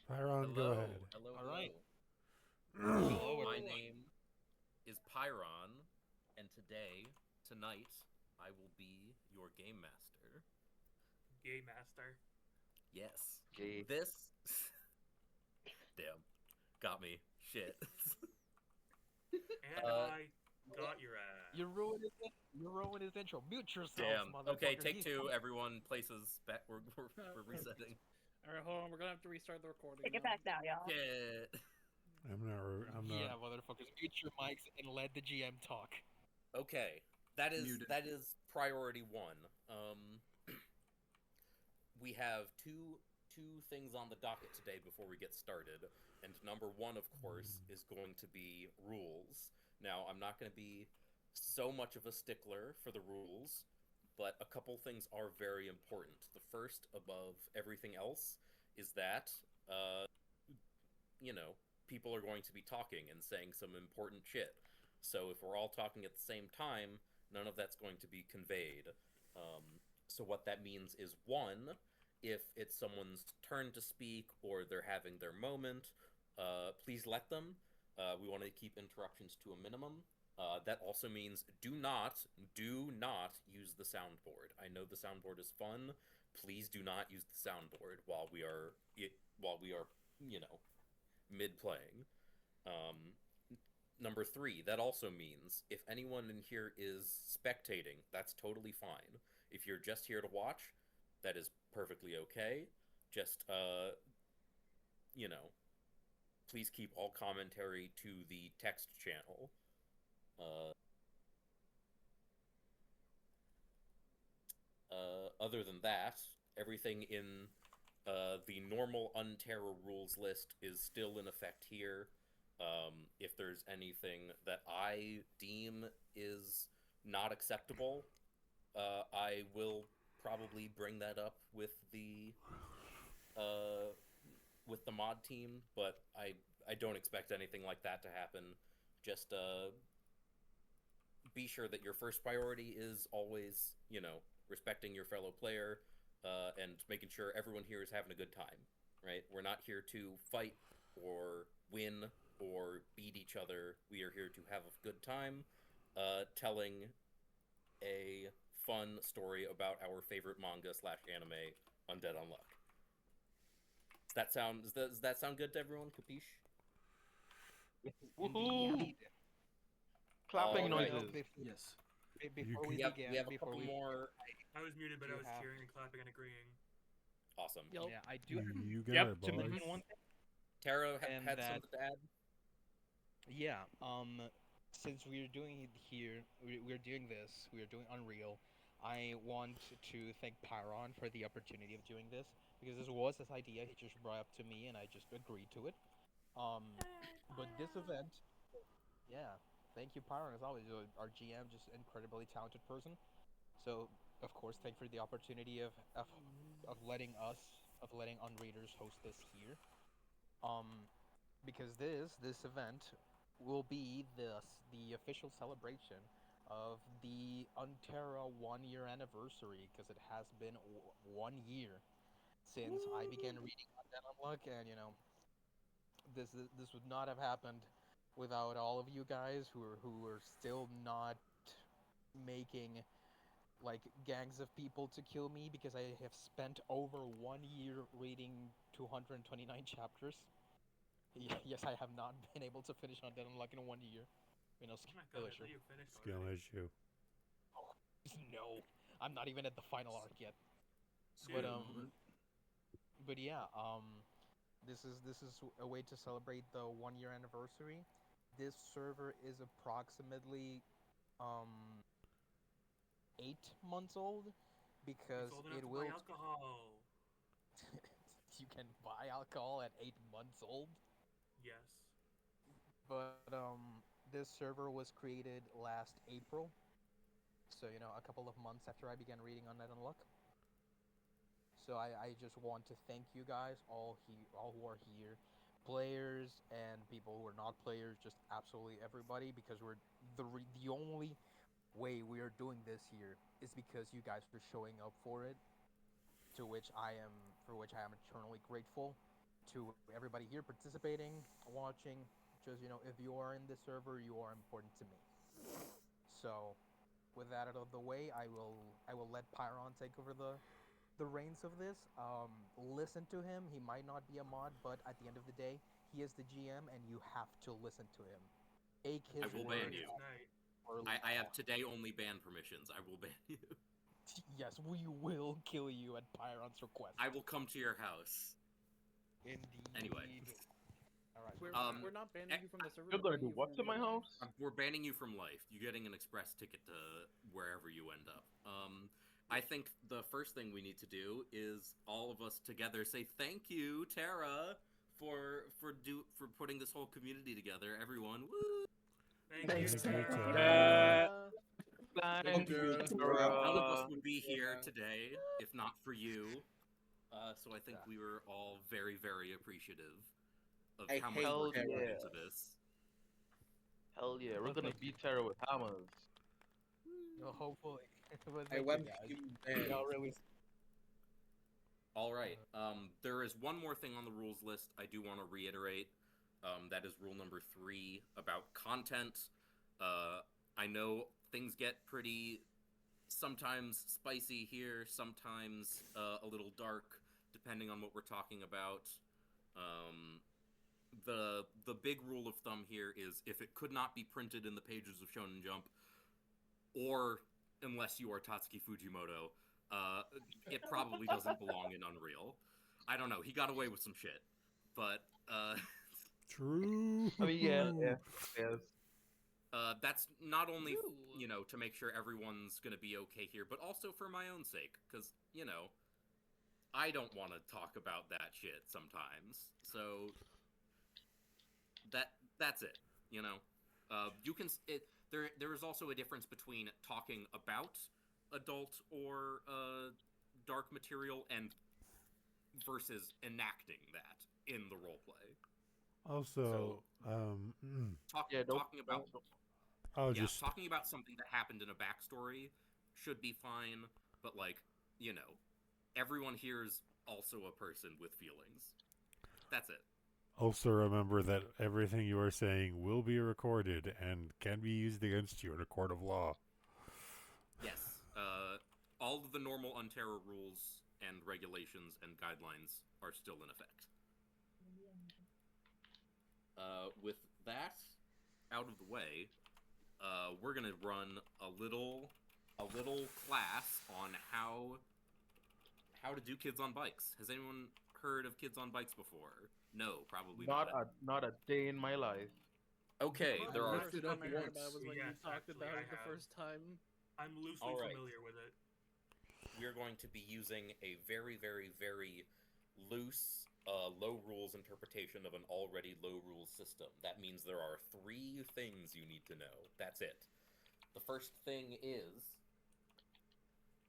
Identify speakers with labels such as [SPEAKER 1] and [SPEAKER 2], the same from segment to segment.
[SPEAKER 1] Pyrrhon, go ahead.
[SPEAKER 2] Hello,
[SPEAKER 3] All right.
[SPEAKER 2] hello.
[SPEAKER 3] Hello,
[SPEAKER 2] My
[SPEAKER 3] everyone.
[SPEAKER 2] name is Pyrrhon, and tonight, I will be your game master.
[SPEAKER 4] Gay master.
[SPEAKER 2] Yes.
[SPEAKER 3] Gee.
[SPEAKER 2] This. Damn. Got me. Shit.
[SPEAKER 4] And I got your ass.
[SPEAKER 3] You ruined his. You ruined his intro. Mute yourselves,
[SPEAKER 2] Damn.
[SPEAKER 3] motherfucker.
[SPEAKER 2] Okay, take
[SPEAKER 3] He's
[SPEAKER 2] two.
[SPEAKER 3] coming.
[SPEAKER 2] Everyone, places back. We're resetting.
[SPEAKER 5] All right, hold on. We're gonna have to restart the recording.
[SPEAKER 6] Take it back now, y'all.
[SPEAKER 2] Shit.
[SPEAKER 1] I'm
[SPEAKER 3] Yeah,
[SPEAKER 1] not.
[SPEAKER 3] motherfuckers. Mute your mics and let the GM talk.
[SPEAKER 2] Okay. That is
[SPEAKER 7] Muted.
[SPEAKER 2] priority one. We have two things on the docket today before we get started, and number one, of course, is going to be rules. Now, I'm not going to be so much of a stickler for the rules, but a couple things are very important. The first, above everything else, is that people are going to be talking and saying some important shit. So if we're all talking at the same time, none of that's going to be conveyed. So what that means is, one, if it's someone's turn to speak or they're having their moment, please let them. We want to keep interruptions to a minimum. That also means do not use the soundboard. I know the soundboard is fun. Please do not use the soundboard while we are mid playing. Number three, that also means if anyone in here is spectating, that's totally fine. If you're just here to watch, that is perfectly okay. Just please keep all commentary to the text channel. Other than that, everything in the normal Unterra rules list is still in effect here. If there's anything that I deem is not acceptable, I will probably bring that up with the mod team, but I don't expect anything like that to happen. Just be sure that your first priority is always, respecting your fellow player, and making sure everyone here is having a good time, right? We're not here to fight or win or beat each other. We are here to have a good time, telling a fun story about our favorite manga / anime, Undead Unluck. Does that sound good to everyone? Capiche?
[SPEAKER 3] Woohoo! Clapping
[SPEAKER 2] All right.
[SPEAKER 3] noises.
[SPEAKER 7] Yes.
[SPEAKER 3] Before we
[SPEAKER 2] We have
[SPEAKER 3] begin,
[SPEAKER 2] a couple more.
[SPEAKER 4] I was muted, but
[SPEAKER 3] You
[SPEAKER 4] I was
[SPEAKER 3] have-
[SPEAKER 4] cheering and clapping and agreeing.
[SPEAKER 2] Awesome.
[SPEAKER 5] Yep.
[SPEAKER 3] Yeah, I do.
[SPEAKER 1] You got
[SPEAKER 5] Yep,
[SPEAKER 1] it,
[SPEAKER 3] To
[SPEAKER 1] boys.
[SPEAKER 3] mention one thing.
[SPEAKER 2] Tara
[SPEAKER 3] And
[SPEAKER 2] had
[SPEAKER 3] that-
[SPEAKER 2] something to add.
[SPEAKER 3] Yeah. Since we're doing it here, we're doing this. We're doing Unreal. I want to thank Pyrrhon for the opportunity of doing this because this was his idea. He just brought up to me, and I just agreed to it. But this event, yeah. Thank you, Pyrrhon, as always. Our GM, just incredibly talented person. So, of course, thank for the opportunity of letting unreaders host this here. Um, because this event will be the official celebration of the Unterra 1 year anniversary because it has been 1 year since I began reading Undead Unluck, and this would not have happened without all of you guys who are still not making like gangs of people to kill me because I have spent over 1 year reading 229 chapters. Yes, I have not been able to finish Undead Unluck in 1 year.
[SPEAKER 4] Oh my
[SPEAKER 3] Skill
[SPEAKER 4] god, I
[SPEAKER 3] issue.
[SPEAKER 4] thought you finished
[SPEAKER 1] Skill
[SPEAKER 4] already.
[SPEAKER 1] issue.
[SPEAKER 3] No, I'm not even at the final arc yet.
[SPEAKER 4] Dude.
[SPEAKER 3] But yeah, this is a way to celebrate the 1 year anniversary. This server is approximately um 8 months old because
[SPEAKER 4] It's old enough
[SPEAKER 3] it
[SPEAKER 4] to
[SPEAKER 3] will.
[SPEAKER 4] buy alcohol.
[SPEAKER 3] You can buy alcohol at 8 months old.
[SPEAKER 4] Yes.
[SPEAKER 3] But this server was created last April, so a couple of months after I began reading Undead Unluck. So I just want to thank you guys, all who are here, players and people who are not players, just absolutely everybody, because we're the only way we are doing this here is because you guys are showing up for it, to which I am for which I am eternally grateful. to everybody here participating, watching. Just if you are in this server, you are important to me. So, with that out of the way, I will let Pyrrhon take over the reins of this. Listen to him. He might not be a mod, but at the end of the day, he is the GM, and you have to listen to him. Ake his
[SPEAKER 2] I will
[SPEAKER 3] words
[SPEAKER 2] ban you.
[SPEAKER 4] Night.
[SPEAKER 3] or
[SPEAKER 2] I have
[SPEAKER 3] law.
[SPEAKER 2] today only ban permissions. I will ban you.
[SPEAKER 3] Yes, we will kill you at Pyrrhon's request.
[SPEAKER 2] I will come to your house.
[SPEAKER 3] Indeed.
[SPEAKER 2] Anyway.
[SPEAKER 3] All right.
[SPEAKER 5] We're not banning you from the server.
[SPEAKER 6] You're
[SPEAKER 5] we're
[SPEAKER 6] gonna do
[SPEAKER 5] banning you
[SPEAKER 6] what
[SPEAKER 5] from
[SPEAKER 6] to my
[SPEAKER 5] real life.
[SPEAKER 6] house?
[SPEAKER 2] We're banning you from life. You're getting an express ticket to wherever you end up. I think the first thing we need to do is all of us together say thank you, Tara, for putting this whole community together. Everyone, woo!
[SPEAKER 4] Thank you,
[SPEAKER 1] Thank you,
[SPEAKER 4] Tara.
[SPEAKER 1] Tara.
[SPEAKER 6] Thank you,
[SPEAKER 2] None of us
[SPEAKER 6] Tara.
[SPEAKER 2] would be here today if not for you. So I think we were all very, very appreciative of
[SPEAKER 7] I
[SPEAKER 2] how much
[SPEAKER 7] hate
[SPEAKER 2] work you put
[SPEAKER 6] Tara.
[SPEAKER 2] into this.
[SPEAKER 6] Hell yeah, we're gonna
[SPEAKER 3] Thank you.
[SPEAKER 6] beat Terror with hammers.
[SPEAKER 3] No, hopefully. But
[SPEAKER 7] I
[SPEAKER 3] thank you
[SPEAKER 7] want
[SPEAKER 3] guys.
[SPEAKER 7] him
[SPEAKER 3] Y'all
[SPEAKER 7] dead.
[SPEAKER 3] really.
[SPEAKER 2] All right. There is one more thing on the rules list I do want to reiterate. That is rule number 3 about content. I know things get pretty sometimes spicy here, sometimes a little dark, depending on what we're talking about. The big rule of thumb here is if it could not be printed in the pages of Shonen Jump, or unless you are Tatsuki Fujimoto, it probably doesn't belong in Unreal. I don't know. He got away with some shit, but
[SPEAKER 1] True.
[SPEAKER 6] I mean, yes.
[SPEAKER 2] that's not only
[SPEAKER 5] Ooh.
[SPEAKER 2] to make sure everyone's gonna be okay here, but also for my own sake, because I don't want to talk about that shit sometimes. So that's it. You can there is also a difference between talking about adult or dark material and versus enacting that in the roleplay.
[SPEAKER 1] Also,
[SPEAKER 2] Talking about
[SPEAKER 1] I'll just
[SPEAKER 2] talking about something that happened in a backstory should be fine, but everyone here is also a person with feelings. That's it.
[SPEAKER 1] also remember that everything you are saying will be recorded and can be used against you in a court of law.
[SPEAKER 2] Yes. All of the normal Unterra rules and regulations and guidelines are still in effect. With that out of the way, we're gonna run a little class on how to do Kids on Bikes. Has anyone heard of Kids on Bikes before? No, probably not.
[SPEAKER 6] Not a day in my life.
[SPEAKER 2] Okay,
[SPEAKER 5] The
[SPEAKER 2] there are.
[SPEAKER 5] first time I heard about it was when you
[SPEAKER 4] Yes,
[SPEAKER 5] talked
[SPEAKER 4] actually,
[SPEAKER 5] about
[SPEAKER 4] I
[SPEAKER 5] it the
[SPEAKER 4] have.
[SPEAKER 5] first time.
[SPEAKER 4] I'm loosely
[SPEAKER 2] All right.
[SPEAKER 4] familiar with it.
[SPEAKER 2] We're going to be using a very, very, very loose, low rules interpretation of an already low rules system. That means there are 3 things you need to know. That's it. The first thing is,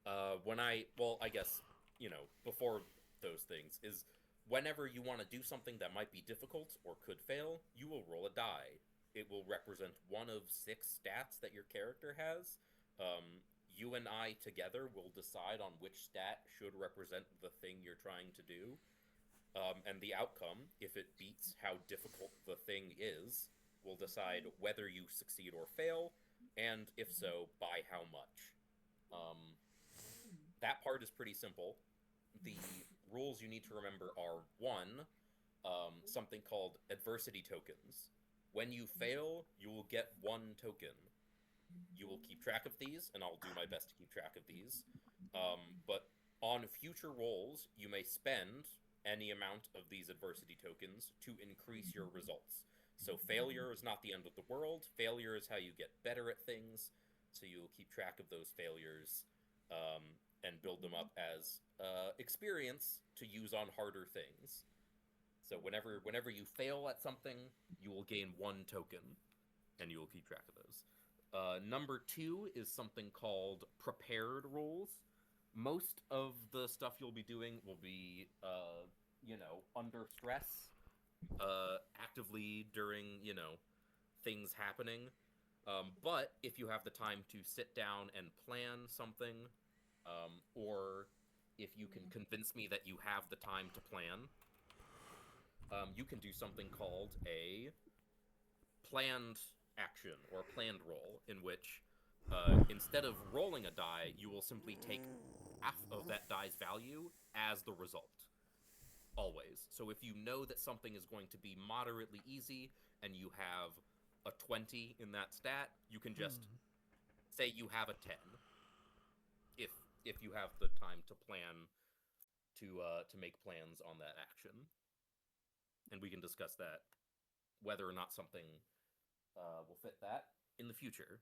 [SPEAKER 2] I guess, before those things, is whenever you want to do something that might be difficult or could fail, you will roll a die. It will represent one of 6 stats that your character has. You and I together will decide on which stat should represent the thing you're trying to do. And the outcome, if it beats how difficult the thing is, will decide whether you succeed or fail, and if so, by how much. That part is pretty simple. The rules you need to remember are 1, something called adversity tokens. When you fail, you will get 1 token. You will keep track of these, and I'll do my best to keep track of these. But on future rolls, you may spend any amount of these adversity tokens to increase your results. So failure is not the end of the world. Failure is how you get better at things. So you will keep track of those failures and build them up as experience to use on harder things. So whenever you fail at something, you will gain 1 token, and you will keep track of those. Number 2 is something called prepared rolls. Most of the stuff you'll be doing will be, under stress, actively during, things happening. But if you have the time to sit down and plan something, or if you can convince me that you have the time to plan, you can do something called a planned action or planned roll, in which instead of rolling a die, you will simply take half of that die's value as the result. Always. So if you know that something is going to be moderately easy and you have a 20 in that stat, you can just say you have a 10. If you have the time to plan to make plans on that action. And we can discuss that, whether or not something will fit that in the future.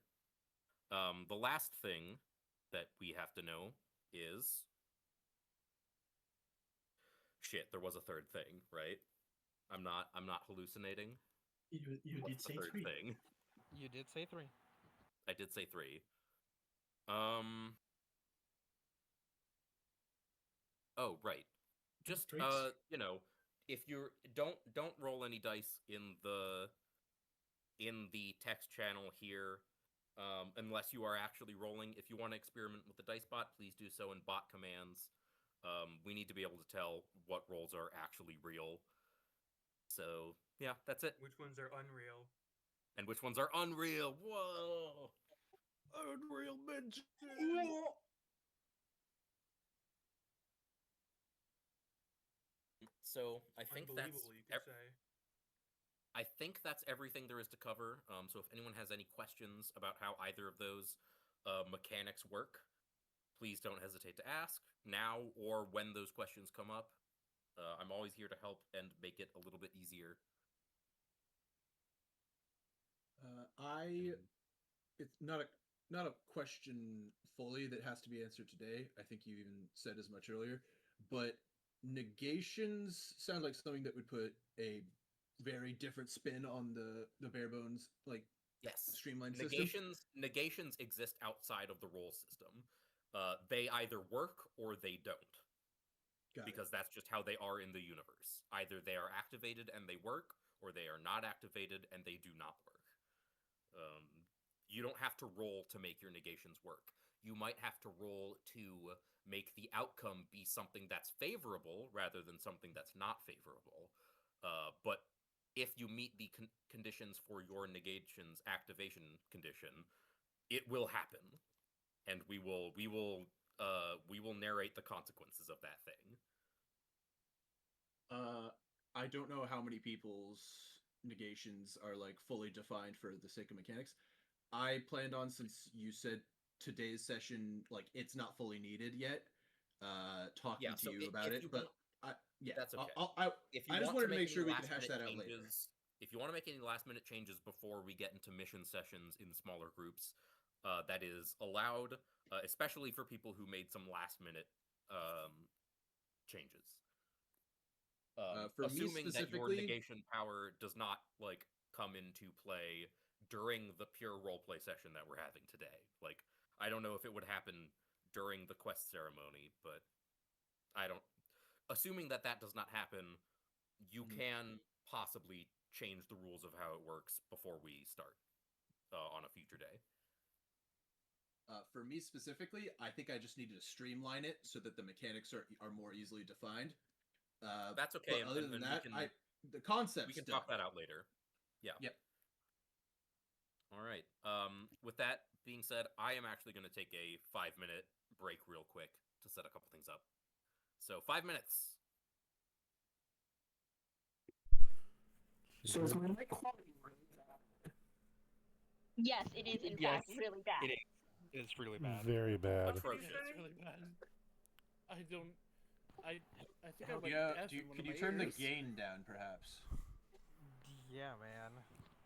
[SPEAKER 2] The last thing that we have to know is... Shit, there was a third thing, right? I'm not hallucinating.
[SPEAKER 7] You
[SPEAKER 2] What's
[SPEAKER 7] did
[SPEAKER 2] the
[SPEAKER 7] say
[SPEAKER 2] third
[SPEAKER 7] 3.
[SPEAKER 2] thing?
[SPEAKER 3] You did say 3.
[SPEAKER 2] I did say 3. Oh, right. Just
[SPEAKER 7] Tricks?
[SPEAKER 2] if you're don't roll any dice in the text channel here, unless you are actually rolling. If you want to experiment with the dice bot, please do so in bot commands. We need to be able to tell what rolls are actually real. So yeah, that's it.
[SPEAKER 4] Which ones are unreal?
[SPEAKER 2] And which ones are unreal? Whoa! Unreal mention. So I think that's
[SPEAKER 4] Unbelievable, you could say.
[SPEAKER 2] I think that's everything there is to cover. So if anyone has any questions about how either of those mechanics work, please don't hesitate to ask now or when those questions come up. I'm always here to help and make it a little bit easier.
[SPEAKER 8] It's not a question fully that has to be answered today. I think you even said as much earlier, but negations sound like something that would put a very different spin on the bare bones
[SPEAKER 2] Yes.
[SPEAKER 8] streamlined system.
[SPEAKER 2] Negations exist outside of the roll system. They either work or they don't. Because that's just how they are in the universe. Either they are activated and they work, or they are not activated and they do not work. You don't have to roll to make your negations work. You might have to roll to make the outcome be something that's favorable rather than something that's not favorable. But if you meet the conditions for your negations activation condition, it will happen, and we will narrate the consequences of that thing.
[SPEAKER 8] I don't know how many people's negations are fully defined for the sake of mechanics. I planned on, since you said today's session it's not fully needed yet, talking to you about it. But
[SPEAKER 2] that's okay.
[SPEAKER 8] I just wanted to make sure we can hash that out later.
[SPEAKER 2] If you want to make any last-minute changes before we get into mission sessions in smaller groups, that is allowed, especially for people who made some last-minute changes.
[SPEAKER 8] For
[SPEAKER 2] assuming
[SPEAKER 8] me
[SPEAKER 2] that your
[SPEAKER 8] specifically,
[SPEAKER 2] negation power does not come into play during the pure roleplay session that we're having today. I don't know if it would happen during the quest ceremony, but assuming that does not happen, you can possibly change the rules of how it works before we start on a future day.
[SPEAKER 8] For me specifically, I think I just needed to streamline it so that the mechanics are more easily defined.
[SPEAKER 2] That's okay.
[SPEAKER 8] But other than that, the concepts.
[SPEAKER 2] We can talk that out later. Yeah.
[SPEAKER 8] Yep.
[SPEAKER 2] All right. With that being said, I am actually going to take a 5-minute break real quick to set a couple things up. So 5 minutes.
[SPEAKER 7] So is my mic quality really bad?
[SPEAKER 9] Yes, it is in fact really bad.
[SPEAKER 3] It is. It's really bad.
[SPEAKER 1] Very bad.
[SPEAKER 2] Atrocious.
[SPEAKER 5] It's really bad. I think I'm deaf in one
[SPEAKER 8] Could
[SPEAKER 5] of
[SPEAKER 8] you
[SPEAKER 5] my
[SPEAKER 8] turn the
[SPEAKER 5] ears.
[SPEAKER 8] gain down, perhaps?
[SPEAKER 3] Yeah, man.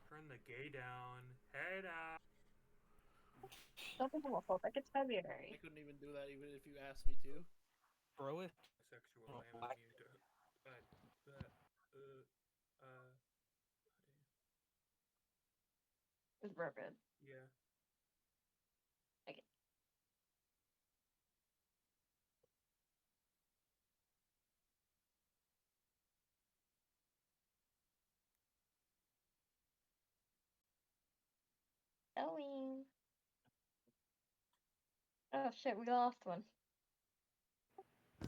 [SPEAKER 4] Turn the gay down. Hey down.
[SPEAKER 9] Don't be homophobic. It's
[SPEAKER 5] I
[SPEAKER 9] February.
[SPEAKER 5] couldn't even do that even if you asked me to.
[SPEAKER 3] Bro, it.
[SPEAKER 4] Sexual. I am immune to.
[SPEAKER 9] It's bourbon.
[SPEAKER 4] Yeah.
[SPEAKER 9] Okay. Going. Oh shit, we lost one.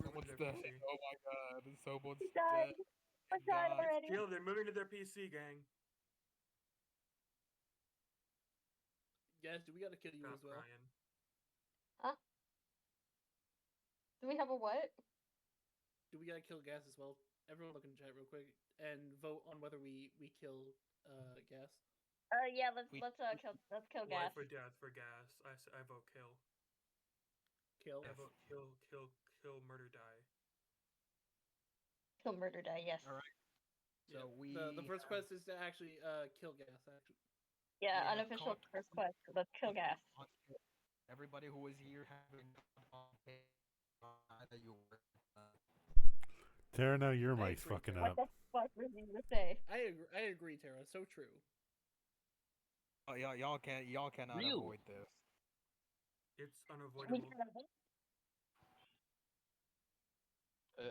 [SPEAKER 3] Someone's dead. Oh my god, someone's
[SPEAKER 9] He died.
[SPEAKER 3] dead.
[SPEAKER 9] I died
[SPEAKER 3] God.
[SPEAKER 9] already.
[SPEAKER 4] Jill, they're moving to their PC, gang.
[SPEAKER 5] Guys, do we gotta kill you
[SPEAKER 4] Stop
[SPEAKER 5] as well?
[SPEAKER 4] crying.
[SPEAKER 9] Huh? Do we have a what?
[SPEAKER 5] Do we gotta kill Gas as well? Everyone look in the chat real quick and vote on whether we kill Gas.
[SPEAKER 9] Yeah, let's
[SPEAKER 3] We-
[SPEAKER 9] kill
[SPEAKER 4] Life
[SPEAKER 9] Gas.
[SPEAKER 4] or death for gas. I vote kill.
[SPEAKER 5] Kill.
[SPEAKER 4] I vote kill, murder, die.
[SPEAKER 9] Kill murder die, yes.
[SPEAKER 3] All right.
[SPEAKER 5] Yeah,
[SPEAKER 3] So we
[SPEAKER 5] the first
[SPEAKER 3] have-
[SPEAKER 5] quest is to actually kill Gas. Actually,
[SPEAKER 9] Yeah,
[SPEAKER 3] we have
[SPEAKER 9] unofficial
[SPEAKER 3] caught-
[SPEAKER 9] first quest. Let's kill Gas.
[SPEAKER 3] Everybody who was here having that you were.
[SPEAKER 1] Tara, now your
[SPEAKER 5] I
[SPEAKER 1] mic's
[SPEAKER 5] agree,
[SPEAKER 1] fucking
[SPEAKER 5] Tara.
[SPEAKER 1] up.
[SPEAKER 9] What the fuck was you gonna say?
[SPEAKER 5] I agree, Tara. So true.
[SPEAKER 3] Oh, y'all cannot
[SPEAKER 6] Real.
[SPEAKER 3] avoid this.
[SPEAKER 4] It's
[SPEAKER 9] We
[SPEAKER 4] unavoidable.
[SPEAKER 9] can't avoid-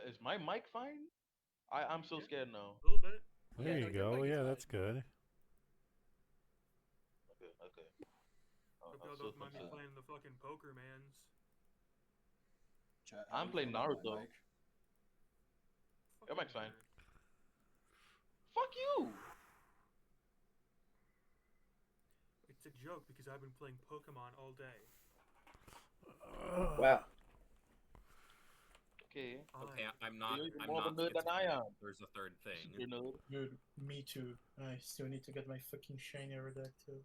[SPEAKER 6] Is my mic fine? I'm so
[SPEAKER 4] Yeah.
[SPEAKER 6] scared now.
[SPEAKER 4] A little bit.
[SPEAKER 1] There
[SPEAKER 5] Yeah,
[SPEAKER 1] you
[SPEAKER 5] no, your
[SPEAKER 1] go.
[SPEAKER 5] mic is
[SPEAKER 1] Yeah,
[SPEAKER 5] fine.
[SPEAKER 1] that's good.
[SPEAKER 6] Okay.
[SPEAKER 4] Hope
[SPEAKER 6] I'm
[SPEAKER 4] y'all
[SPEAKER 6] so
[SPEAKER 4] don't mind me
[SPEAKER 6] concerned.
[SPEAKER 4] playing the fucking poker mans.
[SPEAKER 8] Chat,
[SPEAKER 6] I'm
[SPEAKER 8] how
[SPEAKER 6] playing
[SPEAKER 8] do you feel about my
[SPEAKER 6] Naruto.
[SPEAKER 8] mic?
[SPEAKER 6] Your mic's fine.
[SPEAKER 4] weird.
[SPEAKER 6] Fuck you!
[SPEAKER 4] It's a joke because I've been playing Pokemon all day.
[SPEAKER 10] Wow.
[SPEAKER 6] Okay.
[SPEAKER 2] Okay, I'm not.
[SPEAKER 6] You're even
[SPEAKER 2] I'm
[SPEAKER 6] more of a
[SPEAKER 2] not
[SPEAKER 6] nerd than I
[SPEAKER 2] schizophrenic.
[SPEAKER 6] am.
[SPEAKER 2] There's a third thing.
[SPEAKER 6] Super nerd.
[SPEAKER 10] Dude, me too. I still need to get my fucking shiny Redact too.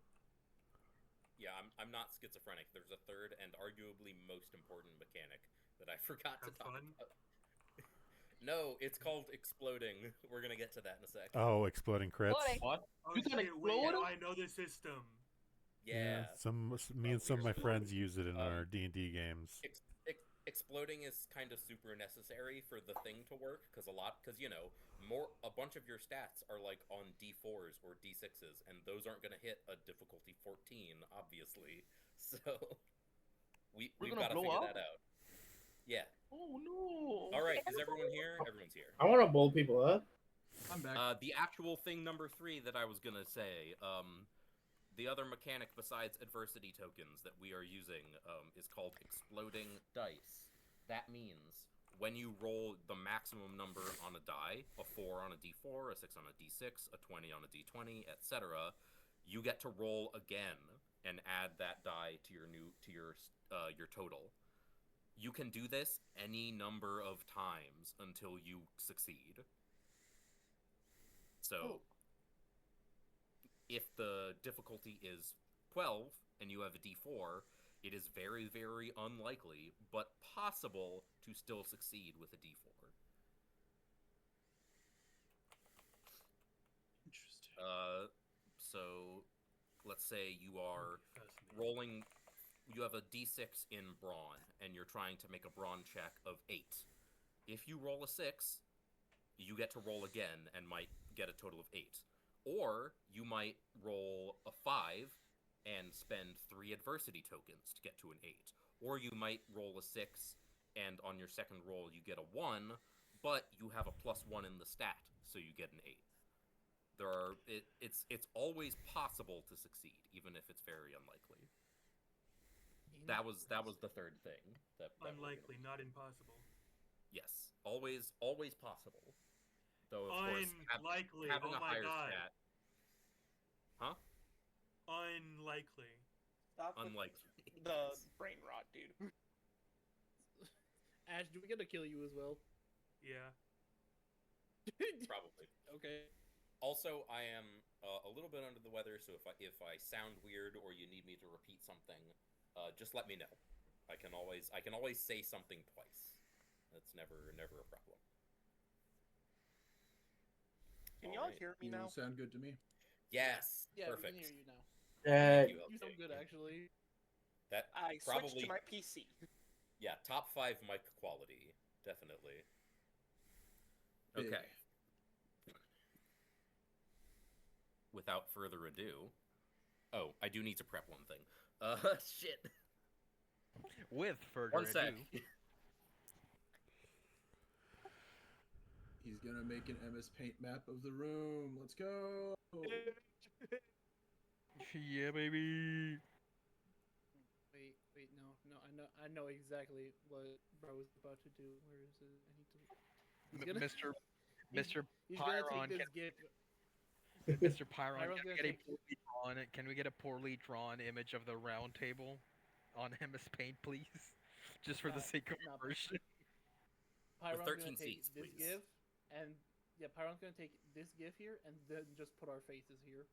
[SPEAKER 2] Yeah, I'm not schizophrenic. There's a third and arguably most important mechanic that I forgot to
[SPEAKER 4] Have
[SPEAKER 2] talk
[SPEAKER 4] fun?
[SPEAKER 2] about. No, it's called exploding. We're gonna get to that in a sec.
[SPEAKER 1] Oh, exploding crits.
[SPEAKER 9] Exploding.
[SPEAKER 6] What?
[SPEAKER 4] Oh
[SPEAKER 6] You can
[SPEAKER 4] shit, wait,
[SPEAKER 6] explode?
[SPEAKER 4] I know the system.
[SPEAKER 2] Yeah.
[SPEAKER 1] Me and some of my
[SPEAKER 2] weird.
[SPEAKER 1] friends use it in
[SPEAKER 2] Um,
[SPEAKER 1] our D&D games.
[SPEAKER 2] Exploding is kind of super necessary for the thing to work because you know, a bunch of your stats are like on D4s or D6s, and those aren't gonna hit a difficulty 14, obviously. So we've
[SPEAKER 6] gonna
[SPEAKER 2] got to
[SPEAKER 6] blow
[SPEAKER 2] figure
[SPEAKER 6] up?
[SPEAKER 2] that out. Yeah.
[SPEAKER 6] Oh no!
[SPEAKER 2] All right. Is everyone here? Everyone's here.
[SPEAKER 10] I want to blow people up.
[SPEAKER 8] I'm back.
[SPEAKER 2] The actual thing number 3 that I was gonna say, the other mechanic besides adversity tokens that we are using is called exploding dice. That means when you roll the maximum number on a die, a 4 on a d4, a 6 on a d6, a 20 on a d20, etc., you get to roll again and add that die to your total. You can do this any number of times until you succeed. So, if the difficulty is 12 and you have a d4, it is very, very unlikely, but possible to still succeed with a d4.
[SPEAKER 10] Interesting.
[SPEAKER 2] So, let's say you are
[SPEAKER 4] Fascinating.
[SPEAKER 2] rolling, you have a d6 in brawn, and you're trying to make a brawn check of 8. If you roll a 6, you get to roll again and might get a total of 8. Or you might roll a 5 and spend 3 adversity tokens to get to an 8. Or you might roll a 6 and on your second roll you get a 1, but you have a +1 in the stat, so you get an 8. It's always possible to succeed, even if it's very unlikely. That was the third thing. That we're gonna
[SPEAKER 4] Unlikely,
[SPEAKER 2] do.
[SPEAKER 4] not impossible.
[SPEAKER 2] Yes, always possible. Though of course,
[SPEAKER 4] Unlikely.
[SPEAKER 2] having
[SPEAKER 4] Oh
[SPEAKER 2] a
[SPEAKER 4] my
[SPEAKER 2] higher
[SPEAKER 4] god.
[SPEAKER 2] stat. Huh?
[SPEAKER 4] Unlikely.
[SPEAKER 7] Stop with
[SPEAKER 2] Unlikely.
[SPEAKER 7] the brain rot, dude.
[SPEAKER 5] Ash, do we get to kill you as well?
[SPEAKER 4] Yeah.
[SPEAKER 2] Probably.
[SPEAKER 5] Okay.
[SPEAKER 2] Also, I am a little bit under the weather, so if I sound weird or you need me to repeat something, just let me know. I can always say something twice. That's never a problem.
[SPEAKER 7] Can
[SPEAKER 2] All
[SPEAKER 7] y'all
[SPEAKER 2] right.
[SPEAKER 7] hear me
[SPEAKER 8] You
[SPEAKER 7] now?
[SPEAKER 8] sound good to me.
[SPEAKER 2] Yes,
[SPEAKER 5] Yeah,
[SPEAKER 2] perfect.
[SPEAKER 5] we can hear you now.
[SPEAKER 2] Thank you,
[SPEAKER 5] You sound
[SPEAKER 2] LJ.
[SPEAKER 5] good, actually.
[SPEAKER 2] That
[SPEAKER 7] I
[SPEAKER 2] probably
[SPEAKER 7] switched to my PC.
[SPEAKER 2] yeah, top 5 mic quality, definitely.
[SPEAKER 8] Big.
[SPEAKER 2] Okay. Without further ado, oh, I do need to prep one thing. Shit.
[SPEAKER 3] With further
[SPEAKER 2] One sec.
[SPEAKER 3] ado,
[SPEAKER 8] He's gonna make an MS Paint map of the room. Let's go.
[SPEAKER 3] yeah, baby.
[SPEAKER 5] Wait, no, I know exactly what bro is about to do. Where is it? I need to. He's gonna...
[SPEAKER 3] Mr.
[SPEAKER 5] He's gonna
[SPEAKER 3] Pyrrhon,
[SPEAKER 5] take this gift.
[SPEAKER 3] Mr. Pyrrhon,
[SPEAKER 5] Pyrrhon's
[SPEAKER 3] can we
[SPEAKER 5] gonna
[SPEAKER 3] get a
[SPEAKER 5] take.
[SPEAKER 3] poorly drawn? Can we get a poorly drawn image of the round table on MS Paint, please? Just for the sake of
[SPEAKER 5] Nah,
[SPEAKER 3] immersion.
[SPEAKER 2] With
[SPEAKER 5] Pyrrhon's
[SPEAKER 2] 13
[SPEAKER 5] gonna take
[SPEAKER 2] seats,
[SPEAKER 5] this
[SPEAKER 2] please.
[SPEAKER 5] gift, and yeah, Pyrrhon's gonna take this gift here, and then just put our faces here.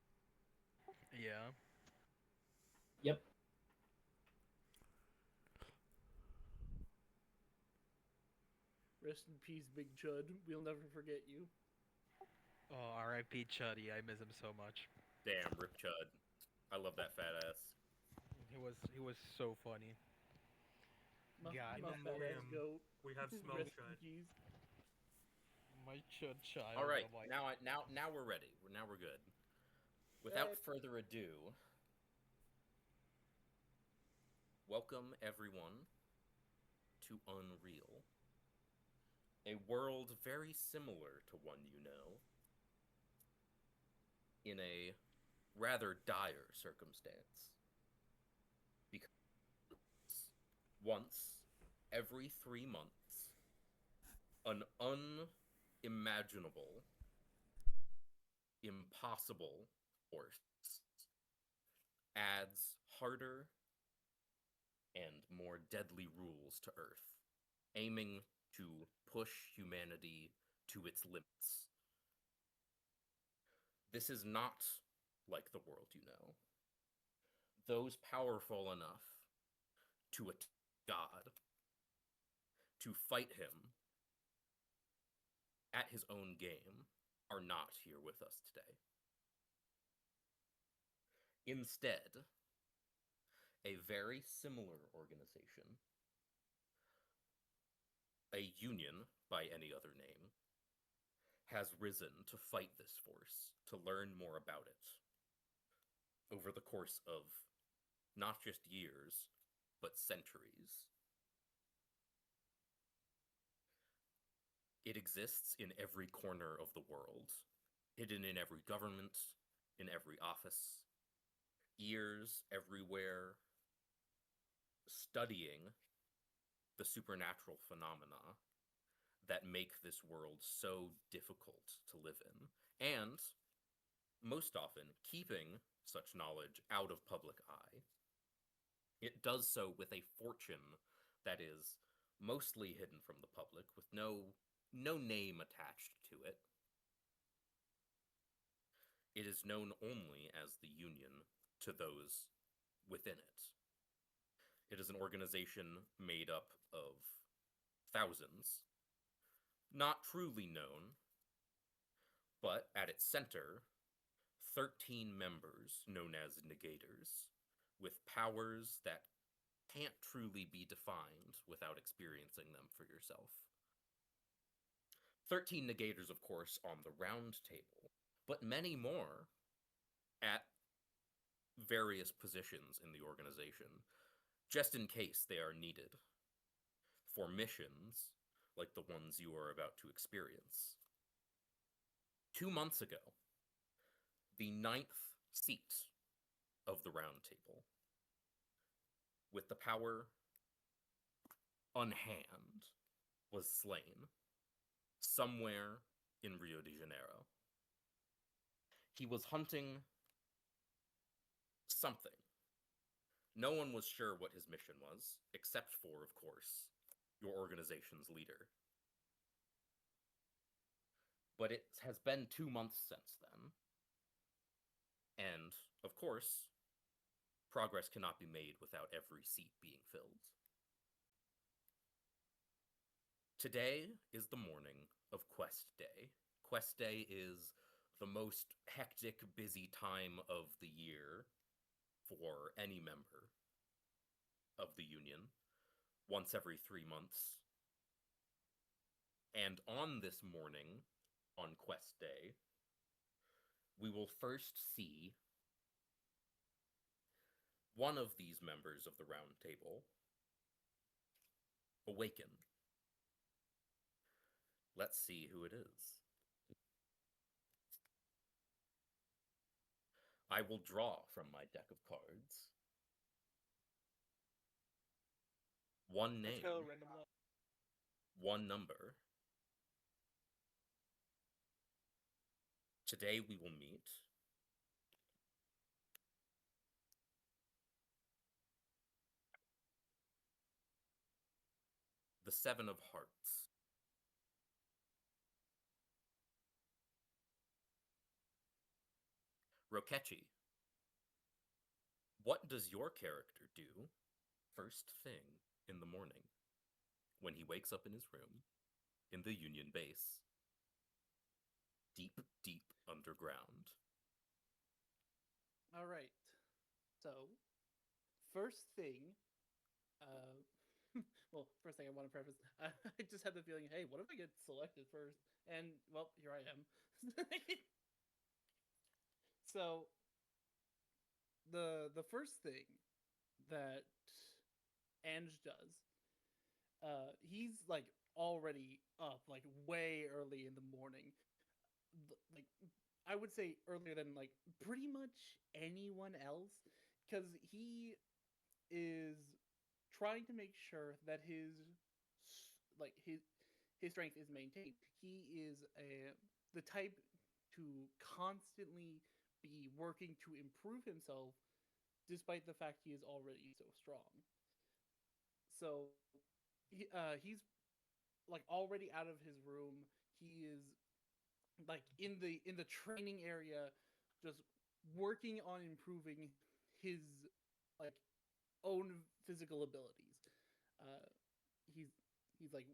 [SPEAKER 3] Yeah.
[SPEAKER 10] Yep.
[SPEAKER 5] Rest in peace, Big Chud. We'll never forget you.
[SPEAKER 3] Oh, R.I.P. Chuddy. I miss him so much.
[SPEAKER 2] Damn, Rip Chud. I love that fat ass.
[SPEAKER 3] He was so funny.
[SPEAKER 5] My,
[SPEAKER 3] God.
[SPEAKER 5] my
[SPEAKER 4] In
[SPEAKER 5] fat ass
[SPEAKER 4] memoriam,
[SPEAKER 5] goat.
[SPEAKER 4] we have Smell
[SPEAKER 5] Rest in
[SPEAKER 4] Chud.
[SPEAKER 5] peace.
[SPEAKER 3] My Chud child.
[SPEAKER 2] All right,
[SPEAKER 3] oh my-
[SPEAKER 2] now we're ready. Now we're good. Without
[SPEAKER 5] Right.
[SPEAKER 2] further ado, welcome everyone to Unreal, a world very similar to one you know, in a rather dire circumstance. Because once every 3 months, an unimaginable, impossible force adds harder and more deadly rules to Earth, aiming to push humanity to its limits. This is not like the world you know. Those powerful enough to attack God, to fight him at his own game, are not here with us today. Instead, a very similar organization, a union by any other name, has risen to fight this force, to learn more about it, over the course of not just years, but centuries. It exists in every corner of the world, hidden in every government, in every office, ears everywhere, studying the supernatural phenomena that make this world so difficult to live in, and most often keeping such knowledge out of public eye. It does so with a fortune that is mostly hidden from the public, with no name attached to it. It is known only as the Union to those within it. It is an organization made up of thousands, not truly known, but at its center, 13 members known as Negators, with powers that can't truly be defined without experiencing them for yourself. 13 Negators, of course, on the round table, but many more at various positions in the organization, just in case they are needed for missions like the ones you are about to experience. 2 months ago, the 9th seat of the round table, with the power unhand, was slain somewhere in Rio de Janeiro. He was hunting something. No one was sure what his mission was, except for, of course, your organization's leader. But it has been 2 months since then. And, of course, progress cannot be made without every seat being filled. Today is the morning of Quest Day. Quest Day is the most hectic, busy time of the year for any member of the Union, once every 3 months. And on this morning, on Quest Day, we will first see one of these members of the Round Table awaken. Let's see who it is. I will draw from my deck of cards one
[SPEAKER 7] Let's
[SPEAKER 2] name,
[SPEAKER 7] go, random luck.
[SPEAKER 2] one number, Today we will meet the Seven of Hearts. Rokechi, what does your character do first thing in the morning when he wakes up in his room in the Union base, deep, deep underground?
[SPEAKER 5] All right. So, first thing, well, first thing I want to preface, I just had the feeling, hey, what if I get selected first? And well, here I am. So, the first thing that Ange does, he's like already up, like way early in the morning, like I would say earlier than like pretty much anyone else, because he is trying to make sure that like his strength is maintained. He is the type to constantly be working to improve himself, despite the fact he is already so strong. So he's like already out of his room. He is like in the training area, just working on improving his like own physical abilities. Uh, he's he's like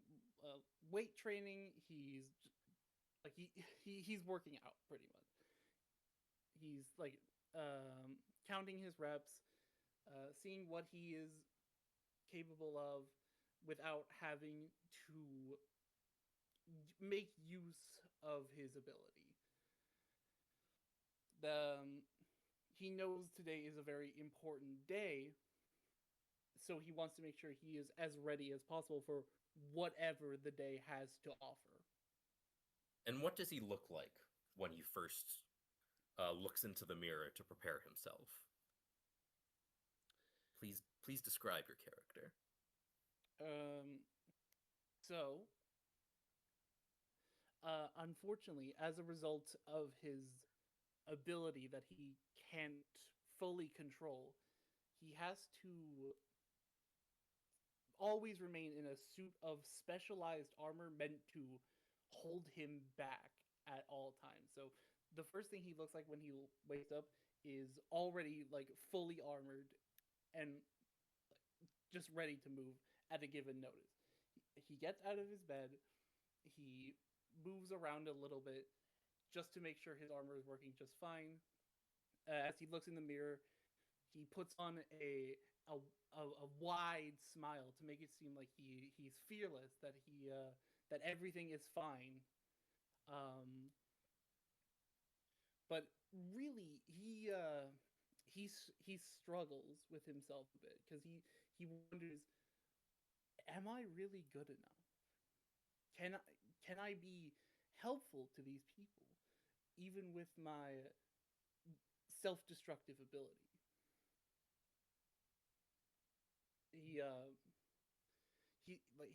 [SPEAKER 5] weight training. He's like he's working out pretty much. He's like counting his reps, seeing what he is capable of without having to make use of his ability. He knows today is a very important day, so he wants to make sure he is as ready as possible for whatever the day has to offer.
[SPEAKER 2] And what does he look like when he first looks into the mirror to prepare himself? Please describe your character.
[SPEAKER 5] So, unfortunately, as a result of his ability that he can't fully control, he has to always remain in a suit of specialized armor meant to hold him back at all times. So the first thing he looks like when he wakes up is already like fully armored and just ready to move at a given notice. He gets out of his bed, he moves around a little bit just to make sure his armor is working just fine. As he looks in the mirror, he puts on a wide smile to make it seem like he's fearless, that that everything is fine. But really, he struggles with himself a bit because he wonders, am I really good enough? Can I be helpful to these people, even with my self-destructive ability? He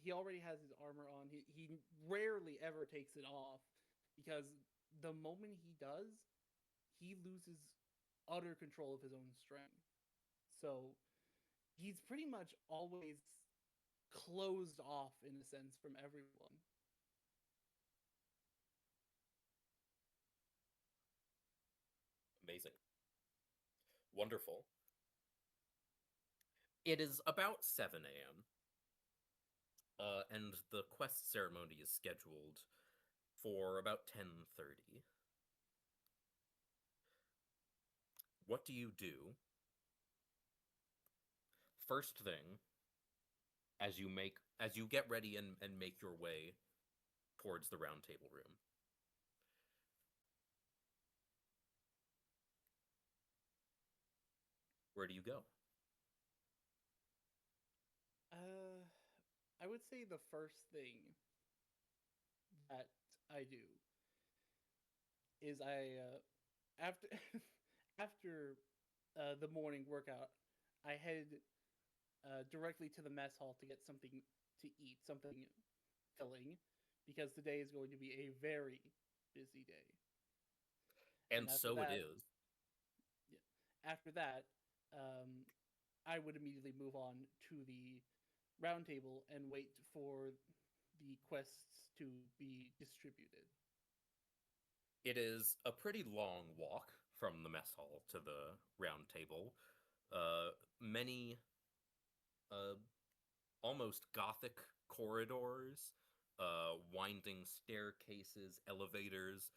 [SPEAKER 5] he already has his armor on. He rarely ever takes it off because the moment he does, he loses utter control of his own strength. So he's pretty much always closed off in a sense from everyone.
[SPEAKER 2] Amazing. Wonderful. It is about 7 a.m. And the quest ceremony is scheduled for about 10:30. What do you do first thing as you get ready and make your way towards the round table room? Where do you go?
[SPEAKER 5] I would say the first thing that I do is after after the morning workout, I head directly to the mess hall to get something to eat, something filling, because today is going to be a very busy day.
[SPEAKER 2] And
[SPEAKER 5] after
[SPEAKER 2] so it
[SPEAKER 5] that,
[SPEAKER 2] is.
[SPEAKER 5] yeah, after that, um, I would immediately move on to the round table and wait for the quests to be distributed.
[SPEAKER 2] It is a pretty long walk from the mess hall to the round table. Many uh, almost gothic corridors, winding staircases, elevators.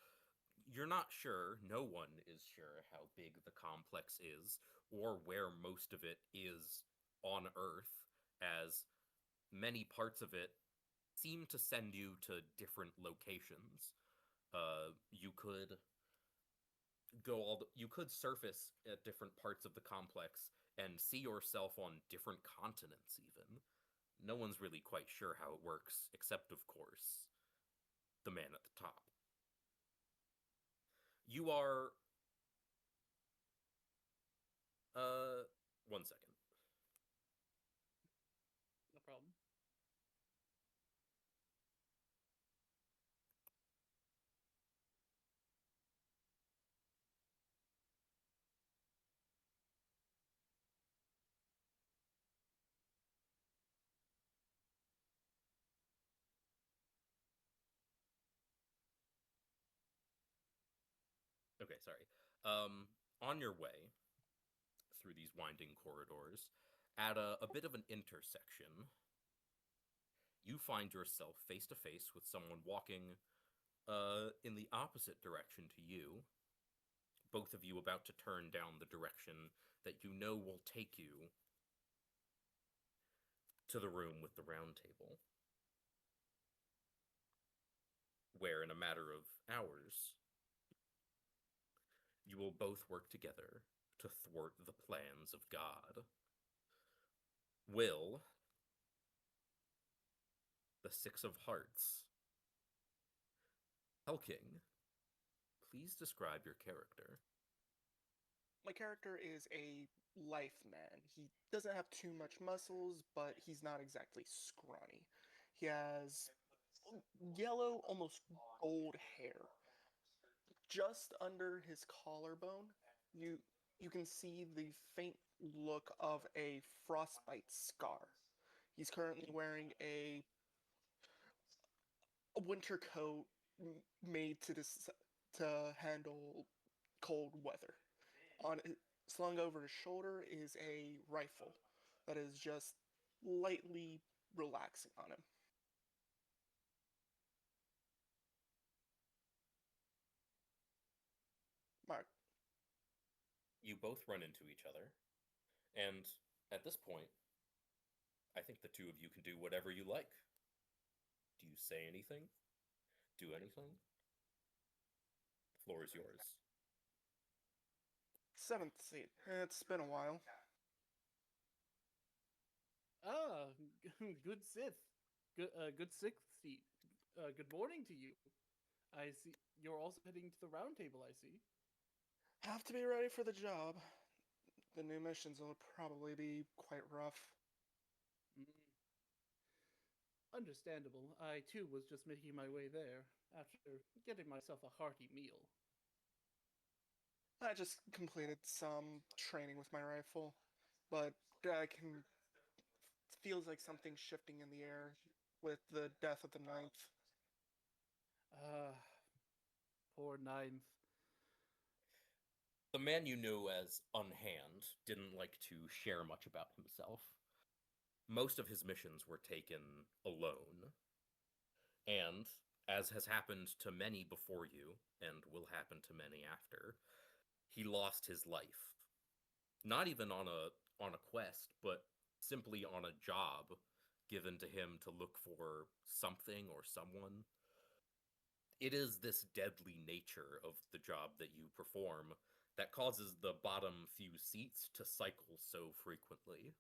[SPEAKER 2] You're not sure, no one is sure how big the complex is or where most of it is on Earth, as many parts of it seem to send you to different locations. You could you could surface at different parts of the complex and see yourself on different continents even. No one's really quite sure how it works, except of course the man at the top. You are uh 1 second.
[SPEAKER 5] No problem.
[SPEAKER 2] Okay, sorry. On your way through these winding corridors, at a bit of an intersection, you find yourself face to face with someone walking in the opposite direction to you, both of you about to turn down the direction that you know will take you to the room with the round table, where in a matter of hours, you will both work together to thwart the plans of God. Will, the Six of Hearts, Helking, please describe your character.
[SPEAKER 7] My character is a life man. He doesn't have too much muscles, but he's not exactly scrawny. He has yellow, almost gold hair. Just under his collarbone, you you can see the faint look of a frostbite scar. He's currently wearing a winter coat made to handle cold weather. On slung over his shoulder is a rifle that is just lightly relaxing on him. Mark,
[SPEAKER 2] You both run into each other, and at this point, I think the two of you can do whatever you like. Do you say anything? Do anything? The floor is yours.
[SPEAKER 7] seventh seat. It's been a while.
[SPEAKER 5] Ah, good Sith. Good sixth seat. Good morning to you. I see you're also heading to the round table, I see.
[SPEAKER 7] Have to be ready for the job. The new missions will probably be quite rough.
[SPEAKER 5] Mm, understandable. I too was just making my way there after getting myself a hearty meal.
[SPEAKER 7] I just completed some training with my rifle, but I can feels like something's shifting in the air with the death of the ninth.
[SPEAKER 5] Ah, poor ninth.
[SPEAKER 2] The man you knew as Unhand didn't like to share much about himself. Most of his missions were taken alone, and, as has happened to many before you, and will happen to many after, he lost his life. Not even on a quest, but simply on a job given to him to look for something or someone. It is this deadly nature of the job that you perform that causes the bottom few seats to cycle so frequently.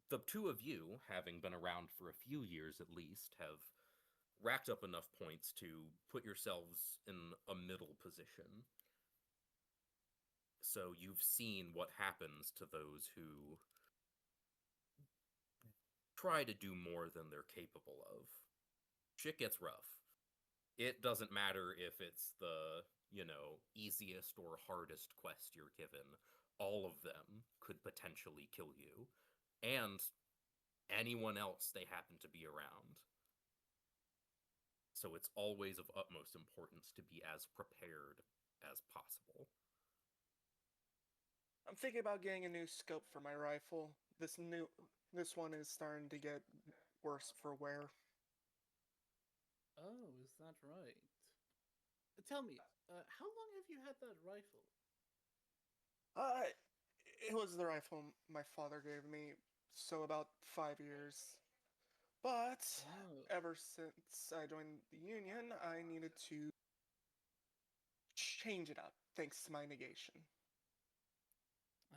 [SPEAKER 2] The two of you, having been around for a few years at least, have racked up enough points to put yourselves in a middle position. So you've seen what happens to those who try to do more than they're capable of. Shit gets rough. It doesn't matter if it's the, easiest or hardest quest you're given. All of them could potentially kill you, and anyone else they happen to be around. So it's always of utmost importance to be as prepared as possible.
[SPEAKER 7] I'm thinking about getting a new scope for my rifle. This one is starting to get worse for wear.
[SPEAKER 5] Oh, is that right? Tell me, how long have you had that rifle?
[SPEAKER 7] Uh, it was the rifle my father gave me, so about 5 years. But
[SPEAKER 5] Oh,
[SPEAKER 7] ever since I joined the Union, I needed to change it up, thanks to my negation.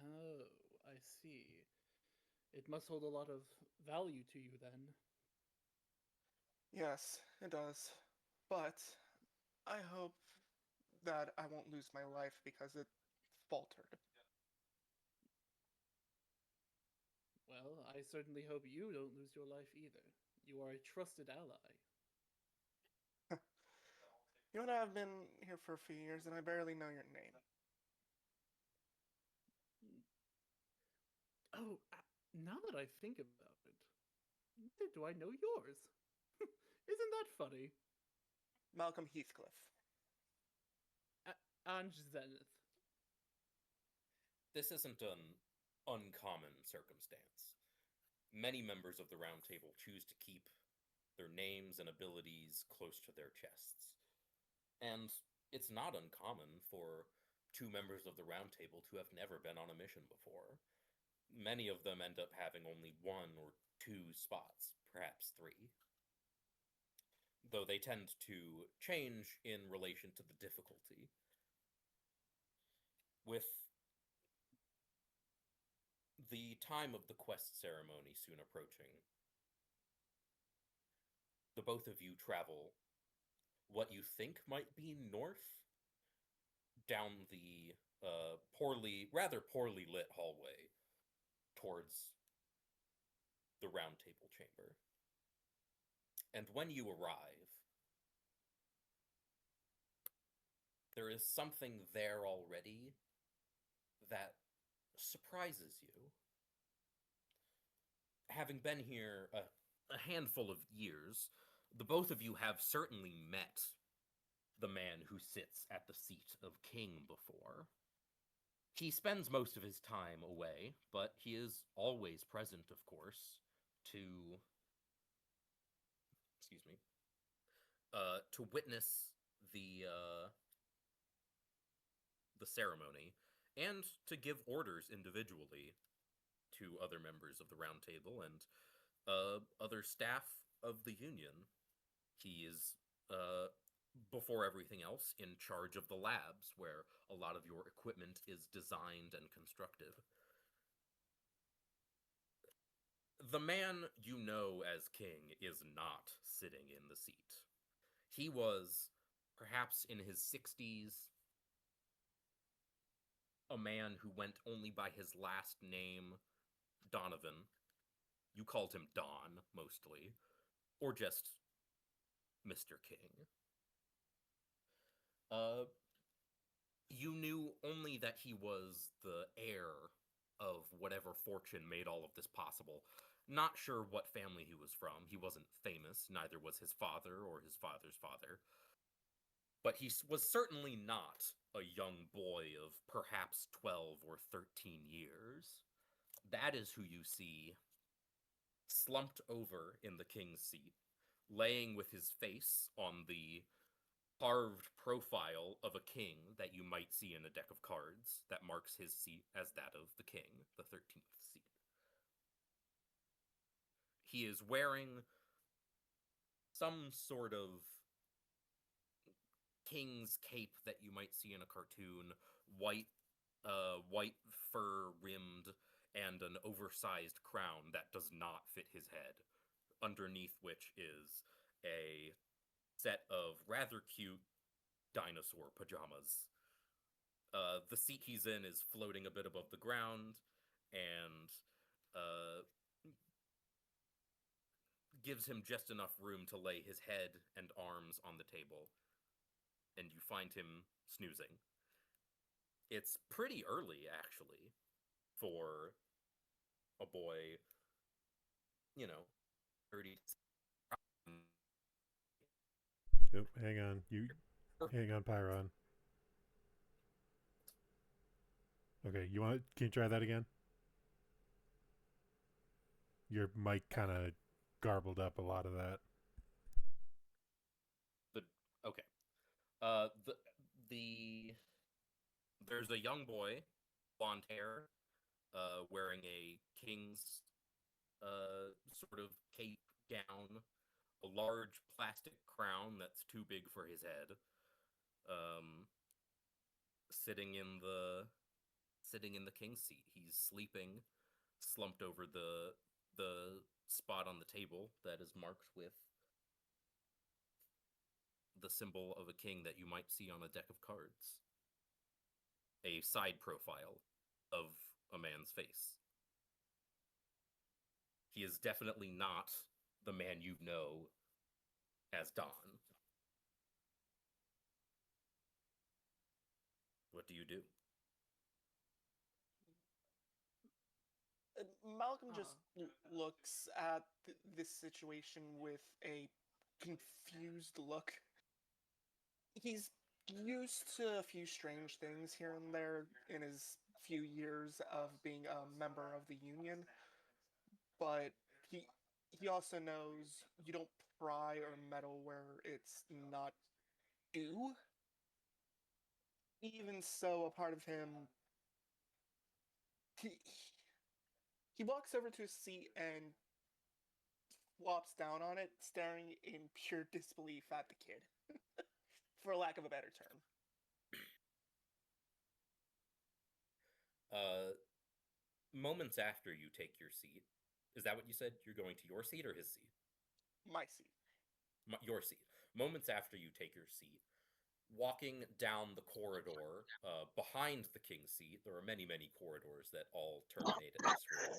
[SPEAKER 5] oh, I see. It must hold a lot of value to you then.
[SPEAKER 7] Yes, it does. But I hope that I won't lose my life because it faltered.
[SPEAKER 5] Well, I certainly hope you don't lose your life either. You are a trusted ally.
[SPEAKER 7] You and I have been here for a few years and I barely know your name.
[SPEAKER 5] Oh, now that I think about it, neither do I know yours. Isn't that funny?
[SPEAKER 7] Malcolm Heathcliff.
[SPEAKER 5] And Zenith.
[SPEAKER 2] This isn't an uncommon circumstance. Many members of the Round Table choose to keep their names and abilities close to their chests. And it's not uncommon for two members of the Round Table to have never been on a mission before. Many of them end up having only one or two spots, perhaps three. Though they tend to change in relation to the difficulty. With the time of the quest ceremony soon approaching, the both of you travel what you think might be north down the rather poorly lit hallway towards the Round Table chamber. And when you arrive, there is something there already that surprises you. Having been here a handful of years, the both of you have certainly met the man who sits at the seat of king before. He spends most of his time away, but he is always present, of course, to excuse me, to witness the ceremony and to give orders individually to other members of the Round Table and other staff of the Union. He is, before everything else, in charge of the labs where a lot of your equipment is designed and constructed. The man you know as king is not sitting in the seat. He was, perhaps in his 60s, a man who went only by his last name, Donovan. You called him Don, mostly. Or just Mr. King. You knew only that he was the heir of whatever fortune made all of this possible. Not sure what family he was from. He wasn't famous, neither was his father or his father's father. But he was certainly not a young boy of perhaps 12 or 13 years. That is who you see slumped over in the king's seat, laying with his face on the carved profile of a king that you might see in a deck of cards that marks his seat as that of the king, the 13th seat. He is wearing some sort of king's cape that you might see in a cartoon, white fur rimmed, and an oversized crown that does not fit his head, underneath which is a set of rather cute dinosaur pajamas. The seat he's in is floating a bit above the ground, and gives him just enough room to lay his head and arms on the table, and you find him snoozing. It's pretty early, actually, for a boy, 30.
[SPEAKER 1] Oh, hang on. Hang on, Pyrrhon. Okay, can you try that again? Your mic kind of garbled up a lot of that.
[SPEAKER 2] Okay. There's a young boy, blonde hair, wearing a king's sort of cape gown, a large plastic crown that's too big for his head, um, sitting in the king's seat. He's sleeping, slumped over the spot on the table that is marked with the symbol of a king that you might see on a deck of cards. A side profile of a man's face. He is definitely not the man you know as Don. What do you do?
[SPEAKER 7] Malcolm just looks at this situation with a confused look. He's used to a few strange things here and there in his few years of being a member of the Union, but he also knows you don't pry or meddle where it's not due. Even so, a part of him he, he walks over to his seat and flops down on it, staring in pure disbelief at the kid, for lack of a better term.
[SPEAKER 2] Moments after you take your seat, is that what you said? You're going to your seat or his seat?
[SPEAKER 7] My seat.
[SPEAKER 2] Your seat. Moments after you take your seat, walking down the corridor behind the king's seat, there are many, many corridors that all terminate at this room.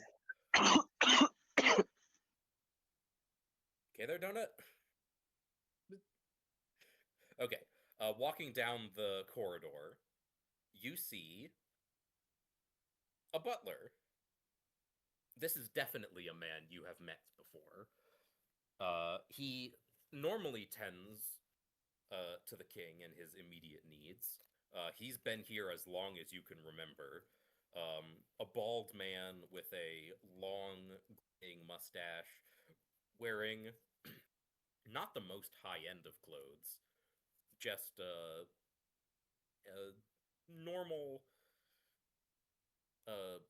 [SPEAKER 2] Okay there, Donut? Okay. Walking down the corridor, you see a butler. This is definitely a man you have met before. He normally tends to the king and his immediate needs. He's been here as long as you can remember. A bald man with a long, graying mustache, wearing not the most high end of clothes, just a normal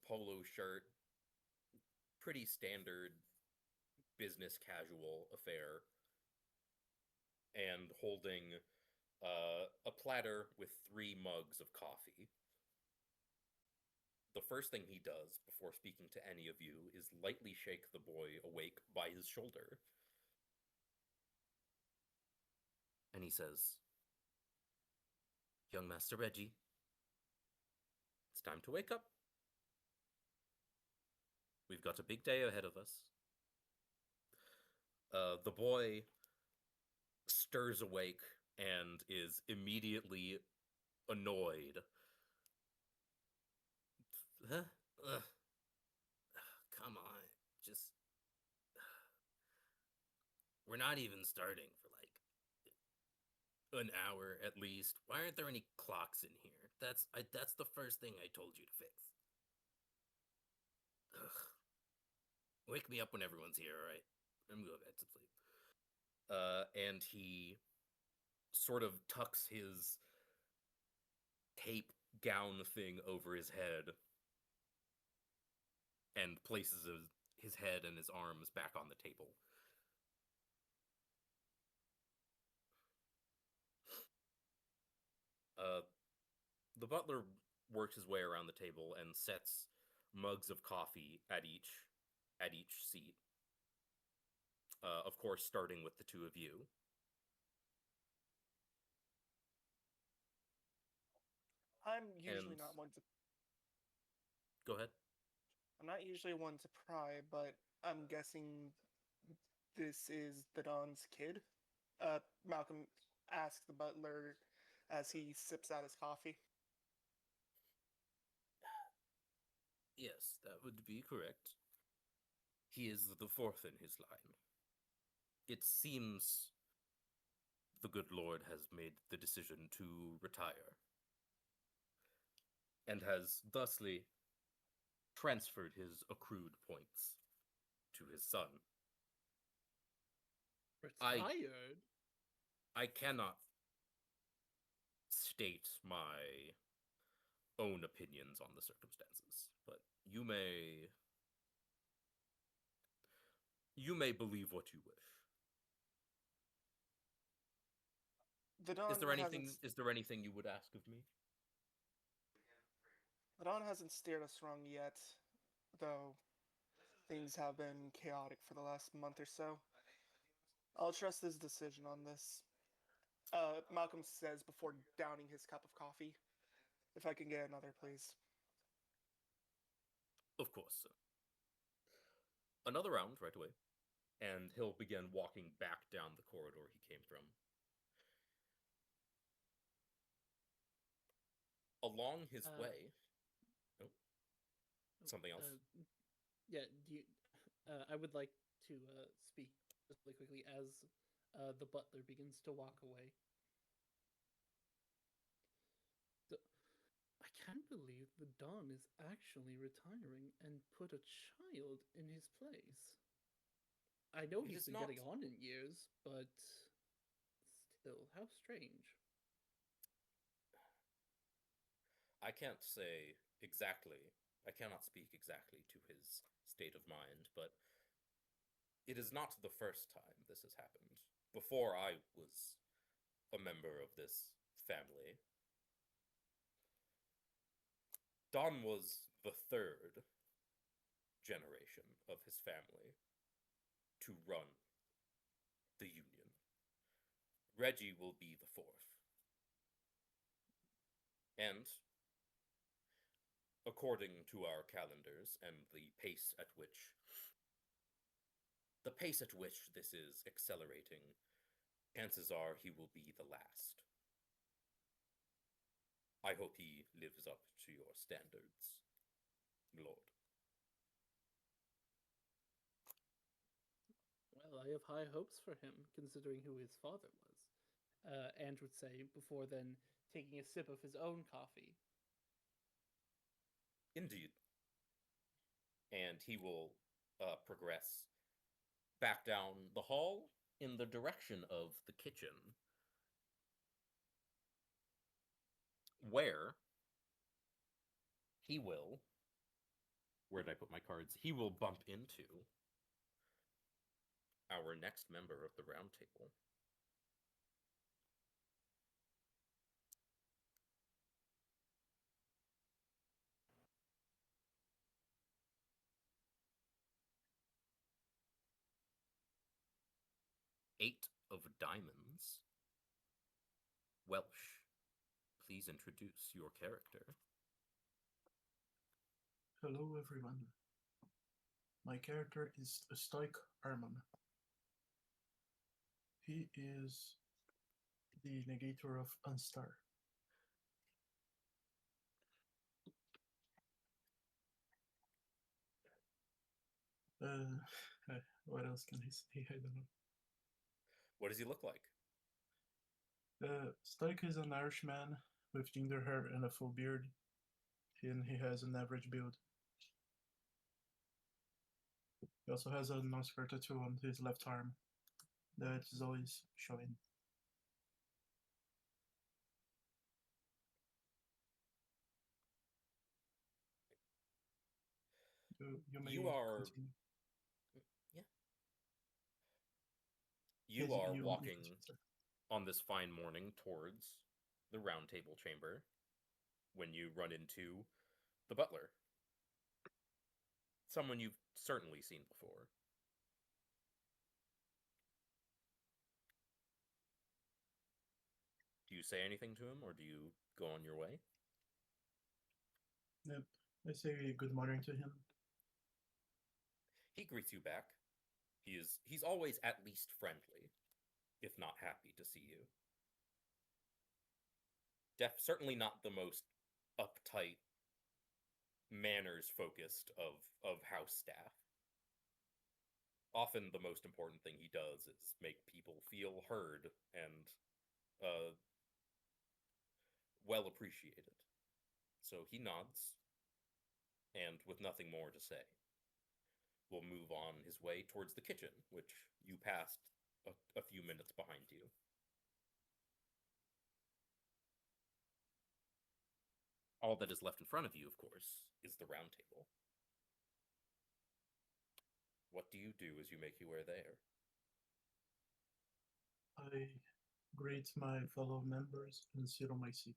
[SPEAKER 2] polo shirt, pretty standard business casual affair, and holding a platter with 3 mugs of coffee. The first thing he does before speaking to any of you is lightly shake the boy awake by his shoulder. And he says, "Young Master Reggie, it's time to wake up. We've got a big day ahead of us." The boy stirs awake and is immediately annoyed. Huh? Ugh. Come on, just... We're not even starting for an hour at least. Why aren't there any clocks in here? That's the first thing I told you to fix. Ugh. Wake me up when everyone's here, alright? I'm going back to sleep. And he sort of tucks his cape gown thing over his head and places his head and his arms back on the table. The butler works his way around the table and sets mugs of coffee at each seat. Of course, starting with the 2 of you.
[SPEAKER 7] I'm usually not one to...
[SPEAKER 2] Go ahead.
[SPEAKER 7] I'm not usually one to pry, but I'm guessing this is the Don's kid? Malcolm asks the butler as he sips out his coffee.
[SPEAKER 2] Yes, that would be correct. He is the fourth in his line. It seems the good Lord has made the decision to retire, and has thusly transferred his accrued points to his son.
[SPEAKER 5] Retired?
[SPEAKER 2] I cannot state my own opinions on the circumstances, but you may believe what you wish.
[SPEAKER 7] The Don
[SPEAKER 2] Is there
[SPEAKER 7] hasn't
[SPEAKER 2] anything you would ask of me?
[SPEAKER 7] the Don hasn't steered us wrong yet, though things have been chaotic for the last month or so. I'll trust his decision on this. Malcolm says before downing his cup of coffee. If I can get another, please.
[SPEAKER 2] Of course, sir. Another round right away, and he'll begin walking back down the corridor he came from. Along his way... Oh. Something else?
[SPEAKER 5] Yeah, do you, I would like to speak just really quickly as the butler begins to walk away. So, I can't believe the Don is actually retiring and put a child in his place. I know
[SPEAKER 2] It
[SPEAKER 5] he's
[SPEAKER 2] is
[SPEAKER 5] been
[SPEAKER 2] not-
[SPEAKER 5] getting on in years, but still, how strange.
[SPEAKER 2] I can't say exactly. I cannot speak exactly to his state of mind, but it is not the first time this has happened. Before I was a member of this family, Don was the third generation of his family to run the Union. Reggie will be the fourth. And according to our calendars and the pace at which this is accelerating, chances are he will be the last. I hope he lives up to your standards, Lord.
[SPEAKER 5] Well, I have high hopes for him, considering who his father was. Ange would say, before then taking a sip of his own coffee.
[SPEAKER 2] Indeed. And he will progress back down the hall in the direction of the kitchen, where he will... Where did I put my cards? He will bump into our next member of the round table. Eight of diamonds. Welsh, please introduce your character.
[SPEAKER 10] Hello, everyone. My character is a stoic Armon. He is the negator of Unstar. What else can I say? I don't know.
[SPEAKER 2] What does he look like?
[SPEAKER 10] Stoic is an Irishman with ginger hair and a full beard, and he has an average build. He also has a non-square tattoo on his left arm that is always showing. You may continue.
[SPEAKER 2] Yeah. You
[SPEAKER 10] Yes,
[SPEAKER 2] are
[SPEAKER 10] you
[SPEAKER 2] walking
[SPEAKER 10] continue, sir.
[SPEAKER 2] on this fine morning towards the round table chamber when you run into the butler. Someone you've certainly seen before. Do you say anything to him, or do you go on your way?
[SPEAKER 10] Yep. I say good morning to him.
[SPEAKER 2] He greets you back. He's always at least friendly, if not happy to see you. Certainly not the most uptight, manners focused of house staff. Often the most important thing he does is make people feel heard and well appreciated. So he nods, and with nothing more to say, will move on his way towards the kitchen, which you passed a few minutes behind you. All that is left in front of you, of course, is the round table. What do you do as you make your way there?
[SPEAKER 10] I greet my fellow members and sit on my seat.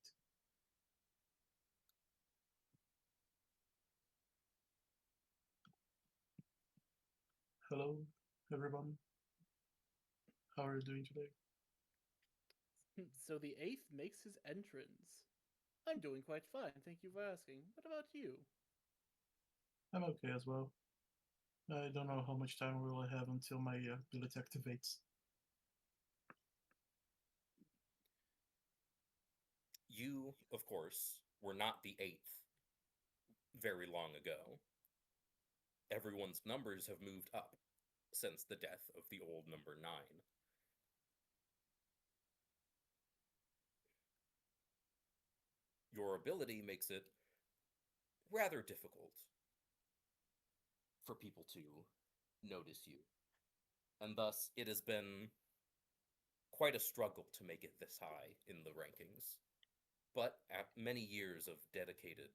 [SPEAKER 10] Hello, everyone. How are you doing today?
[SPEAKER 5] So the eighth makes his entrance. I'm doing quite fine, thank you for asking. What about you?
[SPEAKER 10] I'm okay as well. I don't know how much time we will have until my ability activates.
[SPEAKER 2] You, of course, were not the eighth very long ago. Everyone's numbers have moved up since the death of the old number 9. Your ability makes it rather difficult for people to notice you, and thus it has been quite a struggle to make it this high in the rankings. But many years of dedicated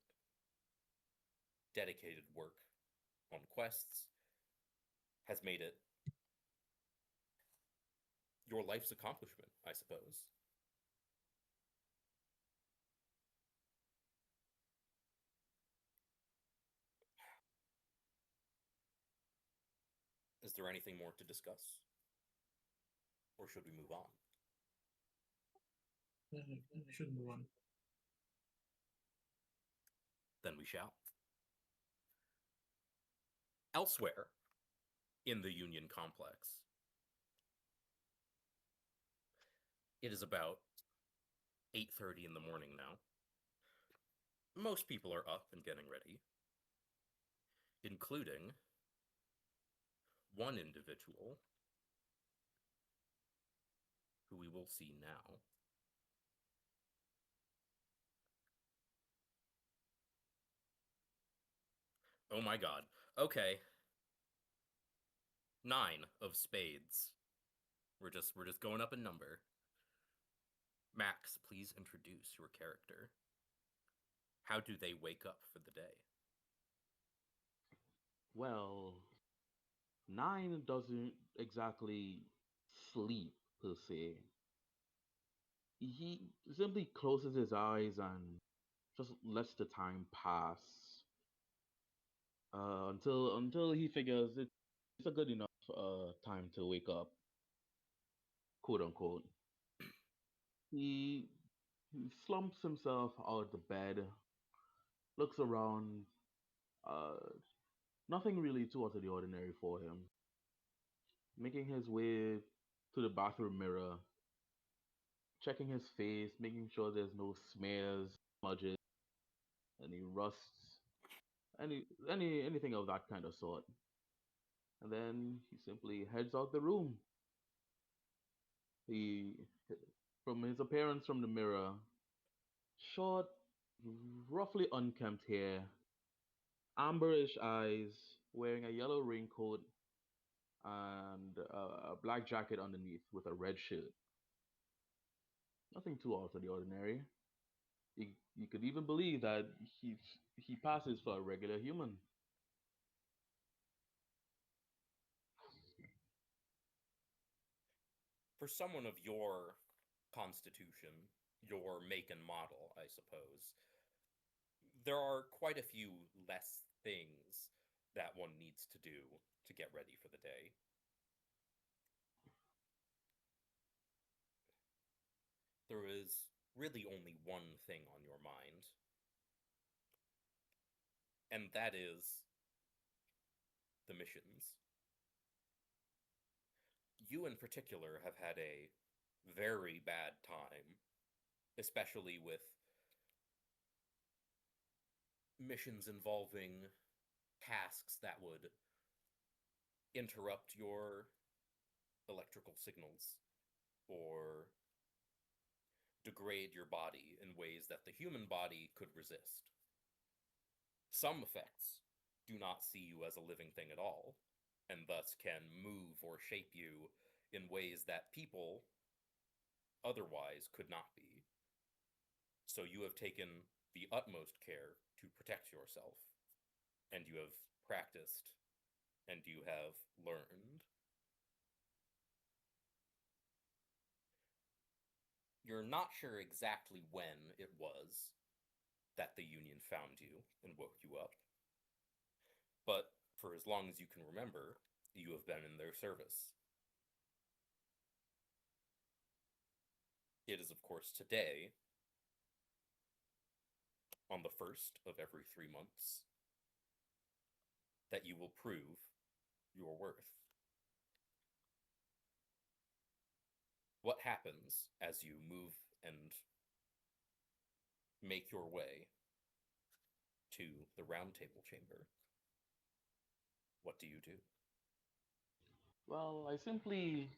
[SPEAKER 2] work on quests has made it your life's accomplishment, I suppose. Is there anything more to discuss? Or should we move on?
[SPEAKER 10] Should move on.
[SPEAKER 2] Then we shall. Elsewhere in the Union complex, it is about 8:30 in the morning now. Most people are up and getting ready, including one individual who we will see now. Oh my god. Okay. 9 of spades. We're just going up a number. Max, please introduce your character. How do they wake up for the day?
[SPEAKER 11] Well, 9 doesn't exactly sleep per se. He simply closes his eyes and just lets the time pass until he figures it's a good enough time to wake up, quote unquote. He, he slumps himself out of the bed, looks around. Uh, Nothing really too out of the ordinary for him. Making his way to the bathroom mirror, checking his face, making sure there's no smears, smudges, any rusts, anything of that kind of sort. And then he simply heads out the room. He, from his appearance from the mirror, short, roughly unkempt hair, amberish eyes, wearing a yellow raincoat and a black jacket underneath with a red shirt. Nothing too out of the ordinary. You could even believe that he he passes for a regular human.
[SPEAKER 2] For someone of your constitution, your make and model, I suppose, there are quite a few less things that one needs to do to get ready for the day. There is really only one thing on your mind, and that is the missions. you in particular have had a very bad time, especially with missions involving tasks that would interrupt your electrical signals or degrade your body in ways that the human body could resist. Some effects do not see you as a living thing at all, and thus can move or shape you in ways that people otherwise could not be. So you have taken the utmost care to protect yourself, and you have practiced, and you have learned. You're not sure exactly when it was that the Union found you and woke you up, but for as long as you can remember, you have been in their service. It is, of course, today, on the first of every 3 months, that you will prove your worth. What happens as you move and make your way to the round table chamber? What do you do?
[SPEAKER 11] Well, I simply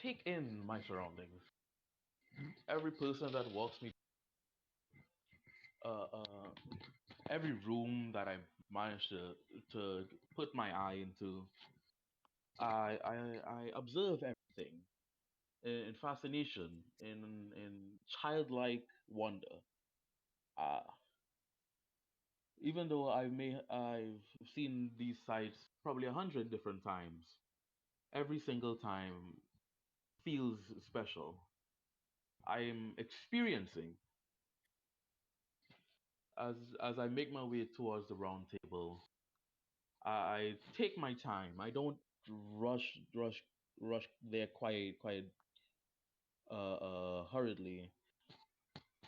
[SPEAKER 11] take in my surroundings. Every person that walks me, uh, uh, every room that I manage to put my eye into, I observe everything in fascination, in childlike wonder. Uh, Even though I've seen these sites probably 100 different times, every single time feels special. I'm experiencing as as I make my way towards the round table. I take my time. I don't rush, rush, rush there quite hurriedly.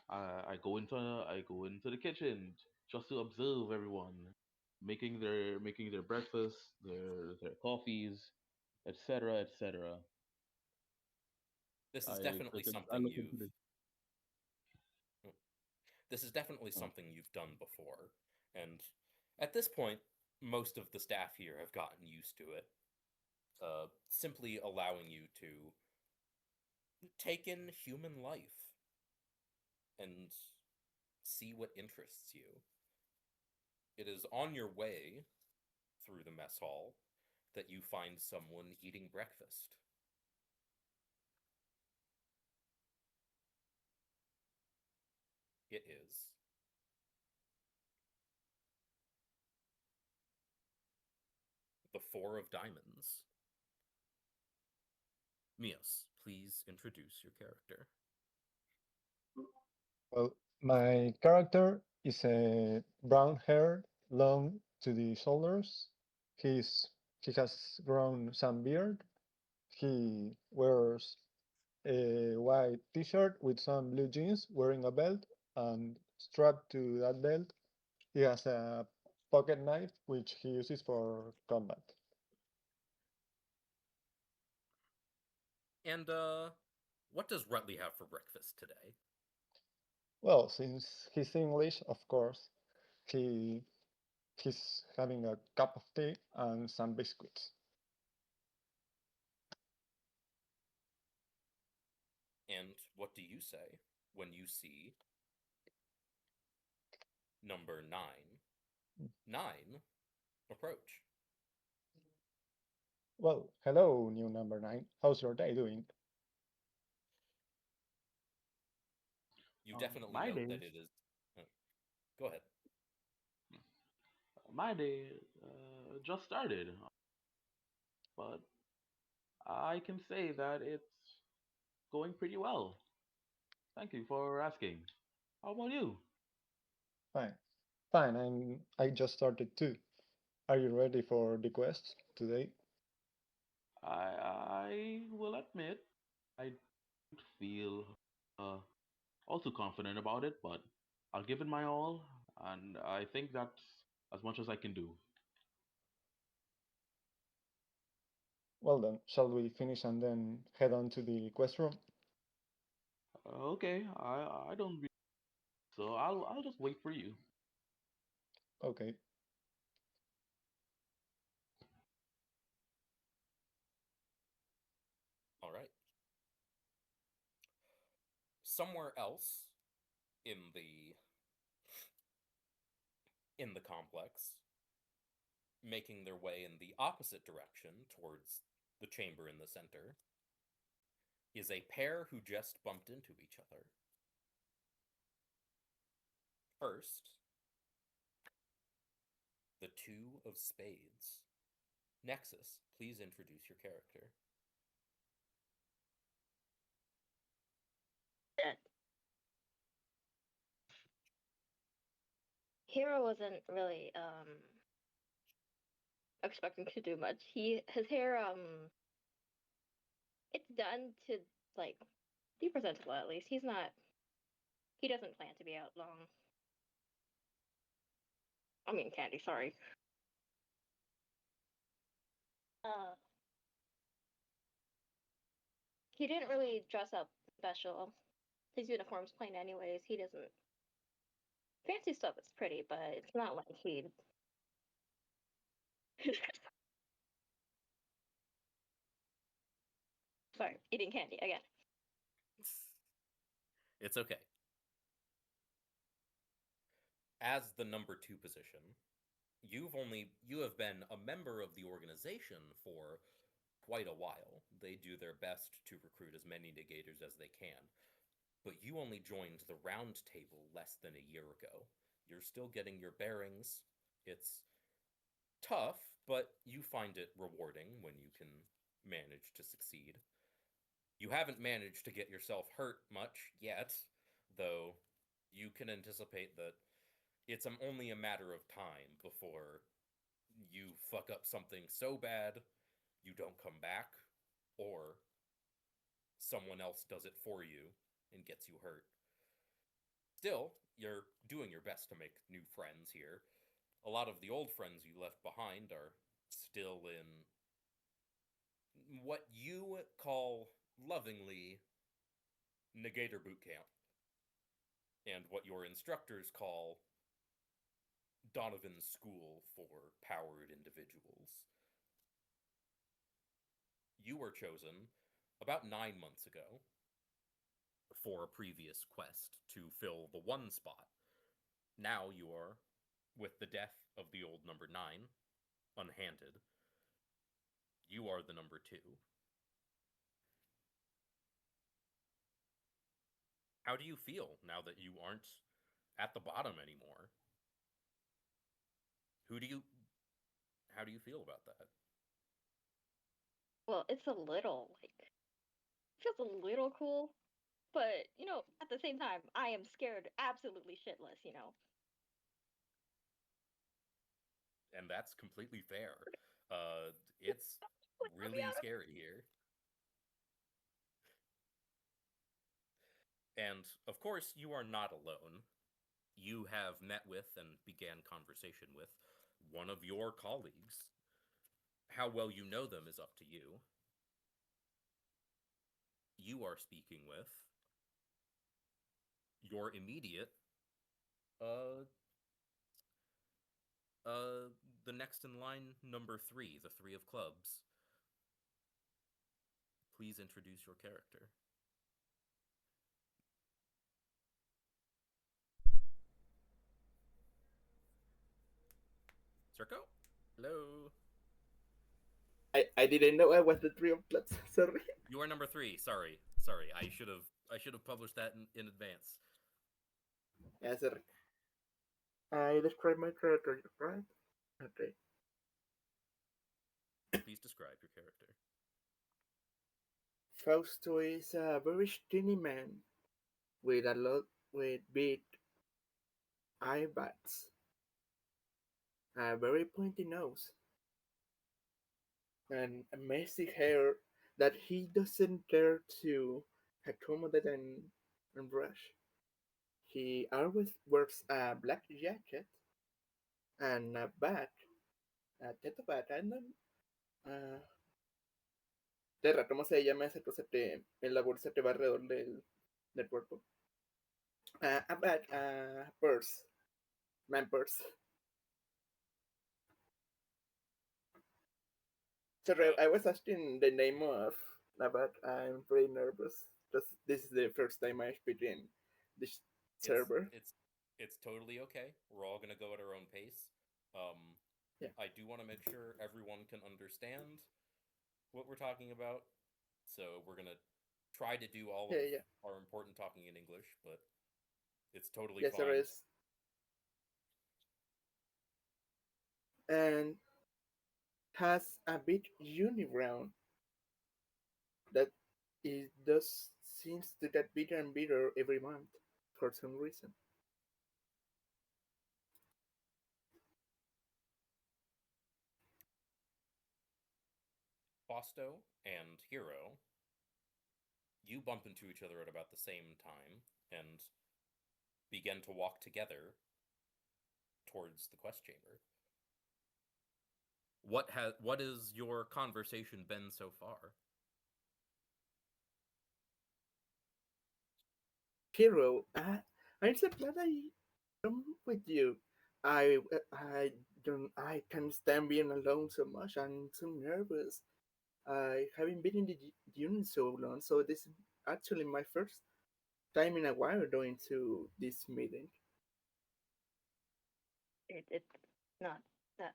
[SPEAKER 11] I go into the kitchen just to observe everyone making their breakfast, their coffees, etc., etc.
[SPEAKER 2] This is
[SPEAKER 11] I
[SPEAKER 2] definitely
[SPEAKER 11] freaking I
[SPEAKER 2] something
[SPEAKER 11] look into
[SPEAKER 2] you've
[SPEAKER 11] the
[SPEAKER 2] this is definitely
[SPEAKER 11] uh,
[SPEAKER 2] something you've done before. And at this point, most of the staff here have gotten used to it. Simply allowing you to take in human life and see what interests you. It is on your way through the mess hall that you find someone eating breakfast. It is the Four of Diamonds. Mios, please introduce your character.
[SPEAKER 12] Well, my character is a brown hair, long to the shoulders. He has grown some beard. He wears a white t-shirt with some blue jeans, wearing a belt, and strapped to that belt, he has a pocket knife which he uses for combat.
[SPEAKER 2] And, what does Rutley have for breakfast today?
[SPEAKER 12] Well, since he's English, of course, he he's having a cup of tea and some biscuits.
[SPEAKER 2] And what do you say when you see number 9 approach?
[SPEAKER 12] Well, hello, new number 9. How's your day doing?
[SPEAKER 2] You definitely
[SPEAKER 11] my
[SPEAKER 2] note
[SPEAKER 11] day.
[SPEAKER 2] that it is. Go ahead.
[SPEAKER 11] My day just started, but I can say that it's going pretty well. Thank you for asking. How about you?
[SPEAKER 12] Fine. Fine, I just started too. Are you ready for the quest today?
[SPEAKER 11] I will admit I don't feel uh, all too confident about it, but I'll give it my all, and I think that's as much as I can do.
[SPEAKER 12] Well then, shall we finish and then head on to the quest room?
[SPEAKER 11] Okay, I don't really, so I'll just wait for you.
[SPEAKER 12] Okay.
[SPEAKER 2] All right. Somewhere else in the complex, making their way in the opposite direction towards the chamber in the center, is a pair who just bumped into each other. First, the two of spades. Nexus, please introduce your character.
[SPEAKER 9] Hero wasn't really expecting to do much. His hair it's done to like be presentable at least. He doesn't plan to be out long. I mean Candy, sorry. Uh he didn't really dress up special. His uniform's plain anyways. He doesn't fancy stuff is pretty, but it's not like he'd sorry, eating candy again.
[SPEAKER 2] It's okay. As the number 2 position, you have been a member of the organization for quite a while. They do their best to recruit as many negators as they can. But you only joined the round table less than a year ago. You're still getting your bearings. It's tough, but you find it rewarding when you can manage to succeed. You haven't managed to get yourself hurt much yet, though you can anticipate that it's only a matter of time before you fuck up something so bad you don't come back, or someone else does it for you and gets you hurt. Still, you're doing your best to make new friends here. A lot of the old friends you left behind are still in what you call lovingly Negator Boot Camp, and what your instructors call Donovan's School for Powered Individuals. You were chosen about 9 months ago for a previous quest to fill the one spot. Now you are, with the death of the old number 9, unhanded, you are the number 2. How do you feel now that you aren't at the bottom anymore? Who do you How do you feel about that?
[SPEAKER 9] Well, it's a little like feels a little cool, but at the same time, I am scared absolutely shitless.
[SPEAKER 2] And that's completely fair. It's
[SPEAKER 9] Like, let me
[SPEAKER 2] really
[SPEAKER 9] out of
[SPEAKER 2] scary here. And of course, you are not alone. You have met with and began conversation with one of your colleagues. How well you know them is up to you. You are speaking with your immediate, uh, uh, the next in line, number 3, the 3 of clubs. Please introduce your character. Circo? Hello.
[SPEAKER 13] I didn't know I was the three of clubs. Sorry.
[SPEAKER 2] You are number 3. Sorry. I should have published that in advance.
[SPEAKER 13] Yeah, sorry. I described my character, right? Okay.
[SPEAKER 2] Please describe your character.
[SPEAKER 13] Fausto is a very skinny man with a lot with big eyebrows, a very pointy nose, and a messy hair that he doesn't care to accommodate and brush. He always wears a black jacket and a tattoo bag. I don't. Uh, Terra, ¿cómo se llama esa cosa que en la bolsa que va alrededor del cuerpo? A bag, purse. Man purse. Sorry, I was asking the name of a bag. I'm very nervous. Just this is the first time I speak in this server.
[SPEAKER 2] It's totally okay. We're all gonna go at our own pace.
[SPEAKER 13] Yeah.
[SPEAKER 2] I do want to make sure everyone can understand what we're talking about, so we're gonna try to do all of
[SPEAKER 13] Yeah.
[SPEAKER 2] our important talking in English, but it's totally
[SPEAKER 13] Yes, there
[SPEAKER 2] fine.
[SPEAKER 13] is. And has a big unibrow that it does seems to get bigger and bigger every month for some reason.
[SPEAKER 2] Fausto and Hero, you bump into each other at about the same time and begin to walk together towards the quest chamber. What has your conversation been so far?
[SPEAKER 13] Hero, I'm so glad I come with you. I I can't stand being alone so much. I'm so nervous. I haven't been in the unit so long, so this is actually my first time in a while going to this meeting.
[SPEAKER 9] It's not that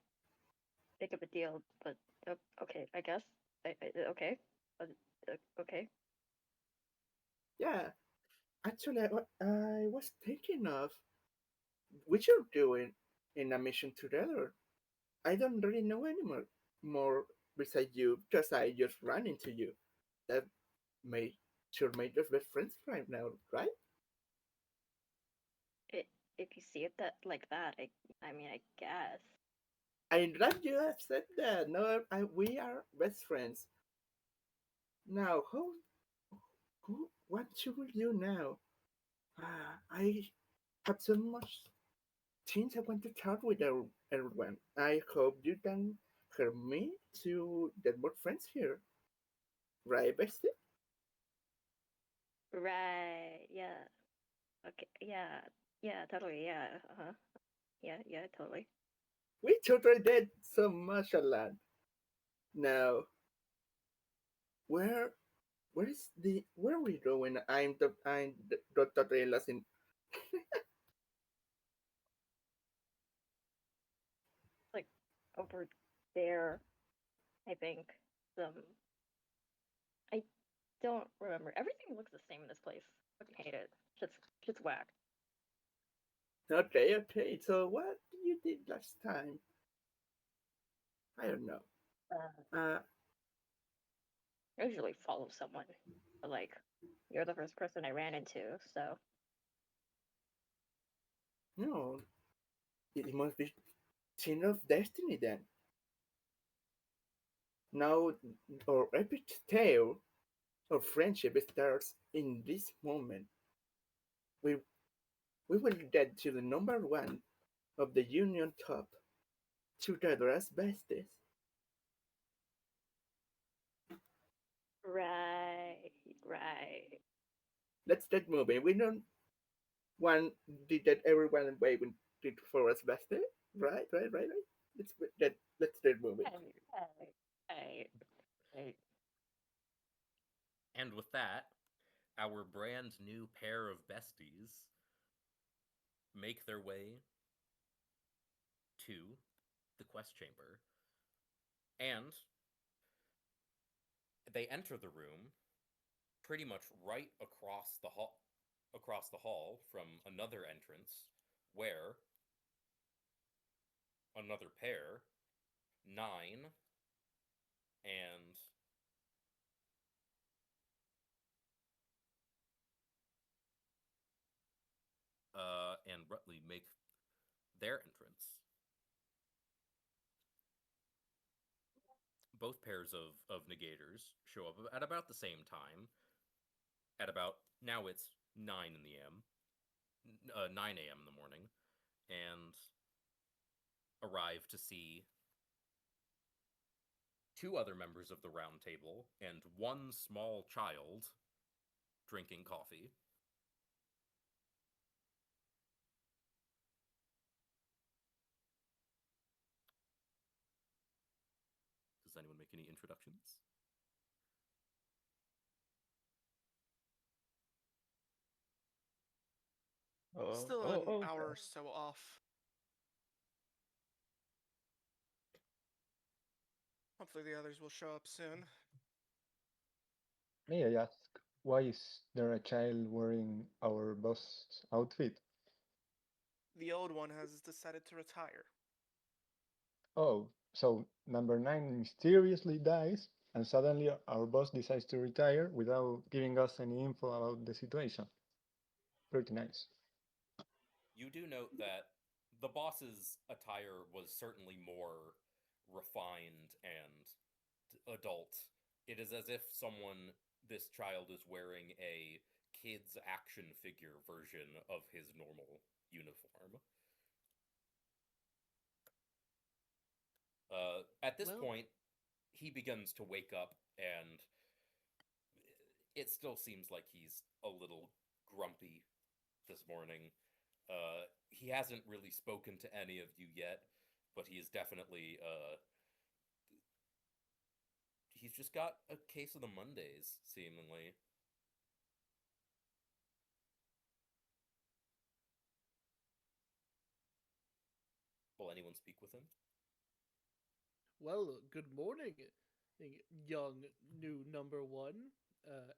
[SPEAKER 9] big of a deal, but okay, I guess. Okay. Okay.
[SPEAKER 13] Yeah, actually, I was thinking of we should do it in a mission together. I don't really know anymore more besides you, because I just ran into you. That may should make us best friends right now, right?
[SPEAKER 9] It, if you see it that like that, I mean, I guess.
[SPEAKER 13] I'm glad you have said that. No, we are best friends. Now, what should we do now? I have so much things I want to talk with everyone. I hope you can help me to get more friends here. Right, bestie?
[SPEAKER 9] Right. Yeah. Okay. Yeah. Yeah. Totally. Yeah. Uh-huh. Yeah. Yeah. Totally.
[SPEAKER 13] We totally did so much a lot. Now, where where are we going? I'm totally lost in.
[SPEAKER 9] Like over there, I think. Some. I don't remember. Everything looks the same in this place. I fucking hate it. Shit's whack.
[SPEAKER 13] Okay. So what you did last time? I don't know. Uh,
[SPEAKER 9] I usually follow someone, but like, you're the first person I ran into, so.
[SPEAKER 13] no, it must be Chain of Destiny then. Now our epic tale of friendship starts in this moment. We we will get to the number one of the Union top together as besties.
[SPEAKER 9] Right. Right.
[SPEAKER 13] Let's get moving. We don't want to get everyone wait for us bestie. Right. Let's get moving.
[SPEAKER 9] Hey.
[SPEAKER 2] And with that, our brand new pair of besties make their way to the quest chamber. And they enter the room pretty much right across the hall from another entrance where another pair, 9 and Rutley make their entrance. Both pairs of negators show up at about the same time. At about now it's 9 in the m, 9 a.m. in the morning, and arrive to see 2 other members of the round table and 1 small child drinking coffee. Does anyone make any introductions?
[SPEAKER 7] Still an hour or so off. Hopefully the others will show up soon.
[SPEAKER 12] May I ask, why is there a child wearing our boss outfit?
[SPEAKER 7] The old one has decided to retire.
[SPEAKER 12] Oh, so number 9 mysteriously dies, and suddenly our boss decides to retire without giving us any info about the situation. Pretty nice.
[SPEAKER 2] You do note that the boss's attire was certainly more refined and adult. It is as if this child is wearing a kid's action figure version of his normal uniform. At this point, he begins to wake up, and it still seems like he's a little grumpy this morning. He hasn't really spoken to any of you yet, but he is definitely he's just got a case of the Mondays, seemingly. Will anyone speak with him?
[SPEAKER 5] Well, good morning, young new number 1,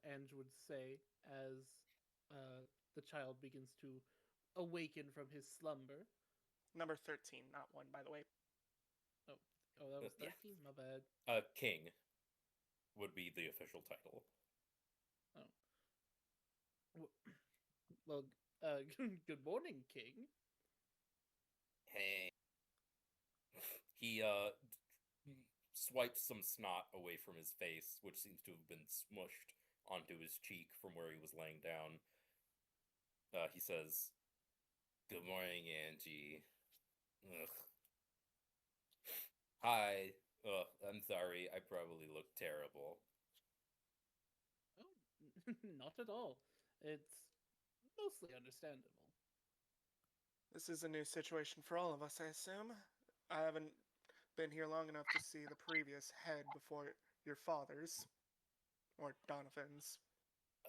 [SPEAKER 5] Ange would say as the child begins to awaken from his slumber.
[SPEAKER 7] Number 13, not 1, by the way.
[SPEAKER 5] Oh, that was 13?
[SPEAKER 2] Yeah.
[SPEAKER 5] My bad.
[SPEAKER 2] King would be the official title.
[SPEAKER 5] Oh. Well, good morning, King.
[SPEAKER 2] Hey. He swipes some snot away from his face, which seems to have been smushed onto his cheek from where he was laying down. He says, "Good morning, Angie." Ugh. Hi. I'm sorry. I probably look terrible.
[SPEAKER 5] Oh, not at all. It's mostly understandable.
[SPEAKER 7] This is a new situation for all of us, I assume. I haven't been here long enough to see the previous head before your father's. Or Donovan's.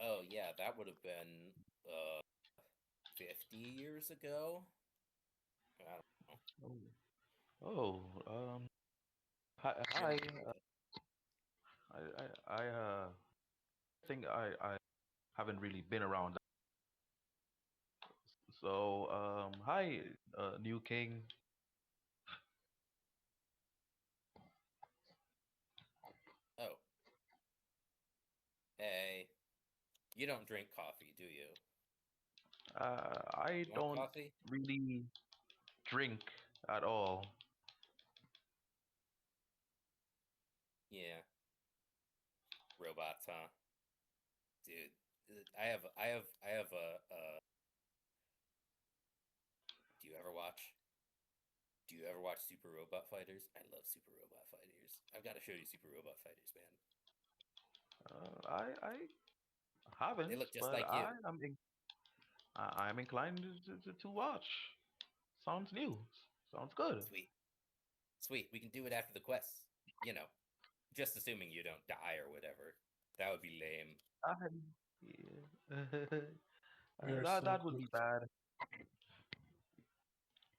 [SPEAKER 2] Oh, yeah, that would have been 50 years ago? I don't know.
[SPEAKER 6] Hi.
[SPEAKER 2] You're not old.
[SPEAKER 6] I think I haven't really been around. So, hi, new king.
[SPEAKER 2] Oh. Hey. You don't drink coffee, do you?
[SPEAKER 6] I
[SPEAKER 2] You want
[SPEAKER 6] don't
[SPEAKER 2] coffee?
[SPEAKER 6] really drink at all.
[SPEAKER 2] Yeah. Robots, huh? Dude, I have a do you ever watch Super Robot Fighters? I love Super Robot Fighters. I've got to show you Super Robot Fighters, man.
[SPEAKER 6] I haven't,
[SPEAKER 2] They look just
[SPEAKER 6] but
[SPEAKER 2] like you.
[SPEAKER 6] I'm inclined to watch. Sounds new. Sounds good.
[SPEAKER 2] Sweet. We can do it after the quests. You know, just assuming you don't die or whatever. That would be lame.
[SPEAKER 6] Yeah.
[SPEAKER 10] We are so
[SPEAKER 6] That would be
[SPEAKER 10] cooked.
[SPEAKER 6] bad.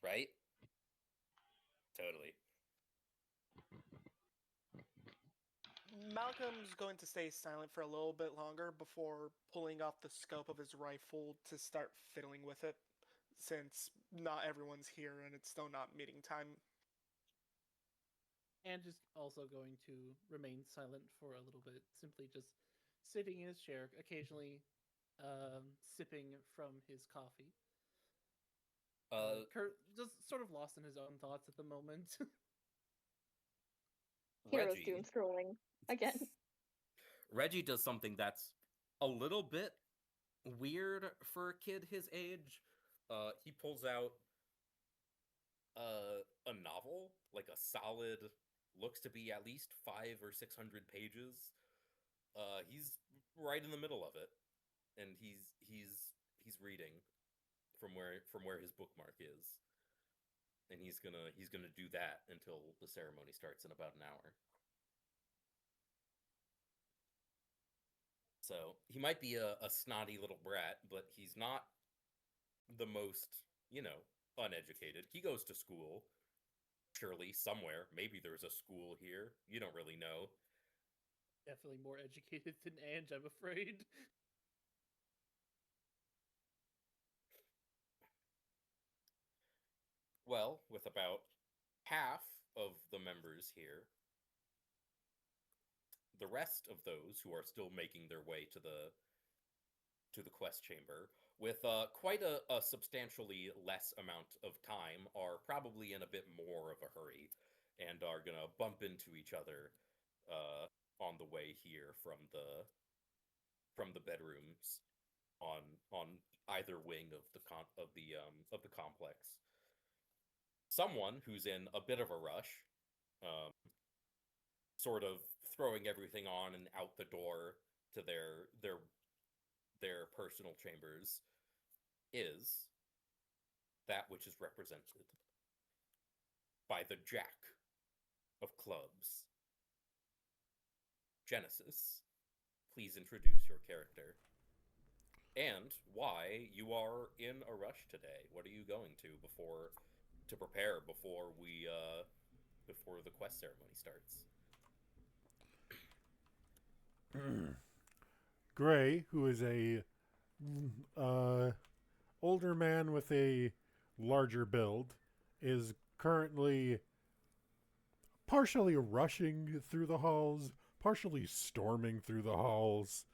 [SPEAKER 2] Right? Totally.
[SPEAKER 7] Malcolm's going to stay silent for a little bit longer before pulling off the scope of his rifle to start fiddling with it, since not everyone's here and it's still not meeting time.
[SPEAKER 5] And just also going to remain silent for a little bit, simply just sitting in his chair, occasionally sipping from his coffee. Just sort of lost in his own thoughts at the moment.
[SPEAKER 9] Heroes
[SPEAKER 2] Reggie,
[SPEAKER 9] doom scrolling again.
[SPEAKER 2] Reggie does something that's a little bit weird for a kid his age. He pulls out a novel, like a solid, looks to be at least 500 or 600 pages. He's right in the middle of it, and he's reading from where his bookmark is, and he's gonna do that until the ceremony starts in about an hour. So he might be a snotty little brat, but he's not the most, uneducated. He goes to school, surely somewhere. Maybe there's a school here. You don't really know.
[SPEAKER 5] Definitely more educated than Ange, I'm afraid.
[SPEAKER 2] Well, with about half of the members here, the rest of those who are still making their way to the quest chamber with quite a substantially less amount of time are probably in a bit more of a hurry and are gonna bump into each other on the way here from the bedrooms on either wing of the complex. Someone who's in a bit of a rush, um, sort of throwing everything on and out the door to their personal chambers, is that which is represented by the Jack of Clubs. Genesis, please introduce your character and why you are in a rush today. What are you going to prepare before before the quest ceremony starts?
[SPEAKER 1] Gray, who is a older man with a larger build, is currently partially rushing through the halls, partially storming through the halls,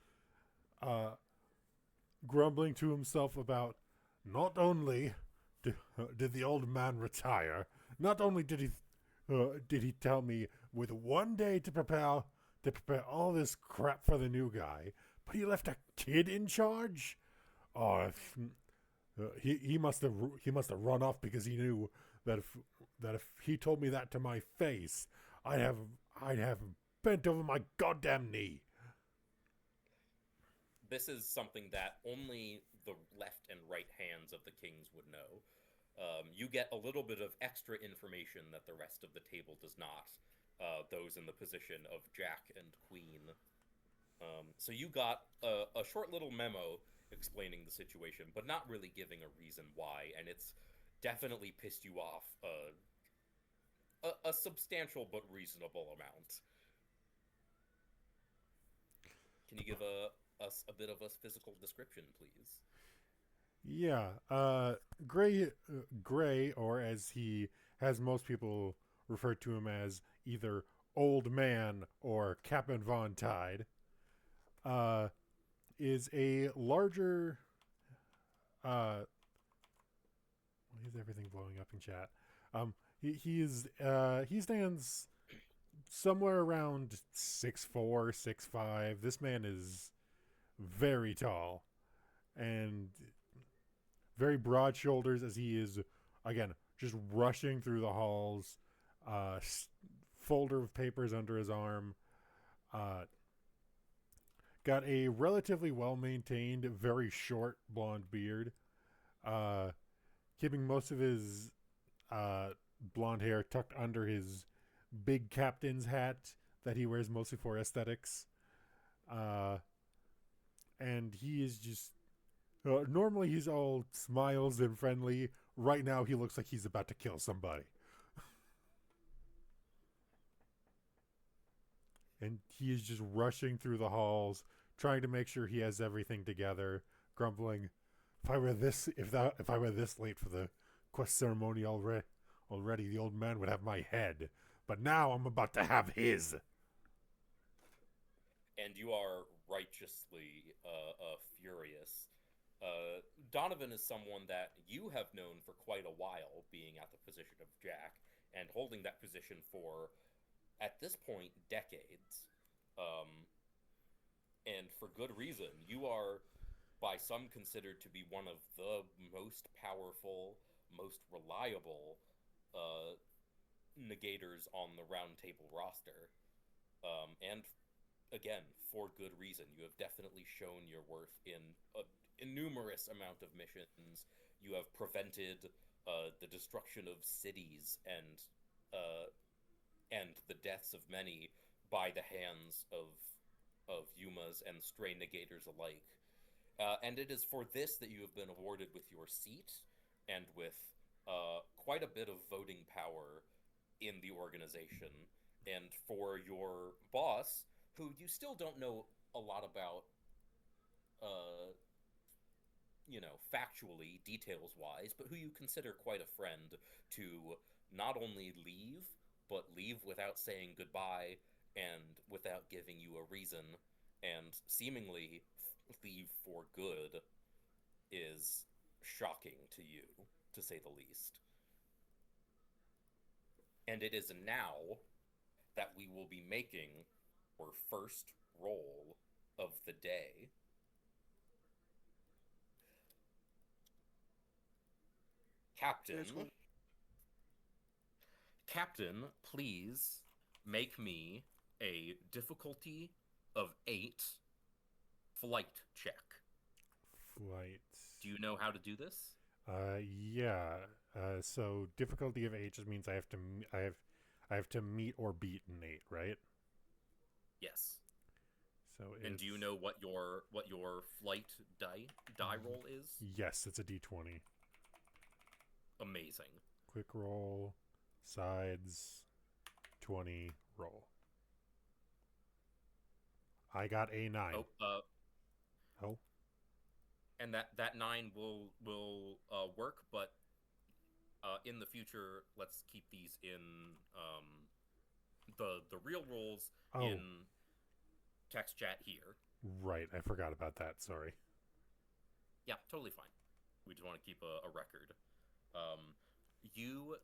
[SPEAKER 1] grumbling to himself about not only did the old man retire, not only did he tell me with 1 day to prepare all this crap for the new guy, but he left a kid in charge. Oh, he must have run off because he knew that if he told me that to my face, I'd have bent over my goddamn knee.
[SPEAKER 2] This is something that only the left and right hands of the kings would know. You get a little bit of extra information that the rest of the table does not. Those in the position of Jack and Queen. So you got a short little memo explaining the situation, but not really giving a reason why, and it's definitely pissed you off a substantial but reasonable amount. Can you give us a bit of a physical description, please?
[SPEAKER 1] Yeah, Gray, or as he has most people refer to him as, either Old Man or Captain Von Tide, is a larger. Why is everything blowing up in chat? He stands somewhere around 6'4", 6'5". This man is very tall and very broad shoulders, as he is, again, just rushing through the halls, folder of papers under his arm, got a relatively well-maintained, very short blonde beard, keeping most of his blonde hair tucked under his big captain's hat that he wears mostly for aesthetics. And he is just... normally he's all smiles and friendly. Right now he looks like he's about to kill somebody. And he is just rushing through the halls, trying to make sure he has everything together, grumbling, if I were this late for the quest ceremony already, the old man would have my head. But now I'm about to have his.
[SPEAKER 2] And you are righteously furious. Donovan is someone that you have known for quite a while, being at the position of Jack, and holding that position for, at this point, decades. And for good reason. You are, by some, considered to be one of the most powerful, most reliable negators on the round table roster. And again, for good reason. You have definitely shown your worth in a numerous amount of missions. You have prevented the destruction of cities uh, and the deaths of many by the hands of Yumas and stray negators alike. And it is for this that you have been awarded with your seat and with quite a bit of voting power in the organization. And for your boss, who you still don't know a lot about, uh, factually, details wise, but who you consider quite a friend, to not only leave, but leave without saying goodbye and without giving you a reason, and seemingly leave for good, is shocking to you, to say the least. And it is now that we will be making our first roll of the day. Captain, please make me a difficulty of 8 flight check.
[SPEAKER 1] Flight.
[SPEAKER 2] Do you know how to do this?
[SPEAKER 1] Yeah. So difficulty of 8 just means I have to meet or beat an 8, right?
[SPEAKER 2] Yes.
[SPEAKER 1] So
[SPEAKER 2] and do you know what your flight die roll is?
[SPEAKER 1] Yes, it's a D20.
[SPEAKER 2] Amazing.
[SPEAKER 1] Quick roll, sides, 20, roll. I got a 9. Oh.
[SPEAKER 2] And that 9 will work, but in the future, let's keep these in the real rolls in text chat here.
[SPEAKER 1] Right, I forgot about that. Sorry.
[SPEAKER 2] Yeah, totally fine. We just want to keep a record. You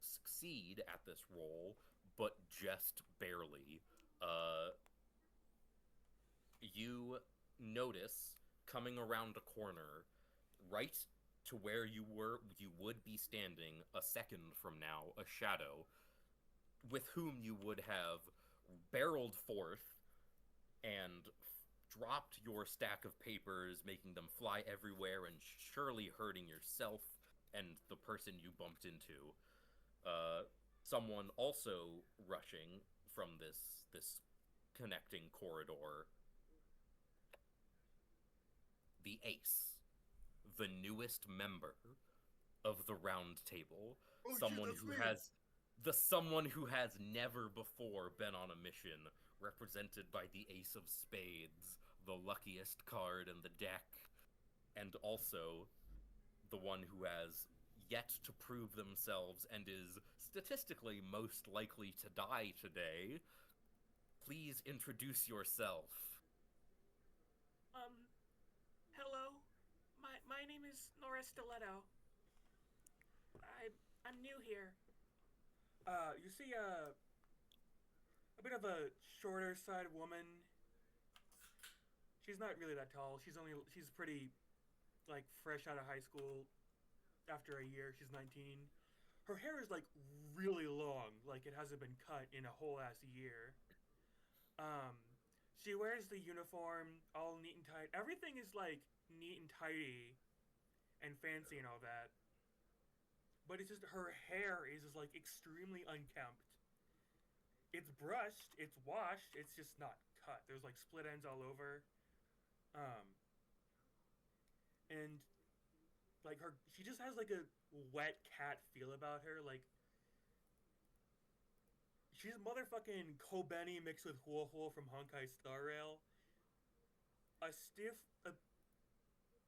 [SPEAKER 2] succeed at this roll, but just barely. You notice coming around a corner, right to where you would be standing a second from now, a shadow, with whom you would have barreled forth and dropped your stack of papers, making them fly everywhere and surely hurting yourself and the person you bumped into. Someone also rushing from this connecting corridor. The Ace, the newest member of the Round Table, someone who has never before been on a mission, represented by the Ace of Spades, the luckiest card in the deck, and also the one who has yet to prove themselves and is statistically most likely to die today. Please introduce yourself.
[SPEAKER 4] Hello. My name is Nora Stiletto. I'm new here. You see a bit of a shorter side woman. She's not really that tall. She's pretty, like, fresh out of high school. After a year, she's 19. Her hair is like really long, like it hasn't been cut in a whole ass year. She wears the uniform all neat and tight. Everything is like neat and tidy and fancy and all that. But it's just her hair is just like extremely unkempt. It's brushed, it's washed, it's just not cut. There's like split ends all over. And like she just has like a wet cat feel about her. Like she's motherfucking Kobeni mixed with Huo Huo from Honkai Star Rail.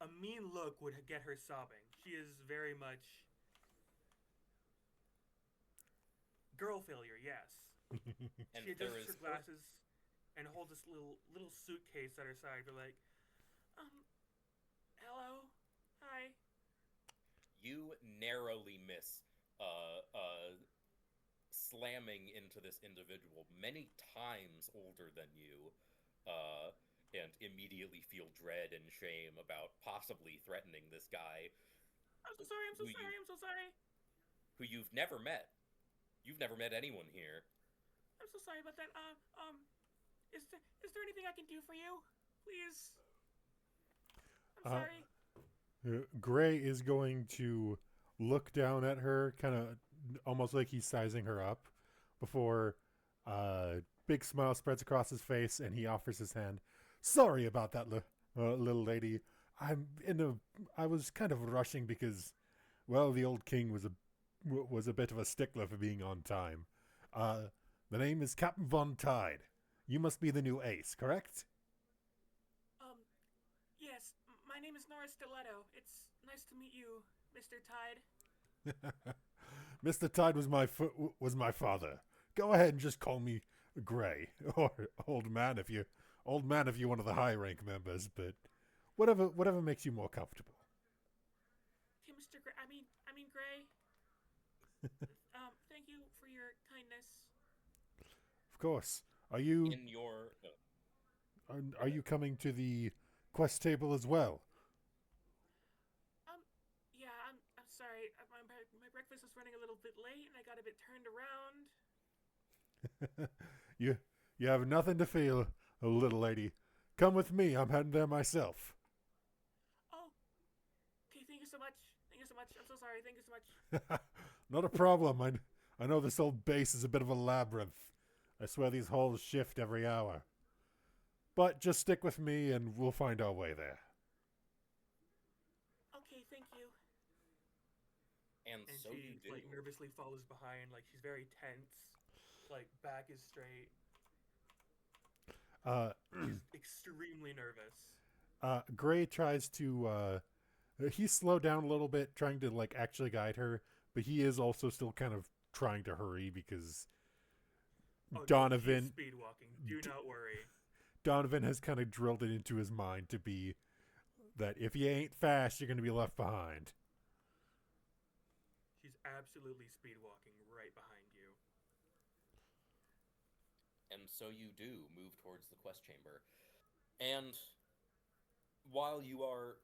[SPEAKER 4] A mean look would get her sobbing. She is very much girl failure, yes.
[SPEAKER 2] And
[SPEAKER 4] she adjusts her glasses and holds this little suitcase at her side. They're like, hello, hi.
[SPEAKER 2] You narrowly miss slamming into this individual many times older than you, and immediately feel dread and shame about possibly threatening this guy.
[SPEAKER 4] I'm so sorry.
[SPEAKER 2] Who you've never met, You've never met anyone here.
[SPEAKER 4] I'm so sorry about that. Is there anything I can do for you? Please. I'm sorry.
[SPEAKER 1] Gray is going to look down at her, kind of almost like he's sizing her up, before big smile spreads across his face, and he offers his hand. Sorry about that, little lady. I was kind of rushing because, well, the old king was a bit of a stickler for being on time. The name is Captain Von Tide. You must be the new ace, correct?
[SPEAKER 4] Yes. My name is Nora Stiletto. It's nice to meet you, Mr. Tide.
[SPEAKER 1] Mr. Tide was my father. Go ahead and just call me Gray, or old man if you're one of the high rank members, but whatever makes you more comfortable.
[SPEAKER 4] Okay, Mr. Gray. I mean Gray. Thank you for your kindness.
[SPEAKER 1] Of course. Are you
[SPEAKER 2] In your
[SPEAKER 1] are you coming to the quest table as well?
[SPEAKER 4] Yeah, I'm sorry. My breakfast was running a little bit late, and I got a bit turned around.
[SPEAKER 1] You have nothing to fear, little lady. Come with me. I'm heading there myself.
[SPEAKER 4] Oh, okay. Thank you so much. Thank you so much. I'm so sorry. Thank you so much.
[SPEAKER 1] Not a problem. I know this old base is a bit of a labyrinth. I swear these halls shift every hour. But just stick with me and we'll find our way there.
[SPEAKER 4] Okay, thank you.
[SPEAKER 2] And so
[SPEAKER 4] she
[SPEAKER 2] you do.
[SPEAKER 4] like nervously follows behind, like she's very tense, like back is straight. She's extremely nervous.
[SPEAKER 1] Gray tries to he's slowed down a little bit, trying to like actually guide her, but he is also still kind of trying to hurry because Donovan
[SPEAKER 4] no, speed walking. Do not worry.
[SPEAKER 1] Donovan has kind of drilled it into his mind to be that if you ain't fast, you're going to be left behind.
[SPEAKER 4] She's absolutely speed walking right behind you.
[SPEAKER 2] And so you do move towards the quest chamber. And while you are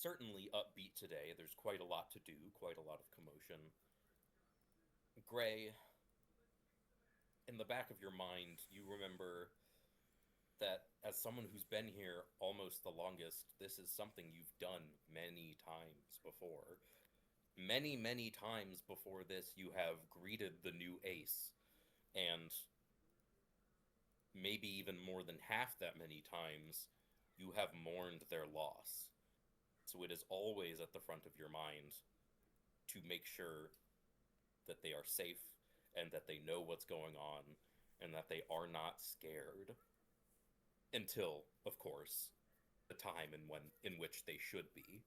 [SPEAKER 2] certainly upbeat today, there's quite a lot to do, quite a lot of commotion. Gray, in the back of your mind, you remember that as someone who's been here almost the longest, this is something you've done many times before. Many, many times before this, you have greeted the new ace, and maybe even more than half that many times, you have mourned their loss. So it is always at the front of your mind to make sure that they are safe, and that they know what's going on, and that they are not scared. Until, of course, the time in which they should be.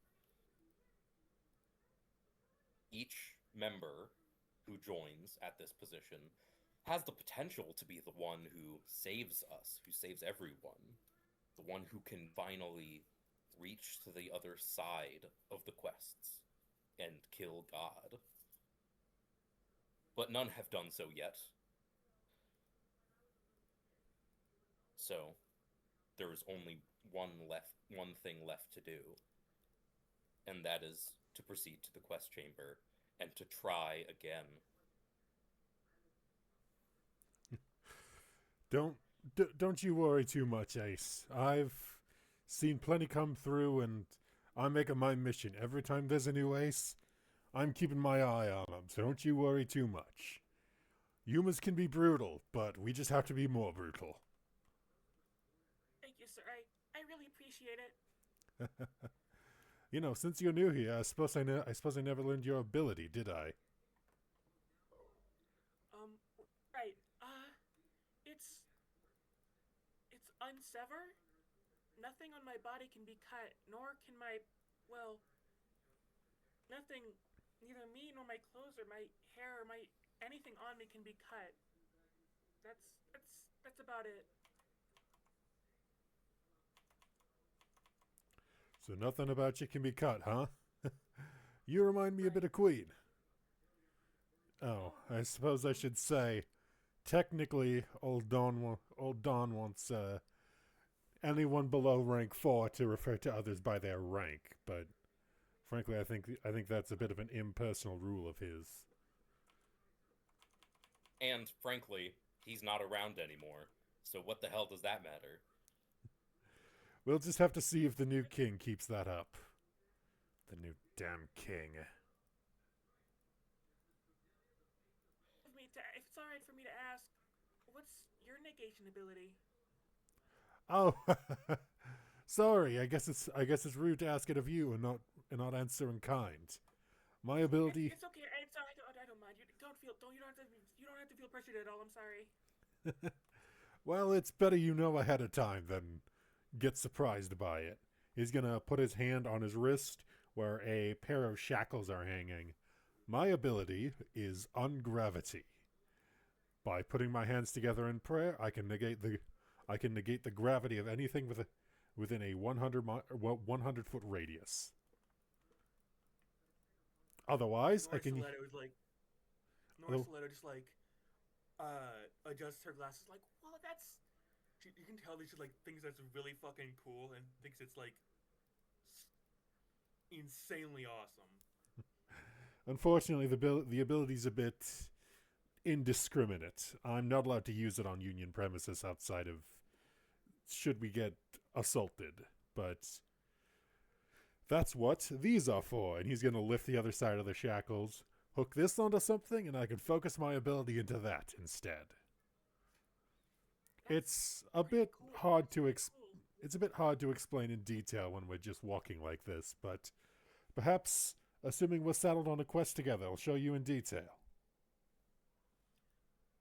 [SPEAKER 2] Each member who joins at this position has the potential to be the one who saves us, who saves everyone, the one who can finally reach to the other side of the quests and kill God. But none have done so yet. So there is only one thing left to do, and that is to proceed to the quest chamber and to try again.
[SPEAKER 1] Don't you worry too much, Ace. I've seen plenty come through, and I'm making my mission. Every time there's a new ace, I'm keeping my eye on them, so don't you worry too much. Humans can be brutal, but we just have to be more brutal.
[SPEAKER 4] Thank you, sir. I really appreciate it.
[SPEAKER 1] You know, since you're new here, I suppose I never learned your ability, did I?
[SPEAKER 4] Right. It's unsever. Nothing on my body can be cut, nor can nothing, neither me nor my clothes or my hair or anything on me can be cut. That's about it.
[SPEAKER 1] So nothing about you can be cut, huh? You remind me a bit of Queen. Oh, I suppose I should say, technically, old Dawn wants anyone below rank 4 to refer to others by their rank, but frankly, I think that's a bit of an impersonal rule of his.
[SPEAKER 2] And frankly, he's not around anymore. So what the hell does that matter?
[SPEAKER 1] We'll just have to see if the new king keeps that up. The new damn king.
[SPEAKER 4] If it's alright for me to ask, what's your negation ability?
[SPEAKER 1] Oh, sorry. I guess it's rude to ask it of you and not answer in kind. My ability.
[SPEAKER 4] It's okay. It's alright. I don't mind. You don't have to feel pressured at all. I'm sorry.
[SPEAKER 1] Well, it's better you know ahead of time than get surprised by it. He's gonna put his hand on his wrist where a pair of shackles are hanging. My ability is ungravity. By putting my hands together in prayer, I can negate the gravity of anything within a 100-foot radius. Otherwise, I can.
[SPEAKER 4] Nora Stiletto just adjusts her glasses. Like, well, that's. You can tell that she thinks that's really fucking cool and thinks it's insanely awesome.
[SPEAKER 1] Unfortunately, the ability's a bit indiscriminate. I'm not allowed to use it on Union premises outside of should we get assaulted. But that's what these are for. And he's going to lift the other side of the shackles, hook this onto something, and I can focus my ability into that instead. It's a bit hard to It's a bit hard to explain in detail when we're just walking like this, but perhaps, assuming we're saddled on a quest together, I'll show you in detail.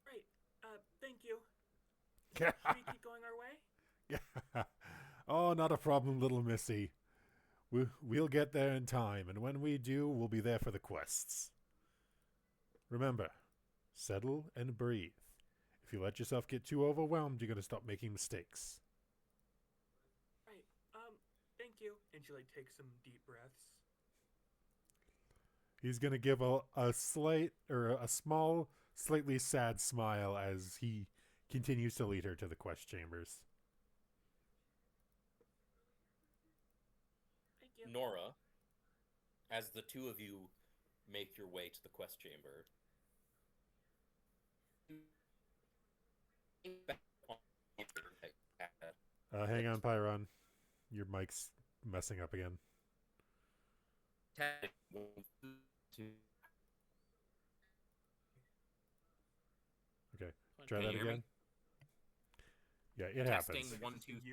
[SPEAKER 4] Right. Thank you. Should we keep going our way?
[SPEAKER 1] Yeah. Oh, not a problem, little missy. We'll get there in time, and when we do, we'll be there for the quests. Remember, settle and breathe. If you let yourself get too overwhelmed, you're going to stop making mistakes.
[SPEAKER 4] Right. Thank you. And she takes some deep breaths.
[SPEAKER 1] He's going to give a small, slightly sad smile as he continues to lead her to the quest chambers.
[SPEAKER 4] Thank you.
[SPEAKER 2] Nora, as the two of you make your way to the quest chamber,
[SPEAKER 1] Hang on, Pyrrhon. Your mic's messing up again. Okay, try that again. Yeah, it happens.
[SPEAKER 2] Testing 1, 2, 3.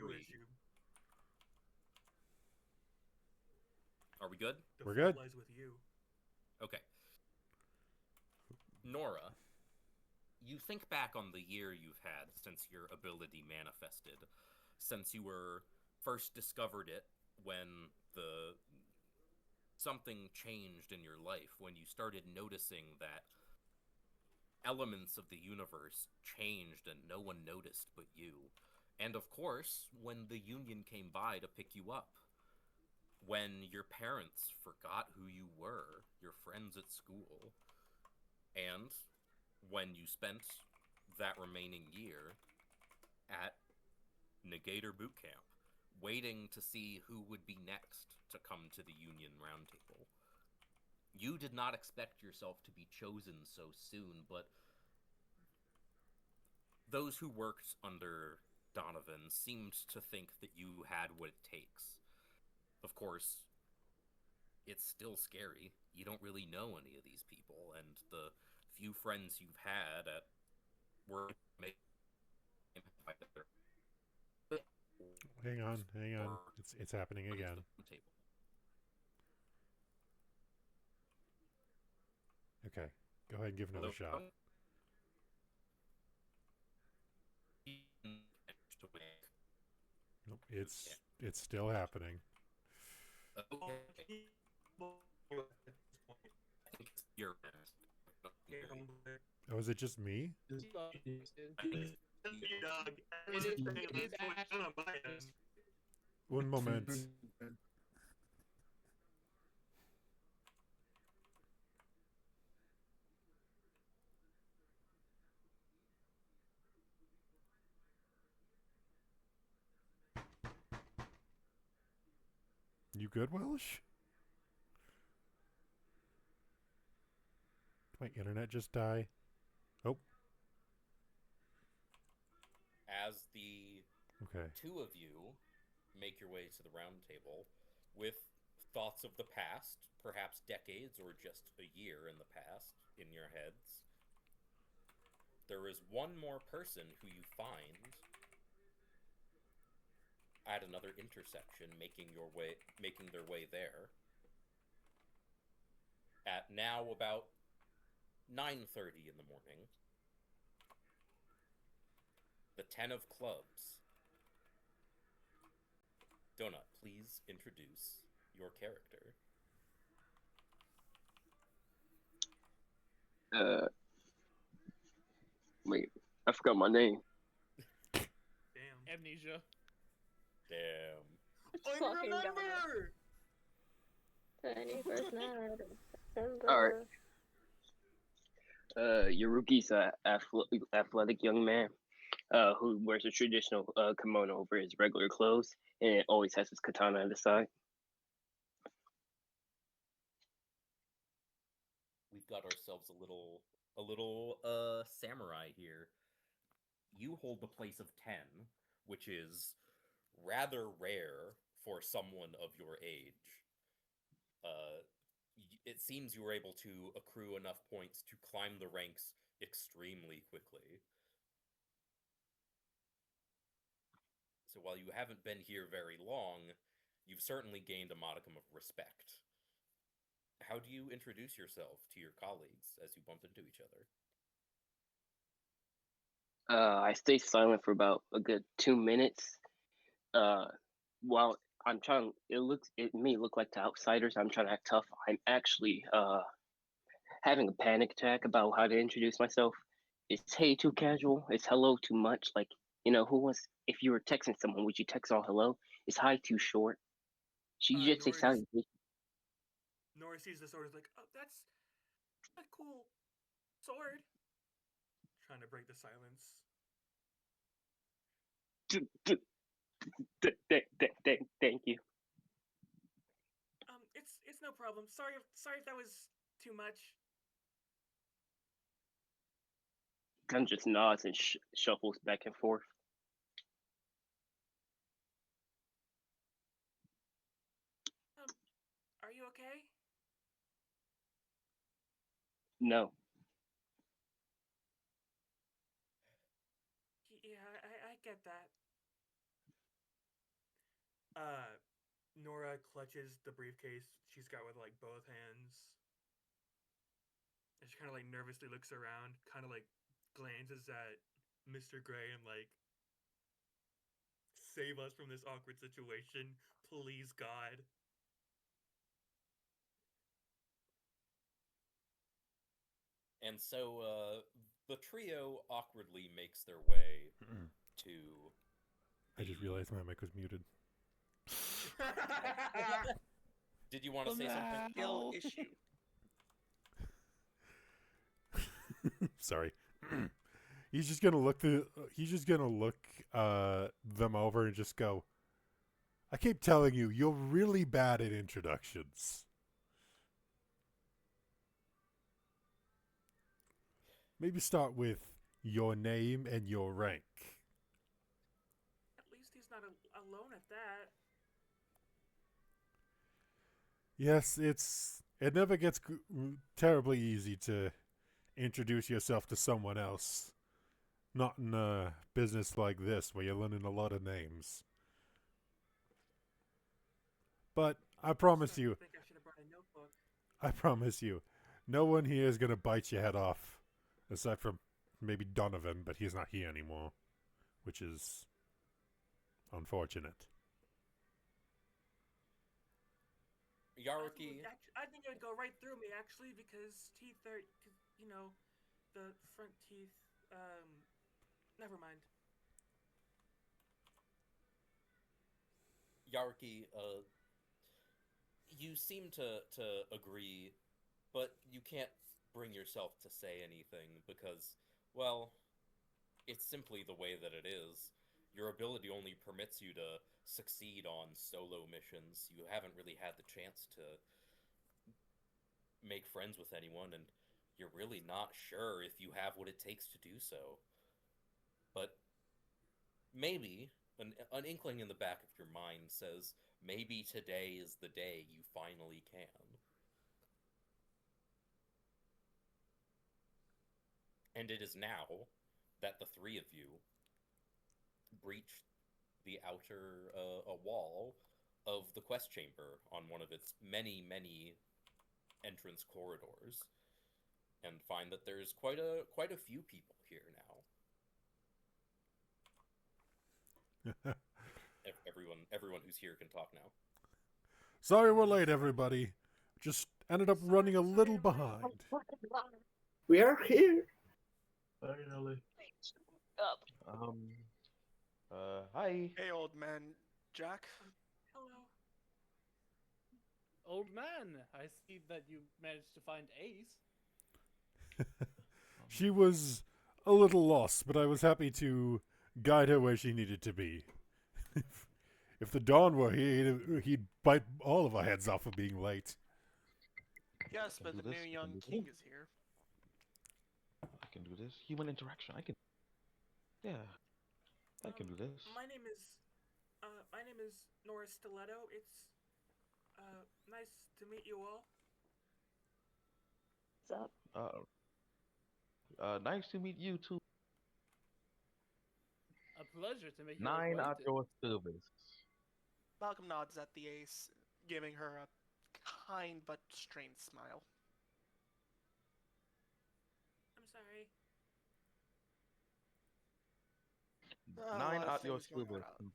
[SPEAKER 2] Are we good?
[SPEAKER 1] We're good.
[SPEAKER 4] Lies with you.
[SPEAKER 2] Okay. Nora, you think back on the year you've had since your ability manifested, since you were first discovered it when something changed in your life, when you started noticing that elements of the universe changed and no one noticed but you. And of course, when the Union came by to pick you up, when your parents forgot who you were, your friends at school, and when you spent that remaining year at Negator Boot Camp, waiting to see who would be next to come to the Union Roundtable. You did not expect yourself to be chosen so soon, but those who worked under Donovan seemed to think that you had what it takes. Of course, it's still scary. You don't really know any of these people, and the few friends you've had at work
[SPEAKER 1] Hang on. It's happening again. Okay, go ahead and give another shot. Nope, it's still happening.
[SPEAKER 2] Okay.
[SPEAKER 1] Oh, is it just me? Un moment. You good, Welsh? Did my internet just die? Oh,
[SPEAKER 2] as the
[SPEAKER 1] Okay.
[SPEAKER 2] two of you make your way to the round table with thoughts of the past, perhaps decades or just a year in the past, in your heads, there is one more person who you find at another intersection making their way there at now about 9:30 in the morning. The 10 of clubs. Donut, please introduce your character.
[SPEAKER 14] Wait, I forgot my name.
[SPEAKER 4] Damn.
[SPEAKER 5] Amnesia.
[SPEAKER 2] Damn.
[SPEAKER 9] It's
[SPEAKER 4] I
[SPEAKER 9] fucking God.
[SPEAKER 4] remember!
[SPEAKER 9] 21st night of
[SPEAKER 14] All right.
[SPEAKER 9] December.
[SPEAKER 14] Yaruki's a athletic young man who wears a traditional kimono over his regular clothes and always has his katana on the side.
[SPEAKER 2] We've got ourselves a little samurai here. You hold the place of 10, which is rather rare for someone of your age. It seems you were able to accrue enough points to climb the ranks extremely quickly. So while you haven't been here very long, you've certainly gained a modicum of respect. How do you introduce yourself to your colleagues as you bump into each other?
[SPEAKER 14] I stay silent for about a good 2 minutes. While I'm trying, it may look like to outsiders I'm trying to act tough. I'm actually having a panic attack about how to introduce myself. It's hey too casual. It's hello too much. Like, who wants? If you were texting someone, would you text all hello? Is hi too short? Should you just say salutation?
[SPEAKER 4] Nora sees the sword is like, oh, that's a cool sword. Trying to break the silence.
[SPEAKER 14] Thank you.
[SPEAKER 4] It's no problem. Sorry if that was too much.
[SPEAKER 14] Gun just nods and shuffles back and forth.
[SPEAKER 4] Are you okay?
[SPEAKER 14] No.
[SPEAKER 4] Yeah, I get that. Nora clutches the briefcase she's got with like both hands. And she kind of like nervously looks around, kind of like glances at Mr. Gray and like, save us from this awkward situation, please God.
[SPEAKER 2] And so the trio awkwardly makes their way to...
[SPEAKER 1] I just realized my mic was muted.
[SPEAKER 2] Did you want to say something?
[SPEAKER 7] Skill issue.
[SPEAKER 1] Sorry. He's just gonna look them over and just go, I keep telling you, you're really bad at introductions. Maybe start with your name and your rank.
[SPEAKER 4] At least he's not alone at that.
[SPEAKER 1] Yes, it never gets terribly easy to introduce yourself to someone else. Not in a business like this where you're learning a lot of names. But I promise you,
[SPEAKER 4] I think I should have brought a notebook.
[SPEAKER 1] I promise you, no one here is going to bite your head off. Aside from maybe Donovan, but he's not here anymore. Which is unfortunate.
[SPEAKER 2] Yaruki...
[SPEAKER 4] I think it would go right through me, actually, because teeth are, the front teeth, never mind.
[SPEAKER 2] Yaruki, you seem to agree, but you can't bring yourself to say anything because, well, it's simply the way that it is. Your ability only permits you to succeed on solo missions. You haven't really had the chance to make friends with anyone, and you're really not sure if you have what it takes to do so. But maybe an inkling in the back of your mind says maybe today is the day you finally can. And it is now that the three of you breach the outer a wall of the quest chamber on one of its many, many entrance corridors, and find that there's quite a few people here now. Everyone who's here can talk now.
[SPEAKER 1] Sorry we're late, everybody. Just ended up running a little behind.
[SPEAKER 13] We are here.
[SPEAKER 10] Finally.
[SPEAKER 9] Up.
[SPEAKER 11] Hi.
[SPEAKER 7] Hey, old man Jack.
[SPEAKER 4] Hello.
[SPEAKER 5] Old man, I see that you managed to find Ace.
[SPEAKER 1] She was a little lost, but I was happy to guide her where she needed to be. If the Dawn were here, he'd bite all of our heads off for being late.
[SPEAKER 7] Yes,
[SPEAKER 11] I
[SPEAKER 7] but
[SPEAKER 11] can
[SPEAKER 7] the
[SPEAKER 11] do
[SPEAKER 7] new
[SPEAKER 11] this. I
[SPEAKER 7] young
[SPEAKER 11] can do
[SPEAKER 7] king
[SPEAKER 11] this.
[SPEAKER 7] is here.
[SPEAKER 11] I can do this. Human interaction. I can. Yeah, I can do this.
[SPEAKER 4] My name is Nora Stiletto. It's nice to meet you all.
[SPEAKER 9] What's up?
[SPEAKER 11] Nice to meet you too.
[SPEAKER 5] A pleasure to make your
[SPEAKER 11] Nine at
[SPEAKER 5] acquaintance.
[SPEAKER 11] your service.
[SPEAKER 7] Malcolm nods at the ace, giving her a kind but strained smile.
[SPEAKER 4] I'm sorry.
[SPEAKER 7] A
[SPEAKER 11] Nine
[SPEAKER 7] lot of
[SPEAKER 11] at your
[SPEAKER 7] things going on
[SPEAKER 11] service.
[SPEAKER 7] at once.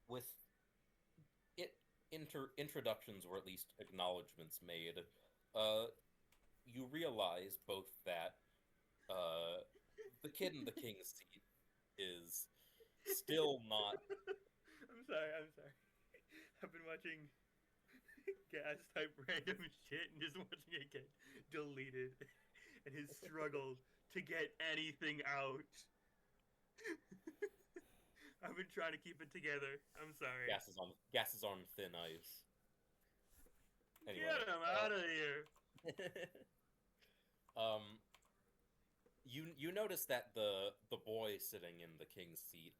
[SPEAKER 2] With it introductions or at least acknowledgments made, you realize both that the kid in the king's seat is still not.
[SPEAKER 4] I'm sorry. I've been watching Gas type random shit and just watching it get deleted and his struggle to get anything out. I've been trying to keep it together. I'm sorry.
[SPEAKER 2] Gas is on thin ice. Anyway,
[SPEAKER 4] Get him out of here.
[SPEAKER 2] um, you notice that the boy sitting in the king's seat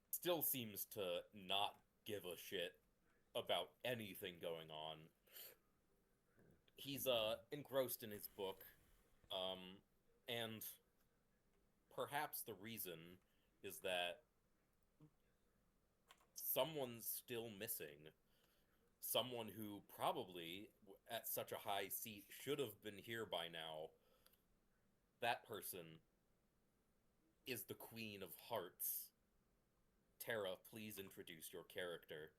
[SPEAKER 2] still seems to not give a shit about anything going on. He's engrossed in his book, and perhaps the reason is that someone's still missing. Someone who probably at such a high seat should have been here by now. That person is the Queen of Hearts. Tara, please introduce your character.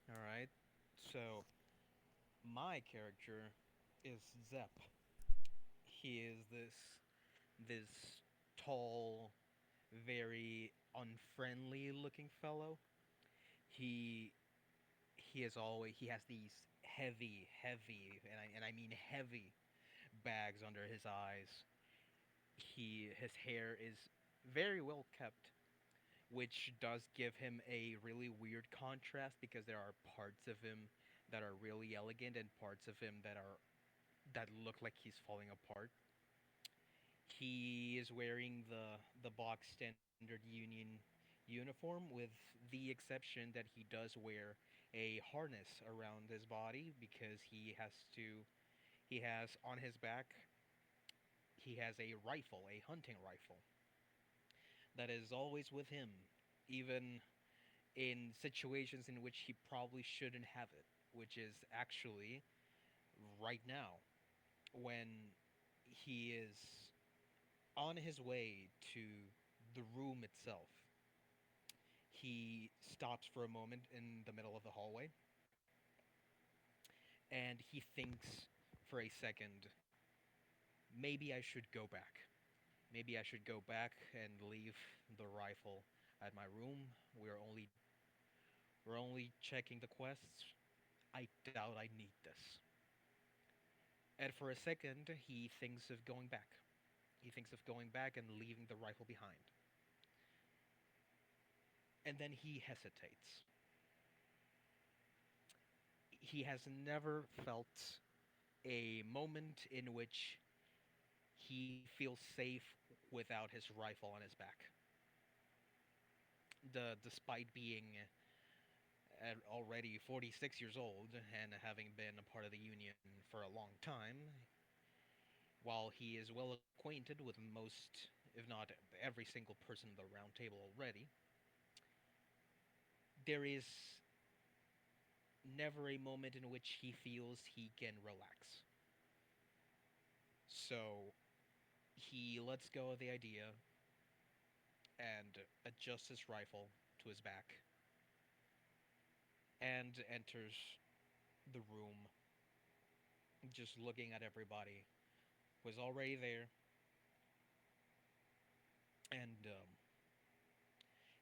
[SPEAKER 3] All right. So my character is Zep. He is this tall, very unfriendly looking fellow. He he has these heavy and I mean heavy bags under his eyes. His hair is very well kept, which does give him a really weird contrast because there are parts of him that are really elegant and parts of him that look like he's falling apart. He is wearing the box standard Union uniform with the exception that he does wear a harness around his body because he has on his back he has a rifle, a hunting rifle that is always with him even in situations in which he probably shouldn't have it, which is actually right now when he is on his way to the room itself. He stops for a moment in the middle of the hallway and he thinks for a second, maybe I should go back. Maybe I should go back and leave the rifle at my room. We're only checking the quests. I doubt I need this. And for a second, he thinks of going back. He thinks of going back and leaving the rifle behind. And then he hesitates. He has never felt a moment in which he feels safe without his rifle on his back. Despite being already 46 years old and having been a part of the Union for a long time, while he is well acquainted with most, if not every single person in the round table already, there is never a moment in which he feels he can relax. So he lets go of the idea and adjusts his rifle to his back and enters the room, just looking at everybody, was already there, and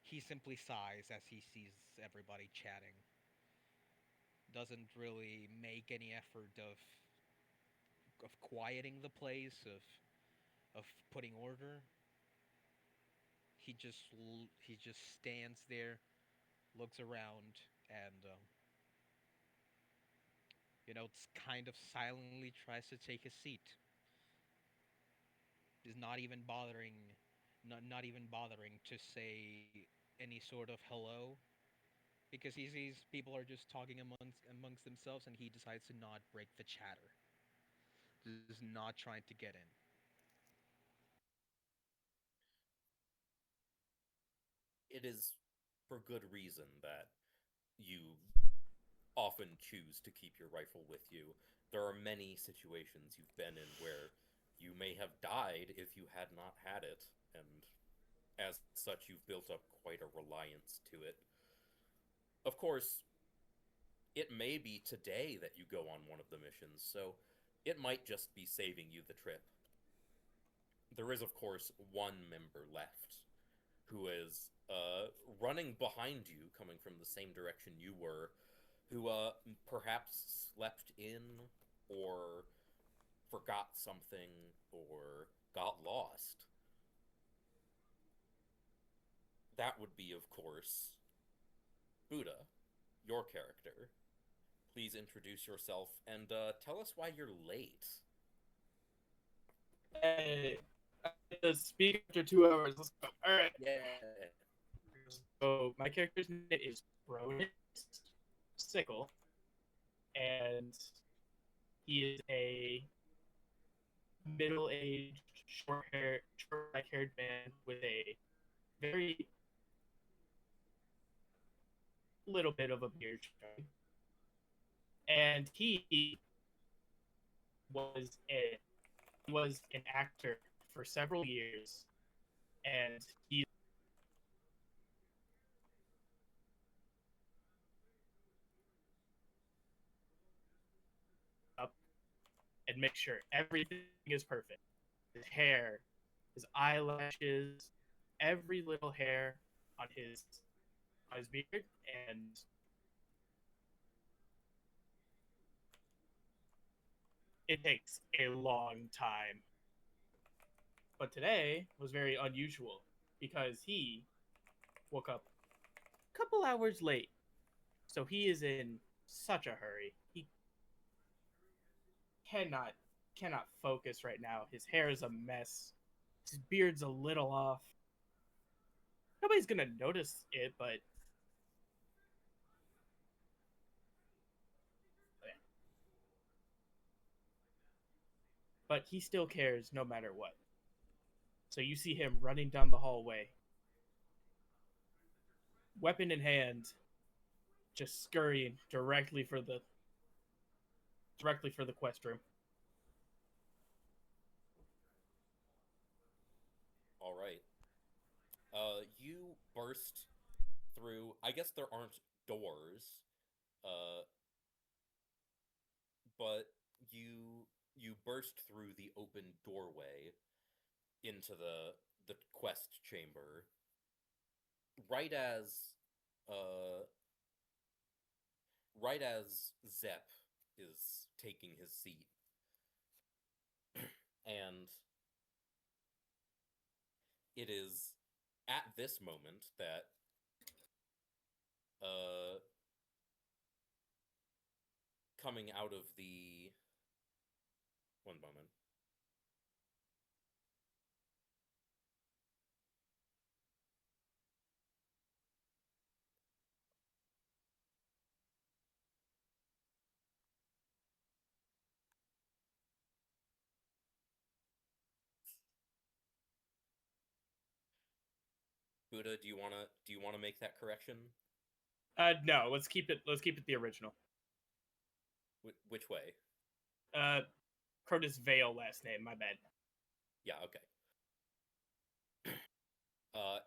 [SPEAKER 3] he simply sighs as he sees everybody chatting. Doesn't really make any effort of quieting the place, of putting order. He just stands there, looks around, and it's kind of silently tries to take a seat. Is not even bothering, not even bothering to say any sort of hello, because he sees people are just talking amongst themselves, and he decides to not break the chatter. Just not trying to get in.
[SPEAKER 2] It is for good reason that you often choose to keep your rifle with you. There are many situations you've been in where you may have died if you had not had it, and as such, you've built up quite a reliance to it. Of course, it may be today that you go on one of the missions, so it might just be saving you the trip. There is, of course, one member left who is running behind you, coming from the same direction you were, who perhaps slept in or forgot something or got lost. That would be, of course, Buddha, your character. Please introduce yourself and tell us why you're late.
[SPEAKER 15] Hey, I get to speak after 2 hours. Let's go. All right.
[SPEAKER 2] Yeah.
[SPEAKER 15] So my character's name is Bronus Sickle, and he is a middle-aged, short black-haired man with a very little bit of a beard showing. And was a he was an actor for several years, and he up and make sure everything is perfect. His hair, his eyelashes, every little hair on his beard, and it takes a long time. But today was very unusual because he woke up a couple hours late. So he is in such a hurry. He cannot cannot focus right now. His hair is a mess. His beard's a little off. Nobody's gonna notice it, but he still cares no matter what. So you see him running down the hallway, weapon in hand, just scurrying directly for the quest room.
[SPEAKER 2] All right. You burst through. I guess there aren't doors, uh, but you burst through the open doorway into the quest chamber right as uh right as Zep is taking his seat, and it is at this moment that uh coming out of the One moment. Buddha, do you wanna make that correction?
[SPEAKER 15] No, let's keep it the original.
[SPEAKER 2] Which way?
[SPEAKER 15] Crotus Vale last name, my bad.
[SPEAKER 2] Yeah, okay.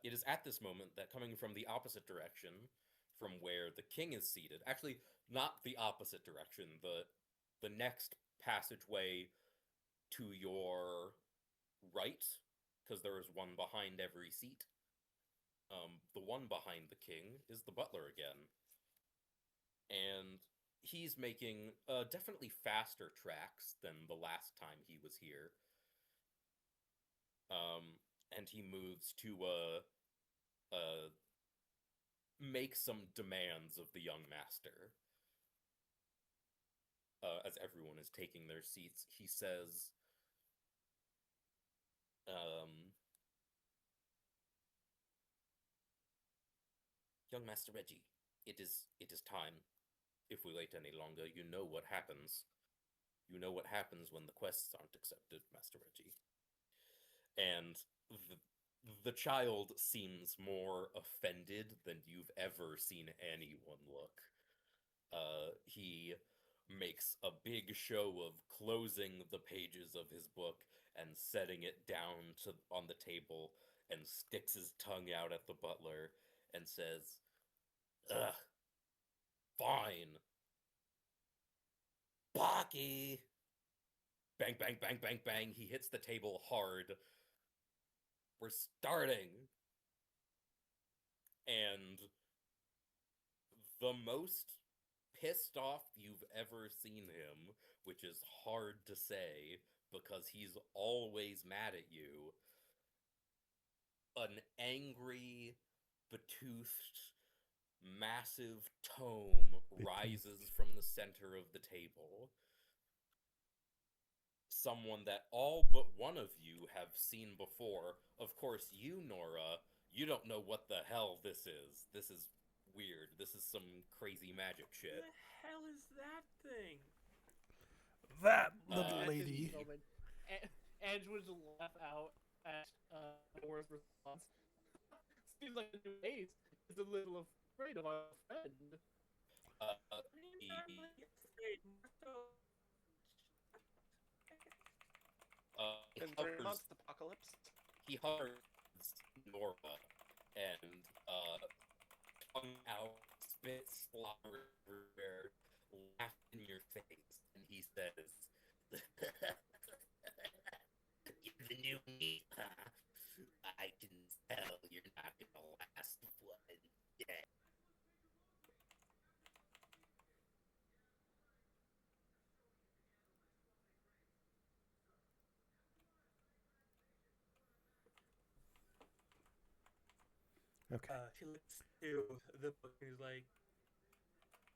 [SPEAKER 2] It is at this moment that, coming from the opposite direction from where the king is seated, actually not the opposite direction, the next passageway to your right, because there is one behind every seat. The one behind the king is the butler again, and he's making definitely faster tracks than the last time he was here. And he moves to make some demands of the young master. As everyone is taking their seats, he says, "Young Master Reggie, it is time. If we wait any longer, you know what happens. You know what happens when the quests aren't accepted, Master Reggie." And the child seems more offended than you've ever seen anyone look. He makes a big show of closing the pages of his book and setting it down on the table, and sticks his tongue out at the butler and says, "Ugh, fine. Baki!" Bang, bang, bang, bang, bang. He hits the table hard. "We're starting." And the most pissed off you've ever seen him, which is hard to say because he's always mad at you, an angry, betoothed, massive tome rises from the center of the table. Someone that all but one of you have seen before. Of course, you, Nora, you don't know what the hell this is. This is weird. This is some crazy magic shit.
[SPEAKER 4] What the hell is that thing?
[SPEAKER 1] That little
[SPEAKER 5] At
[SPEAKER 1] lady.
[SPEAKER 5] this moment, Ange would laugh out at Nora's response. Seems like the new ace is a little afraid of our friend.
[SPEAKER 2] He
[SPEAKER 7] In 3 months, apocalypse.
[SPEAKER 2] He hovers Nora and tongue out, spit, slobber everywhere, laugh in your face, and he says, "You're the new me, huh? I can tell you're not gonna last one day."
[SPEAKER 1] Okay.
[SPEAKER 4] She looks to the book and is like,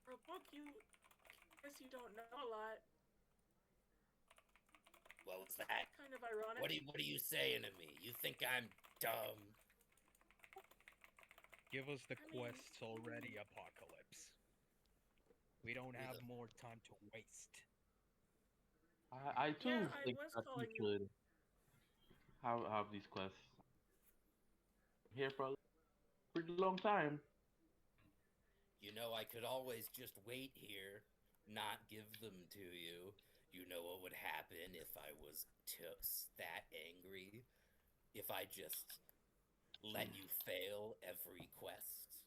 [SPEAKER 4] "For a book, guess you don't know a lot."
[SPEAKER 2] What was that?
[SPEAKER 4] Kind of ironic.
[SPEAKER 2] What are you saying to me? You think I'm dumb?
[SPEAKER 3] Give us the quests already, Apocalypse. We don't have more time to waste.
[SPEAKER 11] I too
[SPEAKER 4] Yeah, I
[SPEAKER 11] think
[SPEAKER 4] was
[SPEAKER 11] that we
[SPEAKER 4] calling you.
[SPEAKER 11] should have these quests here for a pretty long time.
[SPEAKER 2] You know, I could always just wait here, not give them to you. You know what would happen if I was that angry? If I just let you fail every quest?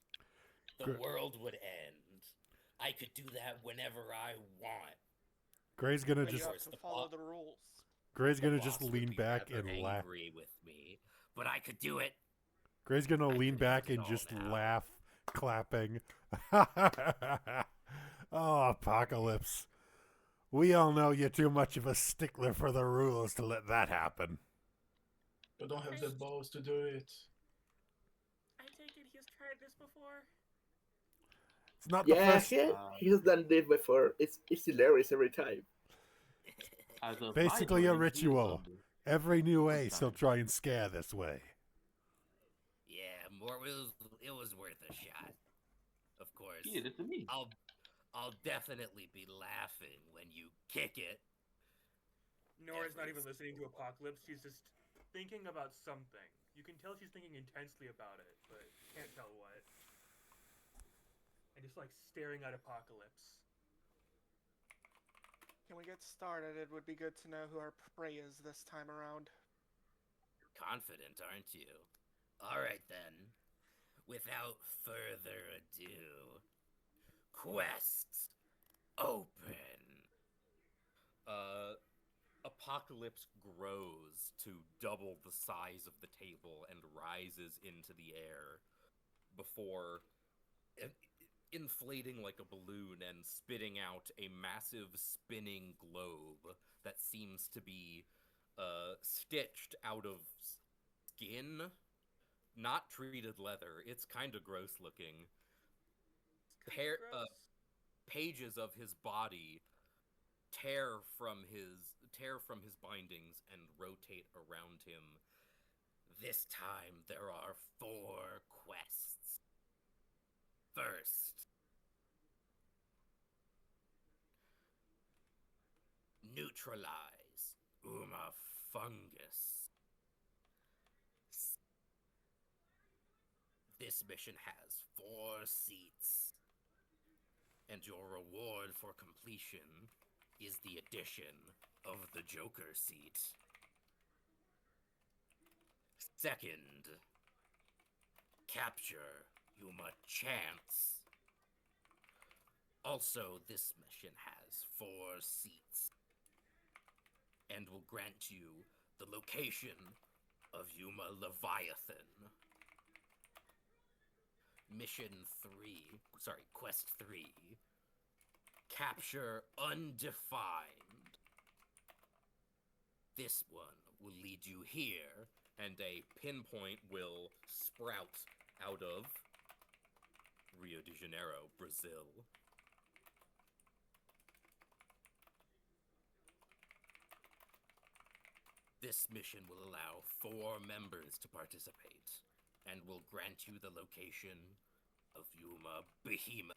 [SPEAKER 2] The world would end. I could do that whenever I want.
[SPEAKER 1] Gray's gonna
[SPEAKER 7] But you
[SPEAKER 1] just
[SPEAKER 7] have to follow the rules.
[SPEAKER 1] Gray's
[SPEAKER 2] The
[SPEAKER 1] gonna just
[SPEAKER 2] boss would
[SPEAKER 1] lean
[SPEAKER 2] be
[SPEAKER 1] back
[SPEAKER 2] rather
[SPEAKER 1] and laugh.
[SPEAKER 2] angry with me, but I could do it.
[SPEAKER 1] Gray's gonna
[SPEAKER 2] I
[SPEAKER 1] lean
[SPEAKER 2] can
[SPEAKER 1] back
[SPEAKER 2] end it
[SPEAKER 1] and
[SPEAKER 2] all
[SPEAKER 1] just
[SPEAKER 2] now.
[SPEAKER 1] laugh, clapping. Oh, Apocalypse. We all know you're too much of a stickler for the rules to let that happen.
[SPEAKER 10] But don't have the balls to do it.
[SPEAKER 4] I take it he's tried this before.
[SPEAKER 1] It's not the
[SPEAKER 13] Yeah,
[SPEAKER 1] first.
[SPEAKER 13] he has done this before. It's hilarious every time.
[SPEAKER 11] as a
[SPEAKER 1] Basically a
[SPEAKER 11] vibrant heal
[SPEAKER 1] ritual.
[SPEAKER 11] zombie.
[SPEAKER 1] Every new
[SPEAKER 11] This
[SPEAKER 1] ace he'll
[SPEAKER 11] time.
[SPEAKER 1] try and scare this way.
[SPEAKER 16] Yeah, it was worth a shot. Of course.
[SPEAKER 11] He did it to me.
[SPEAKER 16] I'll definitely be laughing when you kick it.
[SPEAKER 4] Nora's not even listening to Apocalypse. She's just thinking about something. You can tell she's thinking intensely about it, but can't tell what. And just like staring at Apocalypse.
[SPEAKER 7] Can we get started? It would be good to know who our prey is this time around.
[SPEAKER 16] Confident, aren't you? All right then. Without further ado, quests open.
[SPEAKER 2] Apocalypse grows to double the size of the table and rises into the air before inflating like a balloon and spitting out a massive spinning globe that seems to be stitched out of skin, not treated leather. It's kind of gross looking. Pages of his body tear from his bindings and rotate around him.
[SPEAKER 16] This time there are 4 quests. First, neutralize Uma fungus. This mission has 4 seats, and your reward for completion is the addition of the Joker seat. Second, capture Yuma Chance. Also, this mission has 4 seats and will grant you the location of Yuma Leviathan. Quest 3, capture Undefined. This one will lead you here,
[SPEAKER 2] and a pinpoint will sprout out of Rio de Janeiro, Brazil.
[SPEAKER 16] This mission will allow 4 members to participate and will grant you the location of Yuma Behemoth.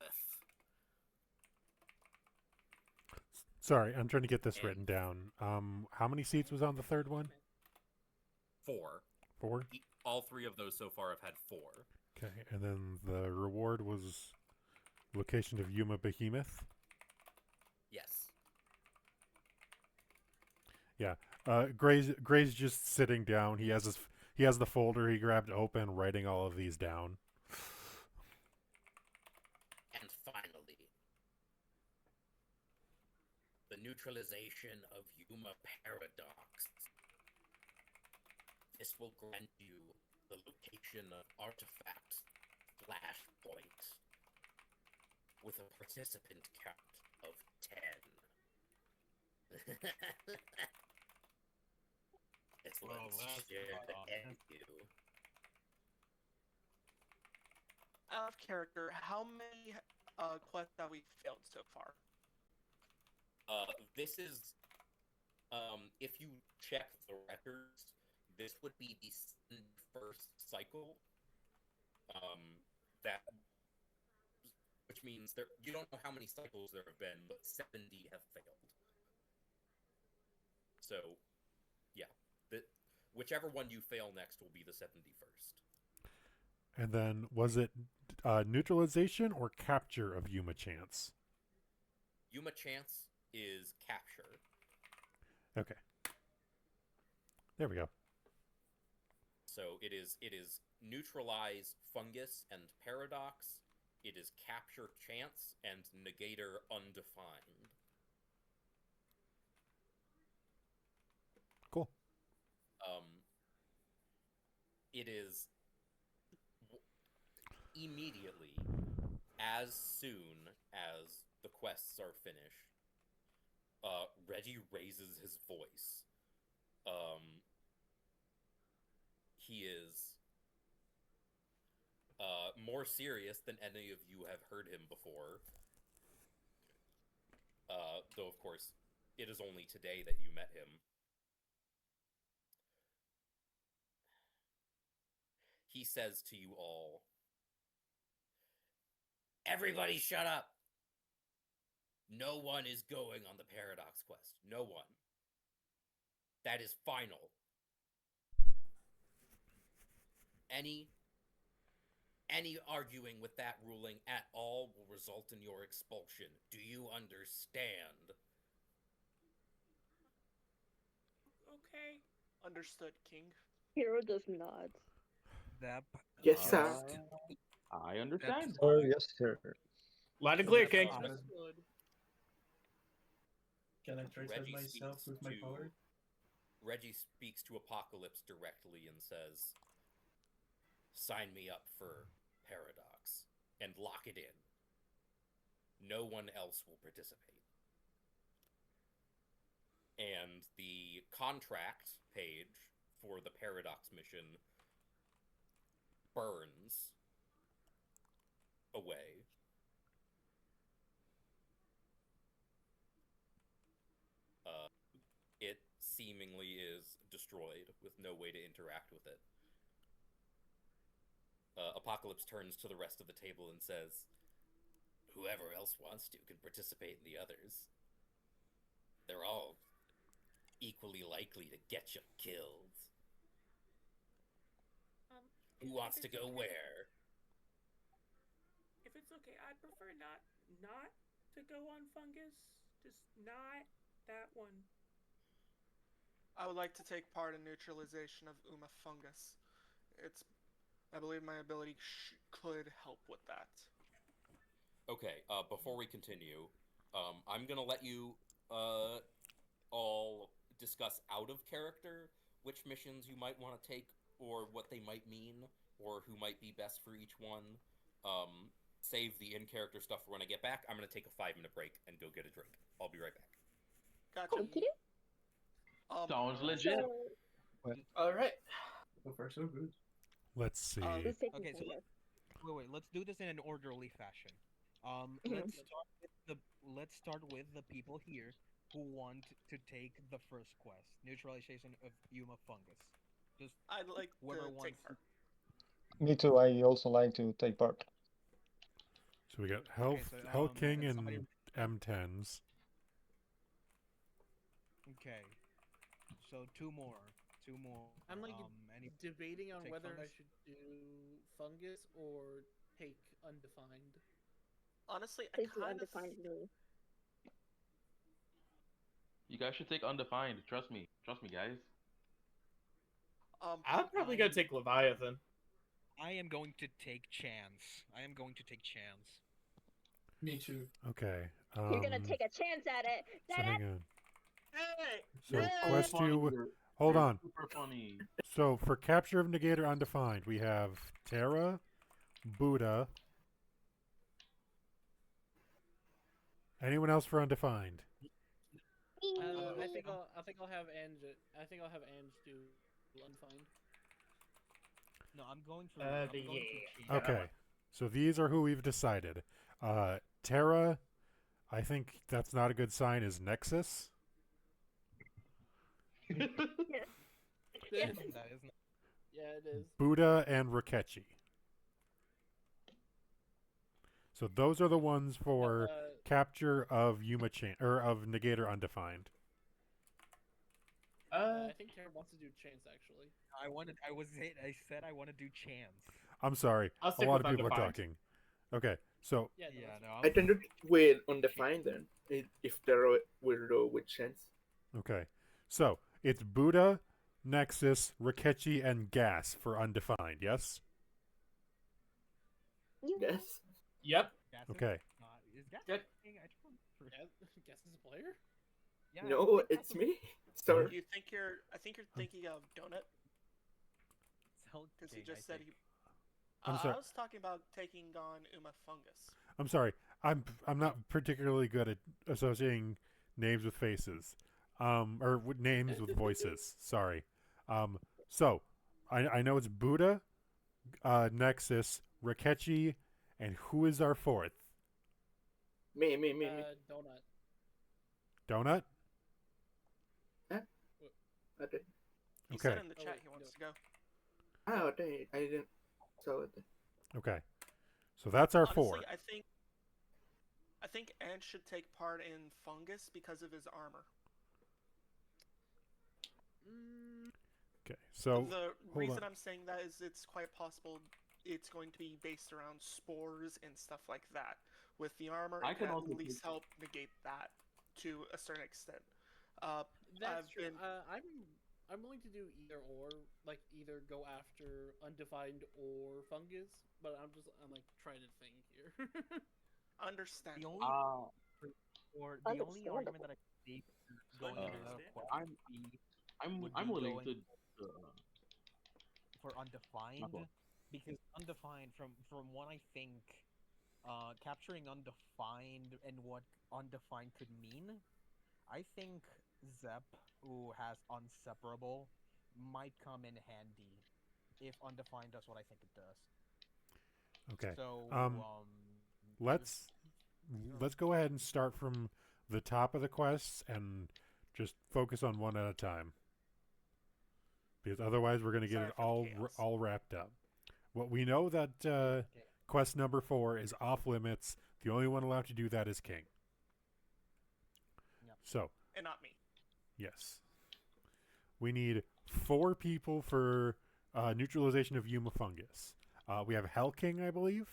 [SPEAKER 1] Sorry, I'm trying to get this written down. How many seats was on the third one?
[SPEAKER 2] 4.
[SPEAKER 1] 4?
[SPEAKER 2] All 3 of those so far have had 4.
[SPEAKER 1] Okay, and then the reward was location of Yuma Behemoth?
[SPEAKER 2] Yes.
[SPEAKER 1] Yeah. Gray's just sitting down. He has the folder he grabbed open, writing all of these down.
[SPEAKER 16] And finally, the neutralization of Yuma Paradox. This will grant you the location of Artifact Flashpoint with a participant count of 10. This one's sure to end you.
[SPEAKER 7] Out of character, how many quests have we failed so far?
[SPEAKER 2] This is, if you check the records, this would be the first cycle. Which means you don't know how many cycles there have been, but 70 have failed. So, yeah, whichever one you fail next will be the 71st.
[SPEAKER 1] And then, was it neutralization or capture of Yuma Chance?
[SPEAKER 2] Yuma Chance is capture.
[SPEAKER 1] Okay. There we go.
[SPEAKER 2] So it is neutralize fungus and paradox. It is capture chance and negator undefined.
[SPEAKER 1] Cool.
[SPEAKER 2] It is immediately, as soon as the quests are finished, Reggie raises his voice. He is more serious than any of you have heard him before. Though, of course, it is only today that you met him. He says to you all, "Everybody shut up! No one is going on the Paradox quest. No one. That is final. Any arguing with that ruling at all will result in your expulsion. Do you understand?"
[SPEAKER 4] Okay.
[SPEAKER 7] Understood, King.
[SPEAKER 9] Hero just nods.
[SPEAKER 3] That
[SPEAKER 13] Yes, sir.
[SPEAKER 11] I understand.
[SPEAKER 12] Sir, yes, sir.
[SPEAKER 15] Loud and clear, King.
[SPEAKER 5] Understood.
[SPEAKER 10] Can I transfer
[SPEAKER 2] Reggie
[SPEAKER 10] myself
[SPEAKER 2] speaks
[SPEAKER 10] with my
[SPEAKER 2] to
[SPEAKER 10] power?
[SPEAKER 2] Reggie speaks to Apocalypse directly and says, "Sign me up for Paradox and lock it in. No one else will participate." And the contract page for the Paradox mission burns away. It seemingly is destroyed with no way to interact with it. Apocalypse turns to the rest of the table and says, "Whoever else wants to can participate in the others. They're all equally likely to get you killed. Who wants to go where?"
[SPEAKER 4] If it's okay, I'd prefer not to go on fungus. Just not that one.
[SPEAKER 7] I would like to take part in neutralization of Uma fungus. I believe my ability could help with that.
[SPEAKER 2] Okay, before we continue, I'm gonna let you all discuss out of character which missions you might want to take, or what they might mean, or who might be best for each one. Save the in-character stuff for when I get back. I'm gonna take a 5-minute break and go get a drink. I'll be right back.
[SPEAKER 7] Gotcha.
[SPEAKER 11] Sounds legit.
[SPEAKER 13] All right.
[SPEAKER 10] So far, so good.
[SPEAKER 1] Let's see.
[SPEAKER 9] Who's taking
[SPEAKER 3] Okay, so
[SPEAKER 9] fingers?
[SPEAKER 3] wait. Let's do this in an orderly fashion. Let's start with the people here who want to take the first quest, neutralization of Yuma fungus. Just
[SPEAKER 7] I'd like
[SPEAKER 3] whoever
[SPEAKER 7] to
[SPEAKER 3] wants.
[SPEAKER 7] take part.
[SPEAKER 12] Me too. I also like to take part.
[SPEAKER 1] So we got
[SPEAKER 3] Okay,
[SPEAKER 1] Hell King
[SPEAKER 3] and
[SPEAKER 1] and
[SPEAKER 3] somebody-
[SPEAKER 1] M10s.
[SPEAKER 3] Okay. So two more.
[SPEAKER 5] I'm like
[SPEAKER 3] any
[SPEAKER 5] debating on
[SPEAKER 3] take
[SPEAKER 5] whether I
[SPEAKER 3] fungus?
[SPEAKER 5] should do fungus or take undefined.
[SPEAKER 7] Honestly, I
[SPEAKER 9] Please do
[SPEAKER 7] kind of.
[SPEAKER 9] undefined me.
[SPEAKER 11] You guys should take undefined. Trust me. Trust me, guys.
[SPEAKER 15] I'm probably gonna take Leviathan.
[SPEAKER 3] I am going to take chance.
[SPEAKER 10] Me too.
[SPEAKER 1] Okay.
[SPEAKER 9] You're gonna take a chance at it.
[SPEAKER 1] So hang on.
[SPEAKER 4] Hey!
[SPEAKER 1] So
[SPEAKER 4] hey!
[SPEAKER 1] quest
[SPEAKER 11] Funny,
[SPEAKER 1] 2.
[SPEAKER 11] you're-
[SPEAKER 1] Hold
[SPEAKER 11] you're
[SPEAKER 1] on.
[SPEAKER 11] Super funny.
[SPEAKER 1] So for capture of Negator Undefined, we have Terra, Buddha. Anyone else for Undefined?
[SPEAKER 5] I think I'll have Ange. I think I'll have Ange do undefined.
[SPEAKER 3] No, I'm going for.
[SPEAKER 15] Yeah.
[SPEAKER 3] chance.
[SPEAKER 1] Okay. So these are who we've decided. Terra, I think that's not a good sign, is Nexus.
[SPEAKER 9] Yes.
[SPEAKER 3] That isn't.
[SPEAKER 5] Yeah, it is.
[SPEAKER 1] Buddha and Rakechi. So those are the ones for capture of of Negator Undefined.
[SPEAKER 5] I think Tara wants to do chance actually.
[SPEAKER 3] I said I want to do chance.
[SPEAKER 1] I'm sorry.
[SPEAKER 15] I'll
[SPEAKER 1] A
[SPEAKER 15] stick
[SPEAKER 1] lot
[SPEAKER 15] with
[SPEAKER 1] of people are
[SPEAKER 15] undefined.
[SPEAKER 1] talking. Okay. So
[SPEAKER 5] Yeah, no,
[SPEAKER 13] I tend to with undefined then, if they're with chance.
[SPEAKER 1] okay. So it's Buddha, Nexus, Rakechi, and Gas for Undefined, yes?
[SPEAKER 13] Yes.
[SPEAKER 15] Yep.
[SPEAKER 1] Okay.
[SPEAKER 3] Is that
[SPEAKER 15] Good.
[SPEAKER 5] Guess is a player.
[SPEAKER 3] Yeah,
[SPEAKER 13] No, it's me. Sorry.
[SPEAKER 7] I think you're thinking of Donut. Because he just said he.
[SPEAKER 1] I'm sorry.
[SPEAKER 7] I was talking about taking on Uma fungus.
[SPEAKER 1] I'm sorry. I'm not particularly good at associating names with faces, or with names with voices. Sorry. So I know it's Buddha, Nexus, Rakechi, and who is our fourth?
[SPEAKER 13] Me.
[SPEAKER 5] Donut.
[SPEAKER 1] Donut.
[SPEAKER 13] Okay.
[SPEAKER 7] He said
[SPEAKER 1] Okay.
[SPEAKER 7] in the
[SPEAKER 5] Oh,
[SPEAKER 7] chat
[SPEAKER 5] wait,
[SPEAKER 7] he
[SPEAKER 5] no.
[SPEAKER 7] wants to go.
[SPEAKER 13] Ah, okay. I didn't saw it.
[SPEAKER 1] Okay. So that's our
[SPEAKER 7] Honestly,
[SPEAKER 1] 4.
[SPEAKER 7] I think Ant should take part in fungus because of his armor.
[SPEAKER 1] Okay. So
[SPEAKER 7] The
[SPEAKER 1] hold
[SPEAKER 7] reason
[SPEAKER 1] on.
[SPEAKER 7] I'm saying that is it's quite possible it's going to be based around spores and stuff like that. With the armor,
[SPEAKER 11] I
[SPEAKER 7] it can
[SPEAKER 11] can
[SPEAKER 7] at
[SPEAKER 11] also
[SPEAKER 7] least help negate that to a certain extent.
[SPEAKER 5] That's
[SPEAKER 7] I've
[SPEAKER 5] true.
[SPEAKER 7] been
[SPEAKER 5] I'm willing to do either or, like either go after undefined or fungus, but I'm like trying to think here.
[SPEAKER 17] The
[SPEAKER 7] understandable.
[SPEAKER 17] only
[SPEAKER 11] Uh,
[SPEAKER 17] or the only argument
[SPEAKER 9] Understandable.
[SPEAKER 17] that I see for going into another
[SPEAKER 4] Understandable.
[SPEAKER 17] quest
[SPEAKER 11] I'm
[SPEAKER 17] would
[SPEAKER 11] I'm
[SPEAKER 17] be
[SPEAKER 11] willing
[SPEAKER 17] going
[SPEAKER 11] to.
[SPEAKER 17] for
[SPEAKER 11] My
[SPEAKER 17] undefined,
[SPEAKER 11] fault.
[SPEAKER 17] because undefined, from what I think, capturing undefined and what undefined could mean, I think Zep, who has unseparable, might come in handy if undefined does what I think it does.
[SPEAKER 1] Okay.
[SPEAKER 17] So
[SPEAKER 1] Let's let's go ahead and start from the top of the quests and just focus on one at a time. Because otherwise we're going to get
[SPEAKER 7] Sorry
[SPEAKER 1] it
[SPEAKER 7] for the chaos.
[SPEAKER 1] all wrapped up. What we know that quest number 4 is off limits. The only one allowed to do that is King.
[SPEAKER 17] Yep.
[SPEAKER 1] So,
[SPEAKER 7] And not me.
[SPEAKER 1] yes. We need 4 people for neutralization of Yuma fungus. We have Hell King, I believe.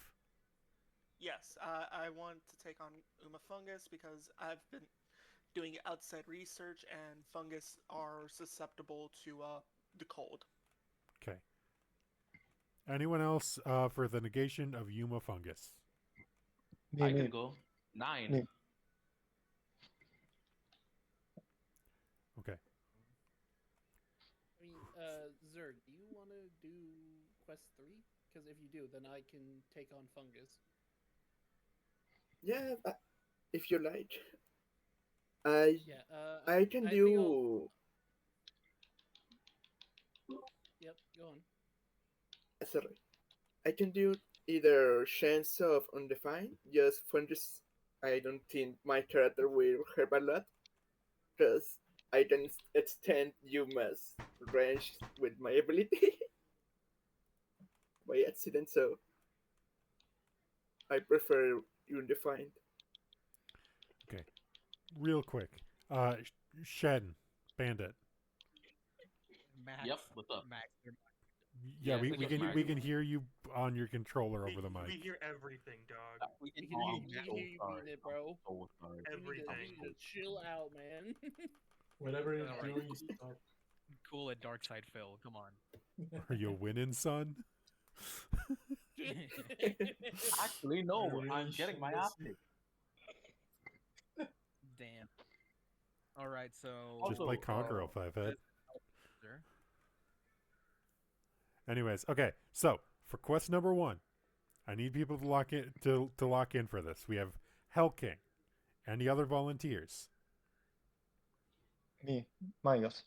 [SPEAKER 7] Yes, I want to take on Uma fungus because I've been doing outside research and fungus are susceptible to the cold.
[SPEAKER 1] Okay. Anyone else for the negation of Yuma fungus?
[SPEAKER 11] I
[SPEAKER 12] Me.
[SPEAKER 11] can go 9.
[SPEAKER 12] Me.
[SPEAKER 1] Okay.
[SPEAKER 5] I mean, Zer, do you want to do quest 3? Because if you do, then I can take on fungus.
[SPEAKER 13] Yeah, if you like. I
[SPEAKER 5] Yeah.
[SPEAKER 13] I can
[SPEAKER 5] I think
[SPEAKER 13] do.
[SPEAKER 5] Yep. Go on.
[SPEAKER 13] Sorry. I can do either Chance of Undefined, just fungus. I don't think my character will help a lot, because I can extend Yuma's range with my ability by accident, so I prefer Undefined.
[SPEAKER 1] Okay. Real quick. Shen, Bandit.
[SPEAKER 17] Max.
[SPEAKER 11] Yep. What's up?
[SPEAKER 17] Max.
[SPEAKER 1] Yeah,
[SPEAKER 11] Yes, I got Max.
[SPEAKER 1] we can hear you on your controller over the
[SPEAKER 4] We
[SPEAKER 1] mic.
[SPEAKER 4] hear everything, dog.
[SPEAKER 17] We can
[SPEAKER 11] Oh,
[SPEAKER 17] hear
[SPEAKER 11] I'm
[SPEAKER 17] you.
[SPEAKER 11] so
[SPEAKER 5] hear you
[SPEAKER 11] sorry.
[SPEAKER 5] beating it, bro.
[SPEAKER 11] I'm so sorry.
[SPEAKER 4] Everything.
[SPEAKER 5] You need to chill out, man.
[SPEAKER 10] Whatever you're
[SPEAKER 17] Alright.
[SPEAKER 10] doing, stop.
[SPEAKER 17] Cool at Dark Side Phil. Come on.
[SPEAKER 1] Are you winning, son?
[SPEAKER 11] Actually, no. I'm getting my ass kicked.
[SPEAKER 17] Damn. All right, so
[SPEAKER 1] Just play
[SPEAKER 11] Also,
[SPEAKER 1] Conquer 05 head.
[SPEAKER 17] Sir?
[SPEAKER 1] Anyways, okay. So for quest number 1, I need people to lock in for this. We have Hell King. Any other volunteers?
[SPEAKER 12] Me. Miles.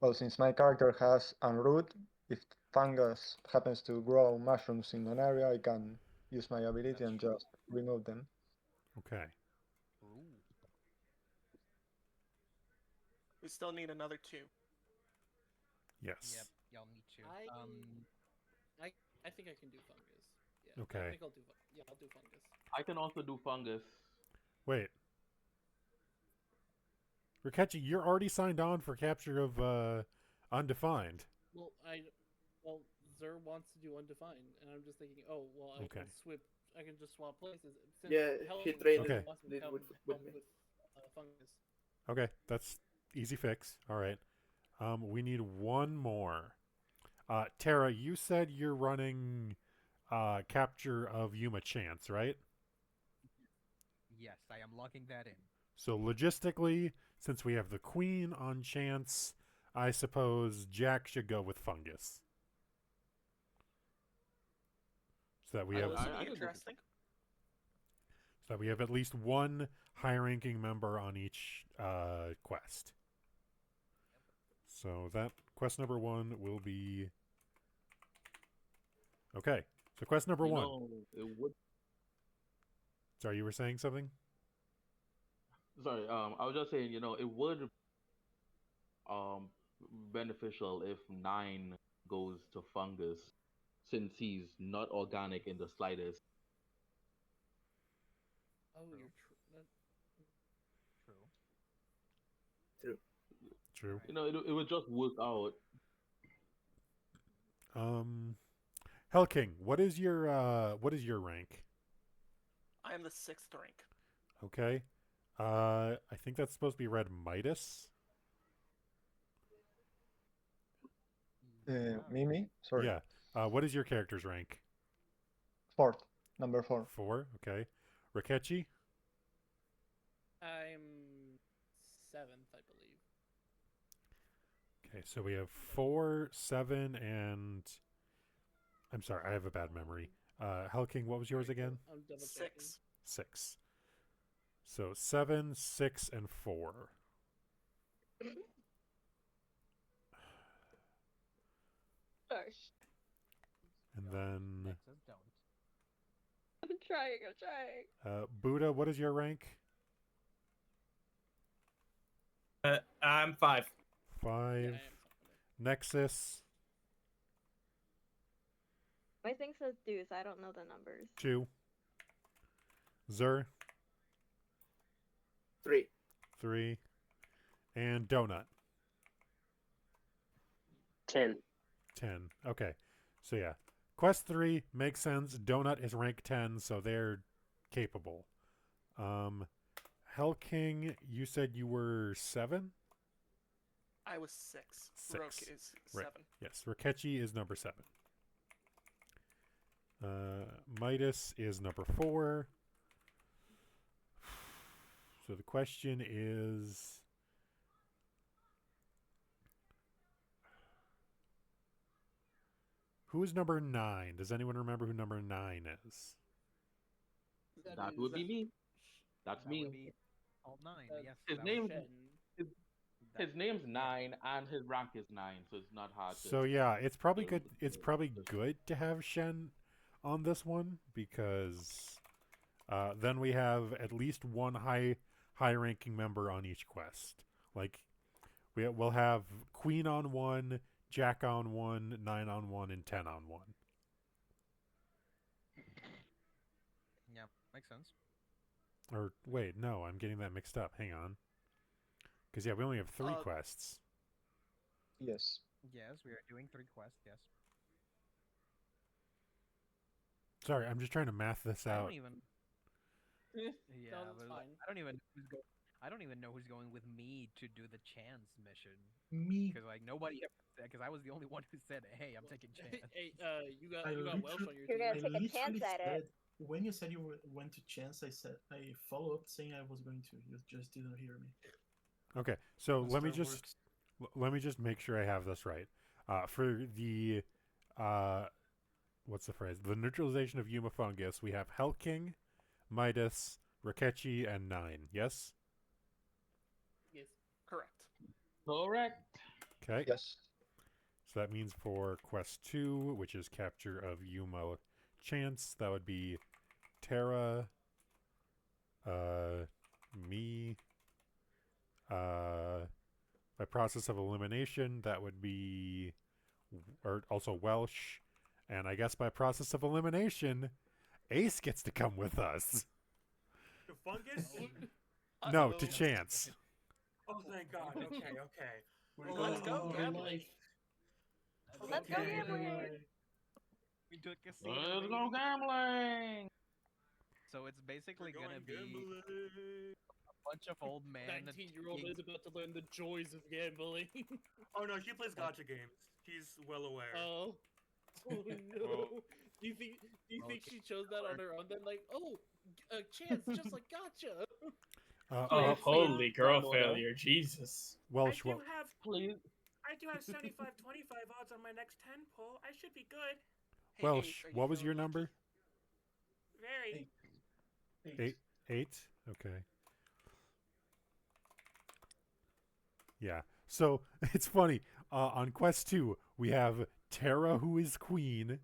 [SPEAKER 12] Well, since my character has Unroot, if fungus happens to grow mushrooms in an area, I can use my ability and just remove them.
[SPEAKER 1] Okay.
[SPEAKER 17] Ooh.
[SPEAKER 7] We still need another 2.
[SPEAKER 1] Yes.
[SPEAKER 17] Yep. Y'all need to.
[SPEAKER 5] I think I can do fungus. Yeah.
[SPEAKER 1] Okay.
[SPEAKER 5] I think I'll do. Yeah, I'll do fungus.
[SPEAKER 11] I can also do fungus.
[SPEAKER 1] Wait. Rikechi, you're already signed on for capture of Undefined.
[SPEAKER 5] Well, Zer wants to do undefined, and I'm just thinking, oh, well, I
[SPEAKER 1] Okay.
[SPEAKER 5] can I can just swap places. Since
[SPEAKER 13] Yeah, he
[SPEAKER 5] Helen
[SPEAKER 13] trained
[SPEAKER 1] Okay.
[SPEAKER 5] wants to
[SPEAKER 13] with,
[SPEAKER 5] come
[SPEAKER 13] with
[SPEAKER 5] help
[SPEAKER 13] me.
[SPEAKER 5] with fungus.
[SPEAKER 1] Okay, that's easy fix. All right. We need one more. Tara, you said you're running capture of Yuma Chance, right?
[SPEAKER 17] Yes, I am locking that in.
[SPEAKER 1] So logistically, since we have the queen on Chance, I suppose Jack should go with fungus. So that we have
[SPEAKER 7] This will be interesting.
[SPEAKER 1] so that we have at least one high-ranking member on each quest. So that quest number 1 will be okay. So quest number 1.
[SPEAKER 11] It would.
[SPEAKER 1] Sorry, you were saying something?
[SPEAKER 11] Sorry. I was just saying. It would beneficial if 9 goes to fungus, since he's not organic in the slightest.
[SPEAKER 5] Oh, you're true.
[SPEAKER 17] True.
[SPEAKER 13] True.
[SPEAKER 1] True.
[SPEAKER 11] You know, it would just work out.
[SPEAKER 1] Hell King, what is your rank?
[SPEAKER 7] I am the 6th rank.
[SPEAKER 1] Okay. I think that's supposed to be Red Midas.
[SPEAKER 12] Mimi, sorry.
[SPEAKER 1] Yeah. What is your character's rank?
[SPEAKER 12] 4th, number 4.
[SPEAKER 1] 4. Okay. Rakechi.
[SPEAKER 5] I'm 7th, I believe.
[SPEAKER 1] Okay, so we have 4, 7, and I'm sorry, I have a bad memory. Hell King, what was yours again?
[SPEAKER 5] I'm double
[SPEAKER 7] 6.
[SPEAKER 1] 6. So 7, 6, and 4.
[SPEAKER 9] Gosh.
[SPEAKER 1] And then
[SPEAKER 17] Nexus don't.
[SPEAKER 9] I'm trying.
[SPEAKER 1] Buddha, what is your rank?
[SPEAKER 15] I'm 5.
[SPEAKER 1] 5.
[SPEAKER 5] Yeah, I am
[SPEAKER 1] Nexus.
[SPEAKER 9] My thing says deuce. I don't know the numbers.
[SPEAKER 1] 2. Zur.
[SPEAKER 13] 3.
[SPEAKER 1] 3. And Donut.
[SPEAKER 14] 10.
[SPEAKER 1] 10. Okay. So yeah. Quest 3 makes sense. Donut is rank 10, so they're capable. Hell King, you said you were 7?
[SPEAKER 7] I was 6.
[SPEAKER 1] 6.
[SPEAKER 7] Roke is 7.
[SPEAKER 1] Right. Yes. Rakechi is number 7. Midas is number 4. So the question is, who is number 9? Does anyone remember who number 9 is?
[SPEAKER 11] That would be me. That's
[SPEAKER 17] That
[SPEAKER 11] me.
[SPEAKER 17] would be all 9. Yes.
[SPEAKER 11] His
[SPEAKER 17] that
[SPEAKER 11] name,
[SPEAKER 17] would-
[SPEAKER 11] his name's 9, and his rank is 9, so it's not hard to.
[SPEAKER 1] So yeah, it's probably good. It's probably good to have Shen on this one because then we have at least one high-ranking member on each quest. Like we'll have Queen on 1, Jack on 1, 9 on 1, and 10 on 1.
[SPEAKER 17] Yeah, makes sense.
[SPEAKER 1] Or wait, no, I'm getting that mixed up. Hang on. Because yeah, we only have 3 quests.
[SPEAKER 12] Yes.
[SPEAKER 17] Yes, we are doing 3 quests. Yes.
[SPEAKER 1] Sorry, I'm just trying to math this
[SPEAKER 17] I
[SPEAKER 1] out.
[SPEAKER 17] don't even. Yeah,
[SPEAKER 5] No, that's
[SPEAKER 17] but
[SPEAKER 5] fine.
[SPEAKER 17] I don't even know who's going. I don't even know who's going with me to do the chance mission.
[SPEAKER 10] Me.
[SPEAKER 17] Because like nobody ever said. Because I was the only one who said, "Hey, I'm taking chance."
[SPEAKER 5] Hey, you got
[SPEAKER 10] I
[SPEAKER 5] Welsh on your
[SPEAKER 9] You're
[SPEAKER 5] team.
[SPEAKER 9] gonna take a chance
[SPEAKER 10] literally
[SPEAKER 9] at it.
[SPEAKER 10] said, when you said you went to chance, I follow up saying I was going to. You just didn't hear me.
[SPEAKER 1] Okay, so
[SPEAKER 10] That's
[SPEAKER 1] let me
[SPEAKER 10] how it
[SPEAKER 1] just
[SPEAKER 10] works.
[SPEAKER 1] let me just make sure I have this right. For the what's the phrase? The neutralization of Yuma fungus, we have Hell King, Midas, Rakechi, and 9. Yes.
[SPEAKER 5] Yes.
[SPEAKER 7] Correct.
[SPEAKER 11] Correct.
[SPEAKER 1] Okay.
[SPEAKER 12] Yes.
[SPEAKER 1] So that means for quest 2, which is capture of Yuma Chance, that would be Terra, me, by process of elimination, that would be, or also Welsh, and I guess by process of elimination, Ace gets to come with us.
[SPEAKER 4] The fungus?
[SPEAKER 1] No, to Chance.
[SPEAKER 4] Oh, thank God. Okay, okay.
[SPEAKER 10] We're
[SPEAKER 4] Well, let's
[SPEAKER 10] going
[SPEAKER 4] go,
[SPEAKER 10] for
[SPEAKER 4] gambling.
[SPEAKER 10] life.
[SPEAKER 9] Let's go gambling.
[SPEAKER 17] We do a casino.
[SPEAKER 11] Let's
[SPEAKER 17] baby.
[SPEAKER 11] go gambling.
[SPEAKER 17] So it's basically
[SPEAKER 4] We're
[SPEAKER 17] gonna
[SPEAKER 4] going
[SPEAKER 17] be
[SPEAKER 4] gambling.
[SPEAKER 17] a bunch of old men.
[SPEAKER 5] 19-year-old is about to learn the joys of gambling.
[SPEAKER 4] Oh no, she plays gotcha games. She's well aware.
[SPEAKER 5] Oh. Oh no. Do you think she chose that on her own? Then like, oh, a chance, just like gotcha.
[SPEAKER 15] Oh, holy girl
[SPEAKER 11] Grandmother.
[SPEAKER 15] failure, Jesus.
[SPEAKER 1] Welsh,
[SPEAKER 4] I
[SPEAKER 11] Please.
[SPEAKER 4] do have 75-25 odds on my next 10 pull. I should be good.
[SPEAKER 7] Hey,
[SPEAKER 1] Welsh,
[SPEAKER 7] Ace, are you
[SPEAKER 1] what was
[SPEAKER 7] feeling
[SPEAKER 1] your
[SPEAKER 7] lucky?
[SPEAKER 1] number?
[SPEAKER 4] Very.
[SPEAKER 1] 8. Okay. Yeah. So it's funny. On quest 2, we have Terra, who is queen.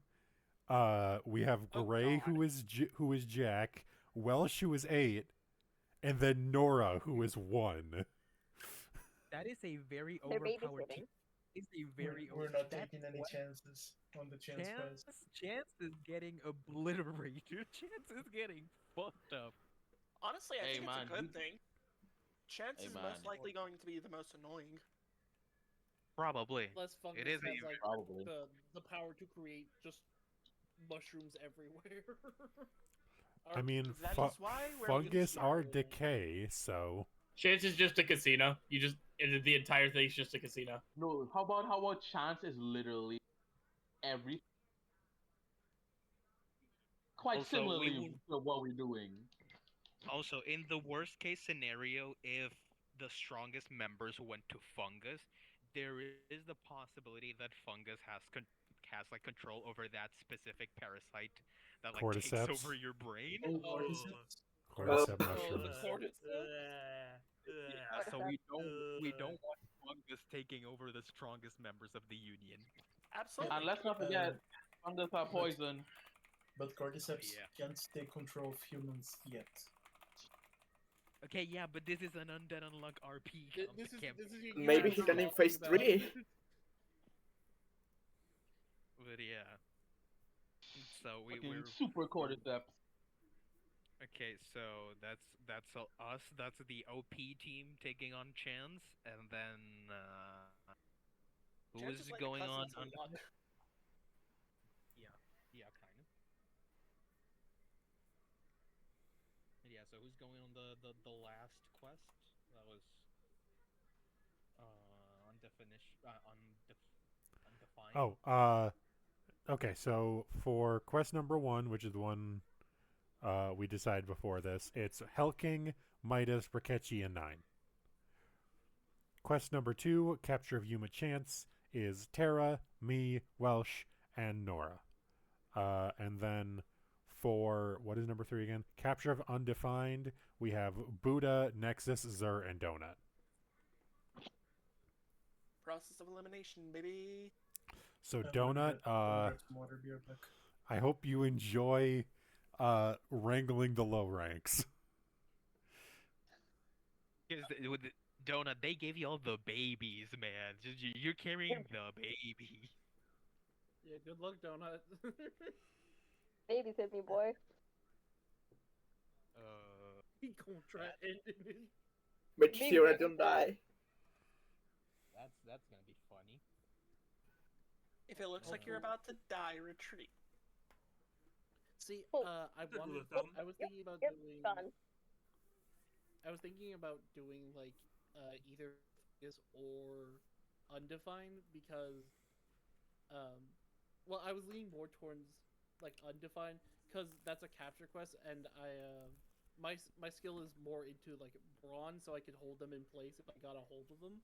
[SPEAKER 1] We have Gray, who is Jack. Welsh, who is 8, and then Nora, who is 1.
[SPEAKER 17] That is a very
[SPEAKER 9] They're
[SPEAKER 17] overpowered
[SPEAKER 9] babysitting.
[SPEAKER 17] team. is a very
[SPEAKER 10] We're
[SPEAKER 17] OP.
[SPEAKER 10] not
[SPEAKER 17] That
[SPEAKER 10] taking any
[SPEAKER 17] quest,
[SPEAKER 10] chances on the chance quest.
[SPEAKER 17] Chance is getting obliterated. Chance is getting fucked up.
[SPEAKER 7] Honestly, I
[SPEAKER 11] Hey
[SPEAKER 7] think it's a
[SPEAKER 11] man,
[SPEAKER 7] good thing. Chance
[SPEAKER 11] hey
[SPEAKER 7] is
[SPEAKER 11] man,
[SPEAKER 7] most likely going to be the most annoying.
[SPEAKER 17] Probably.
[SPEAKER 5] Unless
[SPEAKER 17] It
[SPEAKER 5] fungus
[SPEAKER 17] is
[SPEAKER 5] has like
[SPEAKER 11] probably.
[SPEAKER 5] the power to create just mushrooms everywhere.
[SPEAKER 1] I mean,
[SPEAKER 7] That is why we're being
[SPEAKER 1] fungus
[SPEAKER 7] smart.
[SPEAKER 1] are decay, so
[SPEAKER 15] Chance is just a casino. You just the entire thing's just a casino.
[SPEAKER 11] No, how about chance is literally every quite
[SPEAKER 17] Also, we
[SPEAKER 11] similarly
[SPEAKER 17] will
[SPEAKER 11] to what we're doing.
[SPEAKER 17] also in the worst case scenario, if the strongest members went to fungus, there is the possibility that fungus has like control over that specific parasite that like takes over
[SPEAKER 1] cordyceps,
[SPEAKER 17] your brain.
[SPEAKER 10] Oh,
[SPEAKER 17] Ugh.
[SPEAKER 10] cordyceps.
[SPEAKER 1] cordyceps
[SPEAKER 2] Oh, the
[SPEAKER 1] mushrooms.
[SPEAKER 2] cordyceps.
[SPEAKER 17] Yeah, so
[SPEAKER 9] Cordyceps.
[SPEAKER 17] we don't want fungus taking over the strongest members of the union.
[SPEAKER 7] Absolutely.
[SPEAKER 11] And let's not forget, fungus are
[SPEAKER 10] But
[SPEAKER 11] poison.
[SPEAKER 10] but
[SPEAKER 17] Oh
[SPEAKER 10] cordyceps
[SPEAKER 17] yeah.
[SPEAKER 10] can't take control of humans yet.
[SPEAKER 17] Okay, yeah, but this is an Undead Unluck RP
[SPEAKER 5] This is you
[SPEAKER 13] Maybe
[SPEAKER 5] guys
[SPEAKER 13] he
[SPEAKER 5] are
[SPEAKER 13] can in
[SPEAKER 5] talking
[SPEAKER 13] phase
[SPEAKER 5] about.
[SPEAKER 13] 3.
[SPEAKER 17] But yeah. So
[SPEAKER 11] Fucking
[SPEAKER 17] we're
[SPEAKER 11] super cordyceps.
[SPEAKER 17] okay. So us. That's the OP team taking on Chance, and then who
[SPEAKER 7] Chance
[SPEAKER 17] is
[SPEAKER 7] is like a
[SPEAKER 17] going
[SPEAKER 7] cousin
[SPEAKER 17] on?
[SPEAKER 7] to Luck.
[SPEAKER 17] Yeah, yeah, kind of. Yeah. So who's going on the last quest? That was undefined.
[SPEAKER 1] Oh, okay. So for quest number 1, which is the one we decided before this, it's Helking, Midas, Rakechi, and 9. Quest number 2, capture of Yuma Chance, is Tara, me, Welsh, and Nora. And then for what is number 3 again? Capture of Undefined, we have Buddha, Nexus, Zur, and Donut.
[SPEAKER 7] Process of elimination, baby.
[SPEAKER 1] So
[SPEAKER 10] I'm gonna
[SPEAKER 1] Donut,
[SPEAKER 10] go grab some water. Be right back.
[SPEAKER 1] I hope you enjoy wrangling the low ranks.
[SPEAKER 17] Because with Donut, they gave you all the babies, man. You're carrying the baby.
[SPEAKER 5] Yeah, good luck, Donut.
[SPEAKER 9] Babysit me, boy.
[SPEAKER 5] He gonna try ending it.
[SPEAKER 13] Make
[SPEAKER 9] Big
[SPEAKER 13] sure I
[SPEAKER 9] baby
[SPEAKER 13] don't die.
[SPEAKER 17] That's gonna be funny.
[SPEAKER 7] If it looks like you're about to die, retreat.
[SPEAKER 5] See,
[SPEAKER 9] Oh.
[SPEAKER 5] I
[SPEAKER 4] Good rule
[SPEAKER 5] wanted.
[SPEAKER 4] of thumb.
[SPEAKER 5] I was thinking about
[SPEAKER 9] Yep,
[SPEAKER 5] doing.
[SPEAKER 9] done.
[SPEAKER 5] I was thinking about doing like either fungus or undefined because well, I was leaning more towards like undefined because that's a capture quest, and my skill is more into like bronze, so I could hold them in place if I got a hold of them.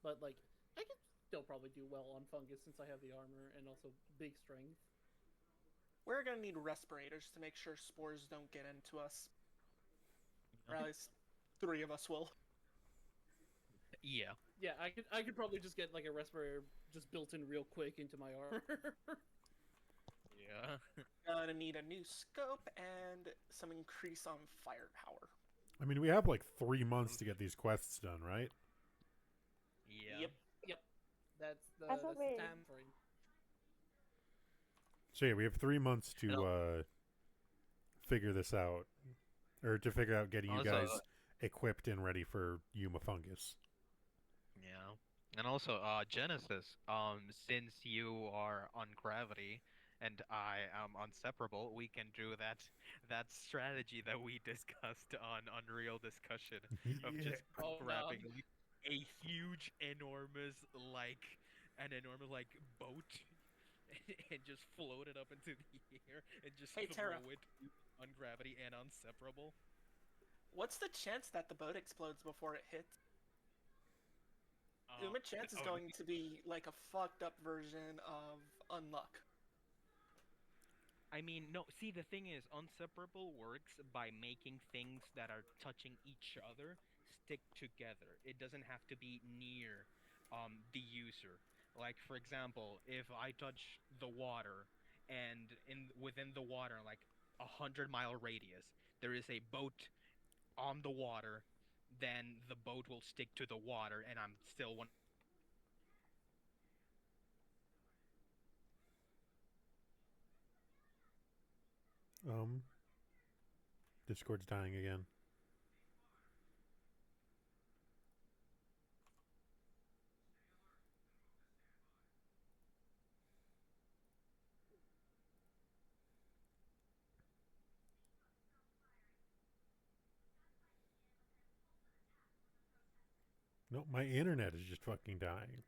[SPEAKER 5] But like I could still probably do well on fungus since I have the armor and also big strength.
[SPEAKER 7] We're gonna need respirators to make sure spores don't get into us. Or at least 3 of us will.
[SPEAKER 17] Yeah.
[SPEAKER 5] Yeah, I could probably just get like a respirator just built in real quick into my armor.
[SPEAKER 17] Yeah.
[SPEAKER 7] Gonna need a new scope and some increase on firepower.
[SPEAKER 1] I mean, we have like 3 months to get these quests done, right?
[SPEAKER 17] Yeah.
[SPEAKER 5] Yep. That's the
[SPEAKER 9] SOB.
[SPEAKER 5] time frame.
[SPEAKER 1] So yeah, we have 3 months to figure this out, or to figure out getting you
[SPEAKER 17] Also,
[SPEAKER 1] guys equipped and ready for Yuma Fungus.
[SPEAKER 17] Yeah. And also, Genesis, since you are on gravity and I am on separable, we can do that strategy that we discussed on Unreal discussion of just
[SPEAKER 5] Oh,
[SPEAKER 17] grabbing
[SPEAKER 5] no.
[SPEAKER 17] like, a huge, enormous like boat and just float it up into the air and just
[SPEAKER 7] Hey, Tara.
[SPEAKER 17] throw it on gravity and on separable.
[SPEAKER 7] What's the chance that the boat explodes before it hits? Uma Chance is
[SPEAKER 17] oh,
[SPEAKER 7] going to be like a fucked up version of Unluck.
[SPEAKER 17] I mean, no, see, the thing is, Unseparable works by making things that are touching each other stick together. It doesn't have to be near the user. Like, for example, if I touch the water and within the water, like 100-mile radius, there is a boat on the water, then the boat will stick to the water, and I'm still one.
[SPEAKER 1] Discord's dying again. No, my internet is just fucking dying.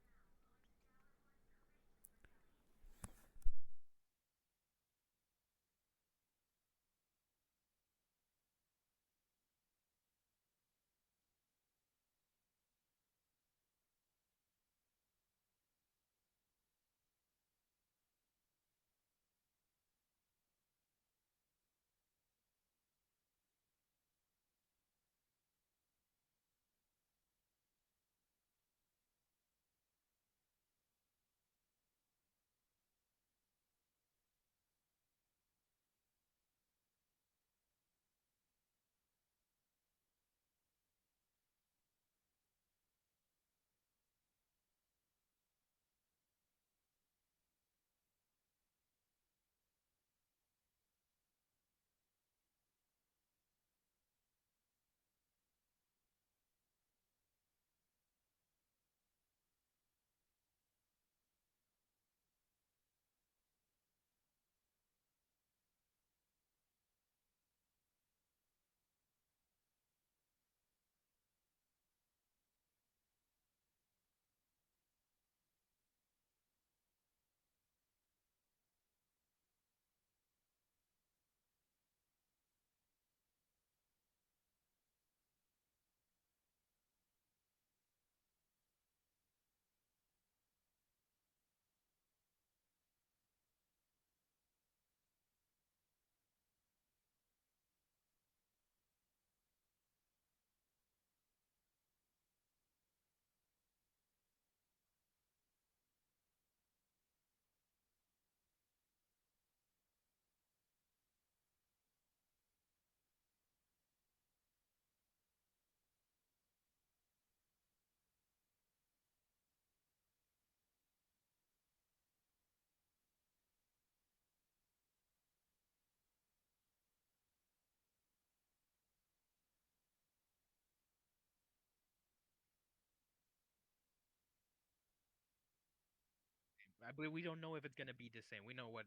[SPEAKER 17] We don't know if it's gonna be the same. We know what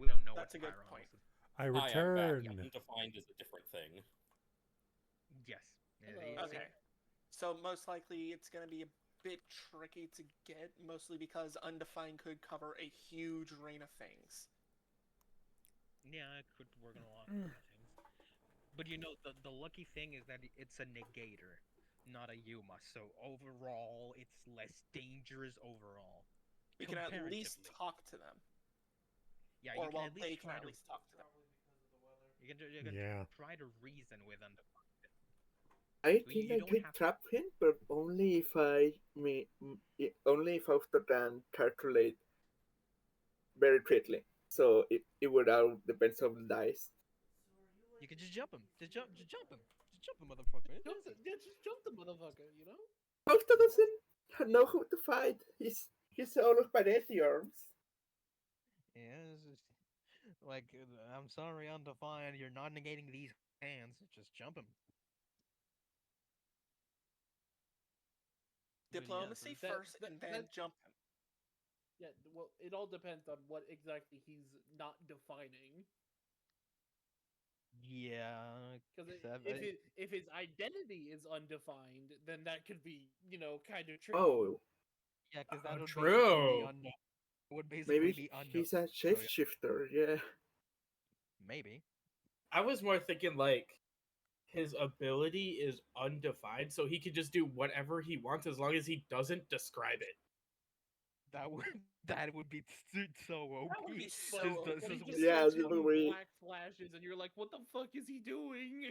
[SPEAKER 17] we don't know
[SPEAKER 7] That's a
[SPEAKER 17] what
[SPEAKER 7] good
[SPEAKER 17] Pyrrhon
[SPEAKER 7] point.
[SPEAKER 17] was.
[SPEAKER 1] I
[SPEAKER 2] Hi, I'm back.
[SPEAKER 1] return.
[SPEAKER 2] Undefined is a different thing.
[SPEAKER 17] Yes.
[SPEAKER 7] Okay. So most likely it's going to be a bit tricky to get, mostly because Undefined could cover a huge range of things.
[SPEAKER 17] Yeah, it could work on a lot of things. But you know, the lucky thing is that it's a negator, not a Yuma. So overall, it's less dangerous overall.
[SPEAKER 7] We can at least talk to them.
[SPEAKER 17] Yeah,
[SPEAKER 7] or
[SPEAKER 17] you can
[SPEAKER 7] well,
[SPEAKER 17] at least
[SPEAKER 7] they can
[SPEAKER 17] try
[SPEAKER 7] at
[SPEAKER 17] to.
[SPEAKER 7] least talk to them.
[SPEAKER 17] You can
[SPEAKER 1] Yeah.
[SPEAKER 17] try to reason with Undefined.
[SPEAKER 13] I think I could trap him, but only if only if after then calculate very quickly. So it would all depends on the dice.
[SPEAKER 17] You can just jump him. Just jump him. Just jump him, motherfucker.
[SPEAKER 5] Just jump the motherfucker, you know?
[SPEAKER 13] Fausto doesn't know how to fight. He's all of spaghetti arms.
[SPEAKER 17] Yeah, it's just, like I'm sorry, Undefined. You're not negating these hands. Just jump him.
[SPEAKER 7] Diplomacy first, and then jump him.
[SPEAKER 5] Yeah, well, it all depends on what exactly he's not defining.
[SPEAKER 17] Yeah,
[SPEAKER 5] Because if his identity is undefined, then that could be, kind of tricky.
[SPEAKER 13] Oh.
[SPEAKER 17] Yeah, because that would
[SPEAKER 15] true.
[SPEAKER 17] basically be unknown. Would basically
[SPEAKER 13] Maybe
[SPEAKER 17] be unknown.
[SPEAKER 13] he's a shapeshifter. Yeah.
[SPEAKER 17] Maybe.
[SPEAKER 15] I was more thinking like his ability is undefined, so he could just do whatever he wants as long as he doesn't describe it.
[SPEAKER 17] That would be so OP.
[SPEAKER 7] That would be so
[SPEAKER 5] But he just
[SPEAKER 13] yeah,
[SPEAKER 5] starts hitting black flashes, and you're like, "What the fuck is he doing?"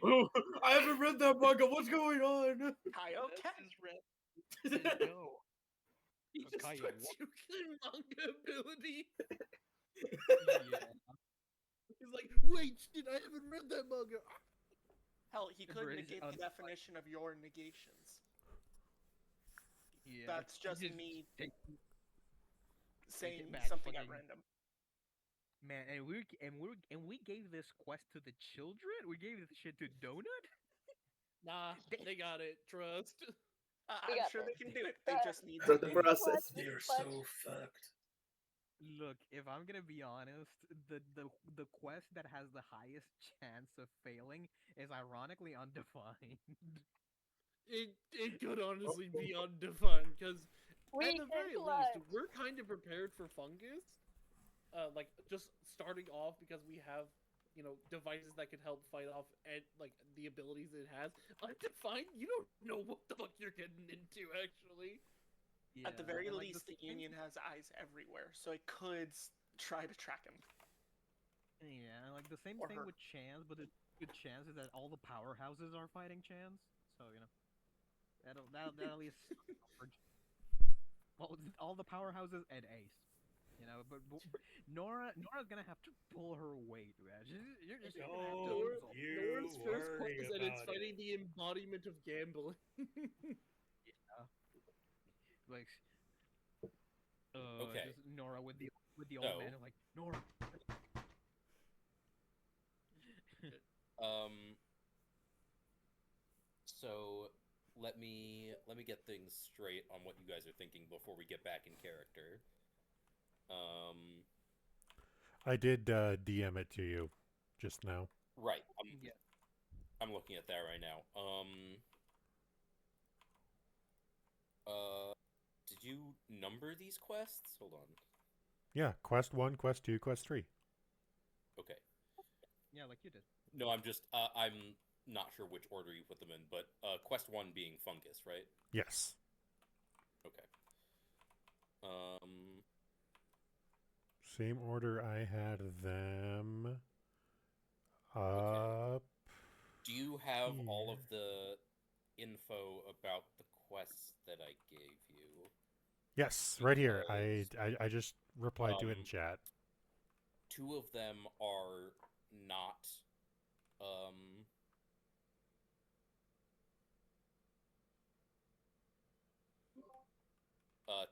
[SPEAKER 15] I haven't read that manga. What's going on?
[SPEAKER 17] There you go.
[SPEAKER 5] He just
[SPEAKER 17] Kaio,
[SPEAKER 5] puts you in manga ability.
[SPEAKER 17] Yeah.
[SPEAKER 5] He's like, "Wait, shit, I haven't read that manga."
[SPEAKER 7] Hell, he could
[SPEAKER 17] British
[SPEAKER 7] negate the definition of your negations.
[SPEAKER 17] Yeah,
[SPEAKER 7] That's just me saying
[SPEAKER 17] mad
[SPEAKER 7] something at
[SPEAKER 17] fucking-
[SPEAKER 7] random.
[SPEAKER 17] Man, and we gave this quest to the children. We gave this shit to Donut.
[SPEAKER 5] Nah, they got it. Trust.
[SPEAKER 9] We
[SPEAKER 7] I'm
[SPEAKER 9] got
[SPEAKER 7] sure they
[SPEAKER 9] this.
[SPEAKER 7] can do it. They
[SPEAKER 9] Trust.
[SPEAKER 7] just need
[SPEAKER 13] Trust
[SPEAKER 7] to
[SPEAKER 13] the
[SPEAKER 7] be.
[SPEAKER 13] process.
[SPEAKER 9] Clutch,
[SPEAKER 10] They're
[SPEAKER 9] clutch.
[SPEAKER 10] so fucked.
[SPEAKER 17] Look, if I'm gonna be honest, the quest that has the highest chance of failing is ironically undefined.
[SPEAKER 5] It could honestly be undefined because
[SPEAKER 9] We
[SPEAKER 5] at the
[SPEAKER 9] can
[SPEAKER 5] very least
[SPEAKER 9] clutch.
[SPEAKER 5] we're kind of prepared for fungus. Like just starting off because we have devices that can help fight off and like the abilities it has. Undefined, you don't know what the fuck you're getting into actually.
[SPEAKER 7] At the very
[SPEAKER 17] and, like,
[SPEAKER 7] least, the Union has eyes everywhere, so it could try to track him.
[SPEAKER 17] Yeah, and, like the same
[SPEAKER 7] Or
[SPEAKER 17] thing
[SPEAKER 7] her.
[SPEAKER 17] with Chance, but the good chance is that all the powerhouses are fighting Chance. So that at least all the powerhouses and Ace. But Nora's gonna have to pull her weight, man. You're just gonna have to.
[SPEAKER 10] Don't
[SPEAKER 5] Nora's
[SPEAKER 10] you
[SPEAKER 5] first
[SPEAKER 10] worry
[SPEAKER 5] quest and it's
[SPEAKER 10] about it.
[SPEAKER 5] fighting the embodiment of gambling.
[SPEAKER 17] Like,
[SPEAKER 2] Okay.
[SPEAKER 17] just Nora with the old
[SPEAKER 2] So-
[SPEAKER 17] man, like Nora.
[SPEAKER 2] So let me get things straight on what you guys are thinking before we get back in character.
[SPEAKER 1] I did DM it to you just now.
[SPEAKER 2] Right.
[SPEAKER 17] Yeah.
[SPEAKER 2] I'm looking at that right now. Did you number these quests? Hold on.
[SPEAKER 1] Yeah, quest 1, quest 2, quest 3.
[SPEAKER 2] Okay.
[SPEAKER 17] Yeah, like you did.
[SPEAKER 2] No, I'm just I'm not sure which order you put them in, but quest 1 being fungus, right?
[SPEAKER 1] Yes.
[SPEAKER 2] Okay.
[SPEAKER 1] Same order I had them up.
[SPEAKER 2] Do you have all of
[SPEAKER 1] here.
[SPEAKER 2] the info about the quests that I gave you?
[SPEAKER 1] Yes, right here.
[SPEAKER 2] Because,
[SPEAKER 1] I just replied to it in chat.
[SPEAKER 2] 2 of them are not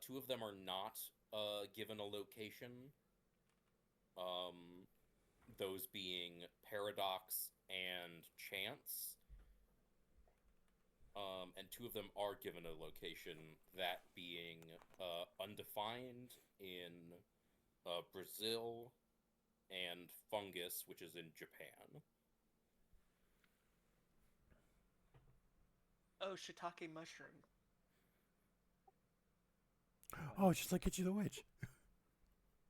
[SPEAKER 2] two of them are not given a location. Those being Paradox and Chance. And 2 of them are given a location, that being Undefined in Brazil and Fungus, which is in Japan.
[SPEAKER 7] Oh, shiitake mushroom.
[SPEAKER 1] Oh, just like Itchy the Witch.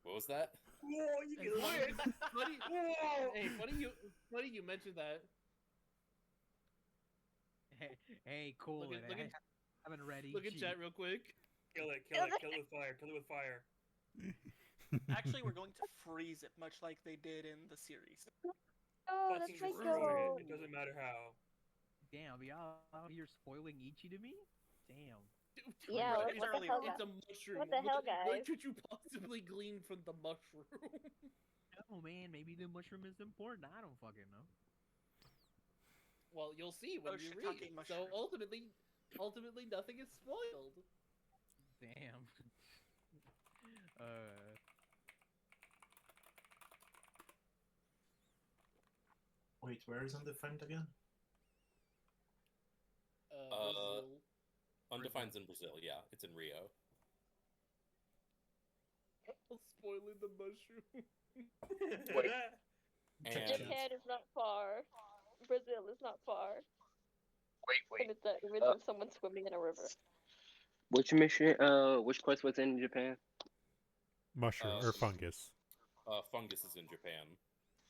[SPEAKER 2] What was that?
[SPEAKER 4] Whoa, you can live!
[SPEAKER 5] Funny,
[SPEAKER 4] Whoa!
[SPEAKER 5] hey, funny you mentioned that.
[SPEAKER 17] Hey, cool.
[SPEAKER 5] Look at- look
[SPEAKER 17] I
[SPEAKER 5] at-
[SPEAKER 17] haven't read
[SPEAKER 5] Look at
[SPEAKER 17] Ichi.
[SPEAKER 5] chat real quick.
[SPEAKER 4] Kill it, kill it, kill it with fire, kill it with fire.
[SPEAKER 7] Actually, we're going to freeze it, much like they did in the series.
[SPEAKER 9] Oh, that's
[SPEAKER 4] Fucking
[SPEAKER 9] my
[SPEAKER 4] destroy
[SPEAKER 9] goal.
[SPEAKER 4] it. It doesn't matter how.
[SPEAKER 17] Damn, y'all out here spoiling Ichi to me? Damn.
[SPEAKER 9] Yeah,
[SPEAKER 7] Right,
[SPEAKER 9] what the hell,
[SPEAKER 5] It's a
[SPEAKER 9] guys?
[SPEAKER 5] mushroom.
[SPEAKER 9] What the hell,
[SPEAKER 5] What
[SPEAKER 9] guys?
[SPEAKER 5] could you possibly glean from the mushroom?
[SPEAKER 17] Oh man, maybe the mushroom is important. I don't fucking know.
[SPEAKER 5] Well, you'll see when
[SPEAKER 7] Oh,
[SPEAKER 5] you
[SPEAKER 7] shiitake
[SPEAKER 5] read.
[SPEAKER 7] mushroom.
[SPEAKER 5] So ultimately, nothing is spoiled.
[SPEAKER 17] Damn.
[SPEAKER 10] Wait, where is Undefined again?
[SPEAKER 5] Brazil.
[SPEAKER 2] Undefined's in Brazil, yeah. It's in Rio.
[SPEAKER 5] Spoiling the mushroom.
[SPEAKER 2] And
[SPEAKER 9] Japan is not far. Brazil is not far.
[SPEAKER 14] Wait.
[SPEAKER 9] And it's an image of someone swimming in a river.
[SPEAKER 14] Which mission? Which quest was in Japan?
[SPEAKER 1] Mushroom or fungus.
[SPEAKER 2] Fungus is in Japan.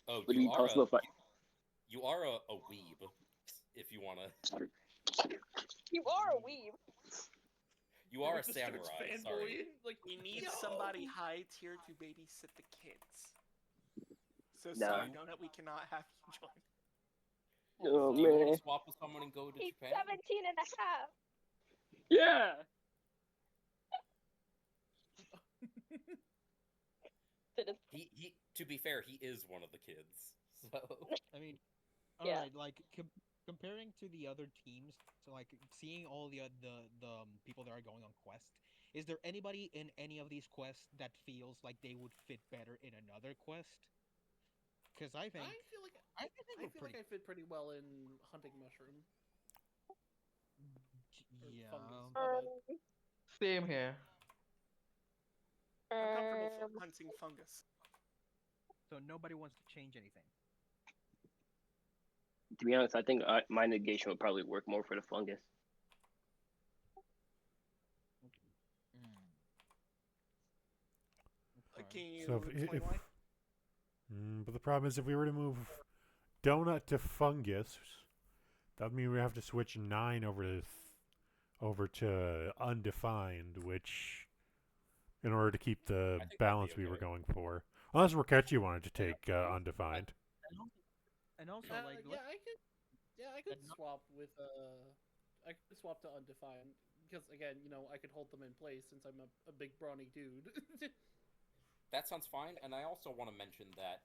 [SPEAKER 2] Oh,
[SPEAKER 14] Would it be possible if I?
[SPEAKER 2] You are a weeb, if you wanna.
[SPEAKER 9] You are a weeb.
[SPEAKER 2] You are a
[SPEAKER 5] Just starts
[SPEAKER 2] samurai. Sorry.
[SPEAKER 5] fanboying, like,
[SPEAKER 7] We need
[SPEAKER 5] yo!
[SPEAKER 7] somebody high tier to babysit the kids. So
[SPEAKER 14] No.
[SPEAKER 7] sorry, Donut, we cannot have you join.
[SPEAKER 14] Oh
[SPEAKER 2] Do you want
[SPEAKER 14] man.
[SPEAKER 2] to swap with someone and go to
[SPEAKER 9] He's
[SPEAKER 2] Japan?
[SPEAKER 9] 17 and a half.
[SPEAKER 14] Yeah.
[SPEAKER 2] He. To be fair, he is one of the kids. So.
[SPEAKER 17] I mean,
[SPEAKER 9] Yeah.
[SPEAKER 17] alright, like comparing to the other teams, so like seeing all the people that are going on quest, Is there anybody in any of these quests that feels like they would fit better in another quest? Because I think
[SPEAKER 5] I
[SPEAKER 17] we're
[SPEAKER 5] feel like I fit pretty well in hunting mushroom or
[SPEAKER 17] yeah.
[SPEAKER 5] fungus. My bad.
[SPEAKER 6] Same here.
[SPEAKER 7] I'm comfortable hunting fungus.
[SPEAKER 17] So nobody wants to change anything.
[SPEAKER 14] To be honest, I think my negation would probably work more for the fungus.
[SPEAKER 7] Can you
[SPEAKER 1] So
[SPEAKER 7] explain why?
[SPEAKER 1] but the problem is, if we were to move donut to fungus, that would mean we have to switch 9 over to undefined, which, in order to keep the
[SPEAKER 2] I think that'd be
[SPEAKER 1] balance we were
[SPEAKER 2] okay.
[SPEAKER 1] going for, unless Rakechi wanted to take undefined.
[SPEAKER 17] And also, like,
[SPEAKER 5] I could swap with I could swap to undefined because again, I could hold them in place since I'm a big brawny dude.
[SPEAKER 2] That sounds fine, and I also want to mention that,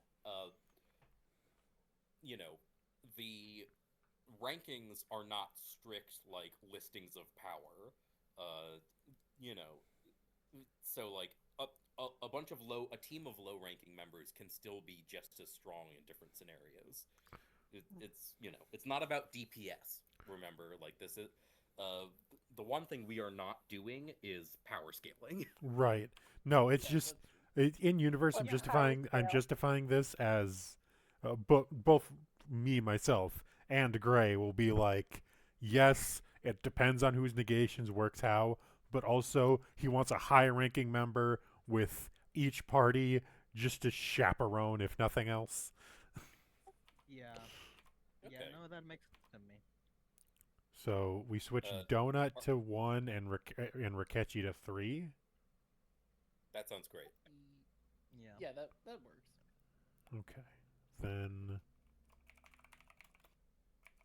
[SPEAKER 2] the rankings are not strict, like, listings of power. You know, so, like, a bunch of a team of low-ranking members can still be just as strong in different scenarios. It's not about DPS, remember, like, this is, the one thing we are not doing is power scaling.
[SPEAKER 1] Right. No, it's just in universe. I'm justifying this as both me myself and Gray will be like, yes, it depends on whose negations works how, but also he wants a high-ranking member with each party just to chaperone, if nothing else.
[SPEAKER 17] Yeah. Yeah,
[SPEAKER 2] Okay.
[SPEAKER 17] no, that makes sense to me.
[SPEAKER 1] So we switch Donut to 1 and Rakechi to 3.
[SPEAKER 2] That sounds great.
[SPEAKER 5] Yeah, that works.
[SPEAKER 1] Okay. Then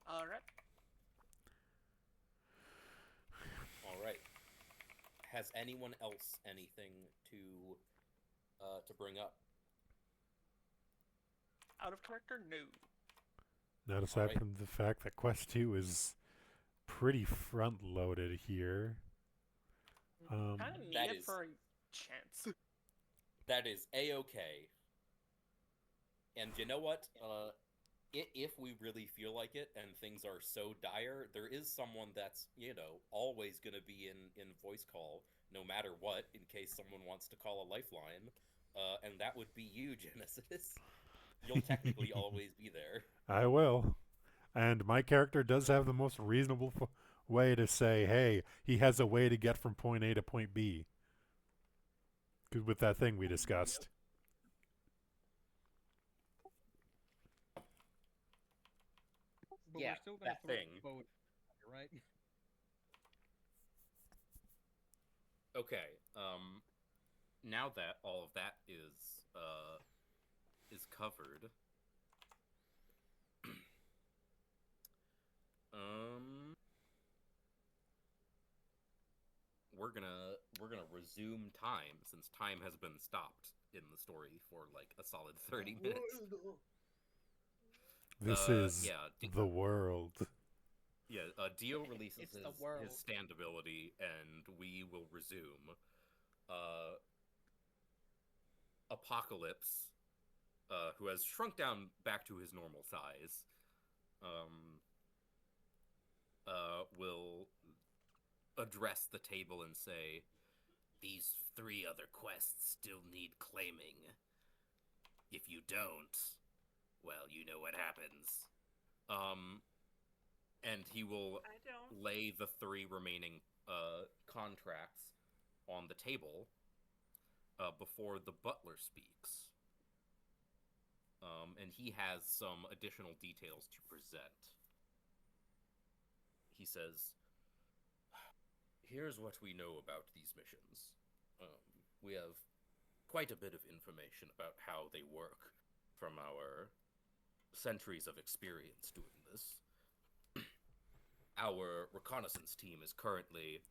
[SPEAKER 7] All right.
[SPEAKER 2] All right. Has anyone else anything to bring up?
[SPEAKER 7] Out of character? No.
[SPEAKER 1] not aside from the fact that Quest 2 is pretty front-loaded here.
[SPEAKER 7] Kind of need it for a chance.
[SPEAKER 2] That is A-okay. And you know what? If we really feel like it and things are so dire, there is someone that's, always going to be in voice call, no matter what, in case someone wants to call a lifeline. And that would be you, Genesis. You'll technically always be there.
[SPEAKER 1] I will. And my character does have the most reasonable way to say, hey, he has a way to get from point A to point B. With that thing we discussed.
[SPEAKER 17] But
[SPEAKER 2] yeah,
[SPEAKER 17] we're still gonna
[SPEAKER 2] that thing.
[SPEAKER 17] vote, right?
[SPEAKER 2] Okay. Now that all of that is covered, we're gonna resume time since time has been stopped in the story for like a solid 30 minutes.
[SPEAKER 1] This is the world.
[SPEAKER 2] Yeah, Dio releases his stand ability, and we will resume. Apocalypse, who has shrunk down back to his normal size, will address the table and say, "These 3 other quests still need claiming. If you don't, well, you know what happens." And he will lay the 3 remaining contracts on the table before the butler speaks. And he has some additional details to present. He says, "Here's what we know about these missions. We have quite a bit of information about how they work from our centuries of experience doing this. Our reconnaissance team is currently,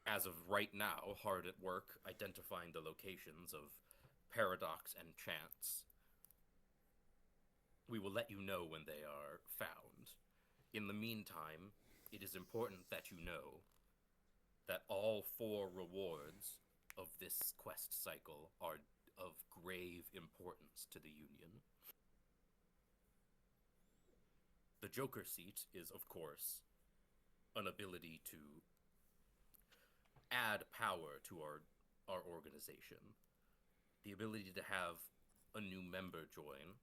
[SPEAKER 2] as of right now, hard at work identifying the locations of Paradox and Chance. We will let you know when they are found. In the meantime, it is important that you know
[SPEAKER 16] that all 4 rewards of this quest cycle are of grave importance to the Union. The Joker seat is, of course, an ability to add power to our organization. The ability to have a new member join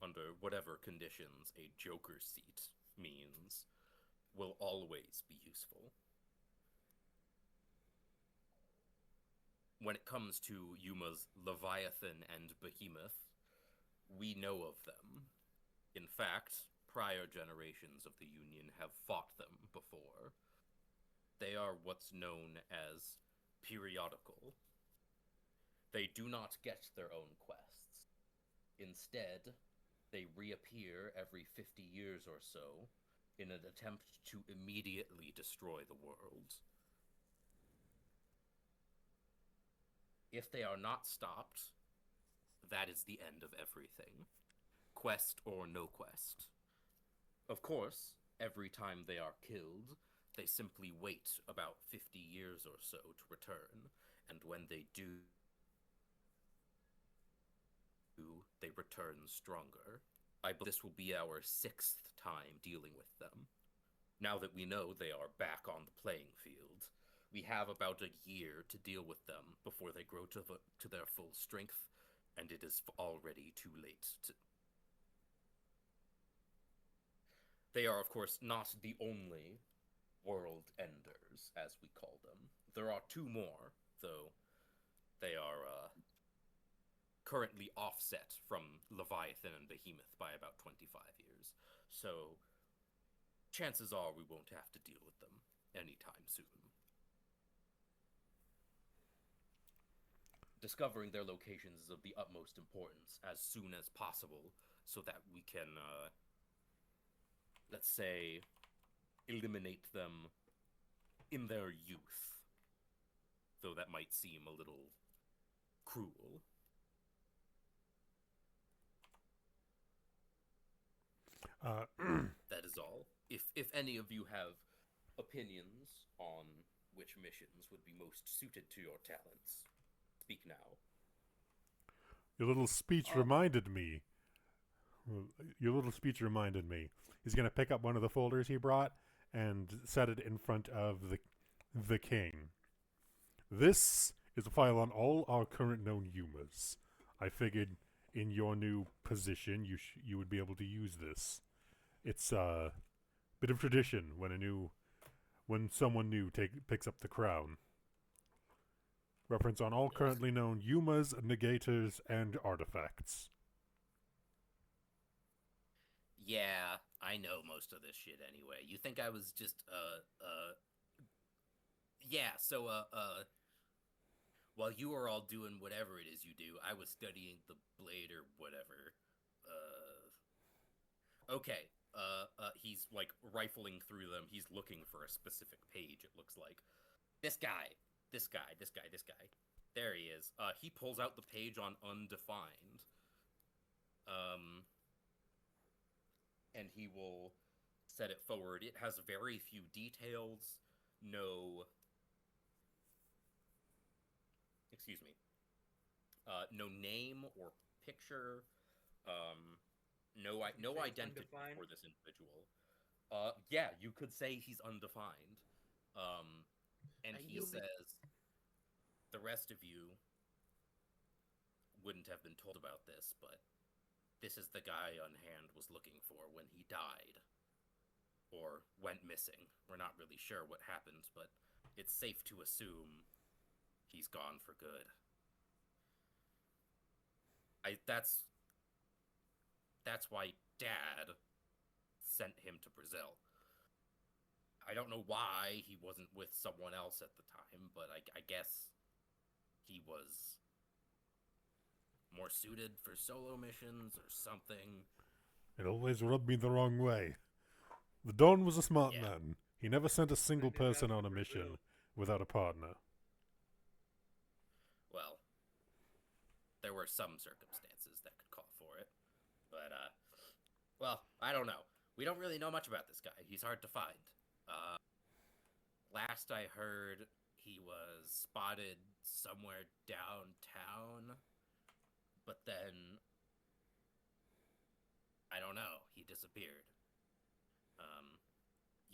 [SPEAKER 16] under whatever conditions a Joker seat means will always be useful. When it comes to Yuma's Leviathan and Behemoth, we know of them. In fact, prior generations of the Union have fought them before. They are what's known as periodical. They do not get their own quests. Instead, they reappear every 50 years or so in an attempt to immediately destroy the world. If they are not stopped, that is the end of everything. Quest or no quest. Of course, every time they are killed, they simply wait about 50 years or so to return, and when they do, they return stronger. I believe this will be our 6th time dealing with them. Now that we know they are back on the playing field, we have about a year to deal with them before they grow to their full strength, and it is already too late to... They are, of course, not the only world enders, as we call them. There are 2 more, though they are currently offset from Leviathan and Behemoth by about 25 years. So chances are we won't have to deal with them anytime soon. Discovering their locations is of the utmost importance as soon as possible so that we can, let's say, eliminate them in their youth. Though that might seem a little cruel. That is all. If any of you have opinions on which missions would be most suited to your talents, speak now.
[SPEAKER 1] Your little speech reminded me. He's going to pick up one of the folders he brought and set it in front of the king. This is a file on all our current known Yumas. I figured in your new position you would be able to use this. It's a bit of tradition when someone new picks up the crown. Reference on all currently known Yumas, negators, and artifacts.
[SPEAKER 16] Yeah, I know most of this shit anyway. You think I was just, yeah, so, while you were all doing whatever it is you do, I was studying the blade or whatever. Okay, he's, like, rifling through them. He's looking for a specific page, it looks like. This guy. There he is. He pulls out the page on Undefined. And he will set it forward. It has very few details, no name or picture, no identity for this individual. Yeah, you could say he's undefined. And he says, the rest of you wouldn't have been told about this, but this is the guy Unhand was looking for when he died. Or went missing. We're not really sure what happened, but it's safe to assume he's gone for good. That's why Dad sent him to Brazil. I don't know why he wasn't with someone else at the time, but I guess he was more suited for solo missions or something.
[SPEAKER 1] It always rubbed me the wrong way. The Don was a smart man. He never sent a single person on a mission without a partner.
[SPEAKER 16] Well, there were some circumstances that could call for it. But, well, I don't know. We don't really know much about this guy. He's hard to find. last I heard, he was spotted somewhere downtown, but then I don't know. He disappeared.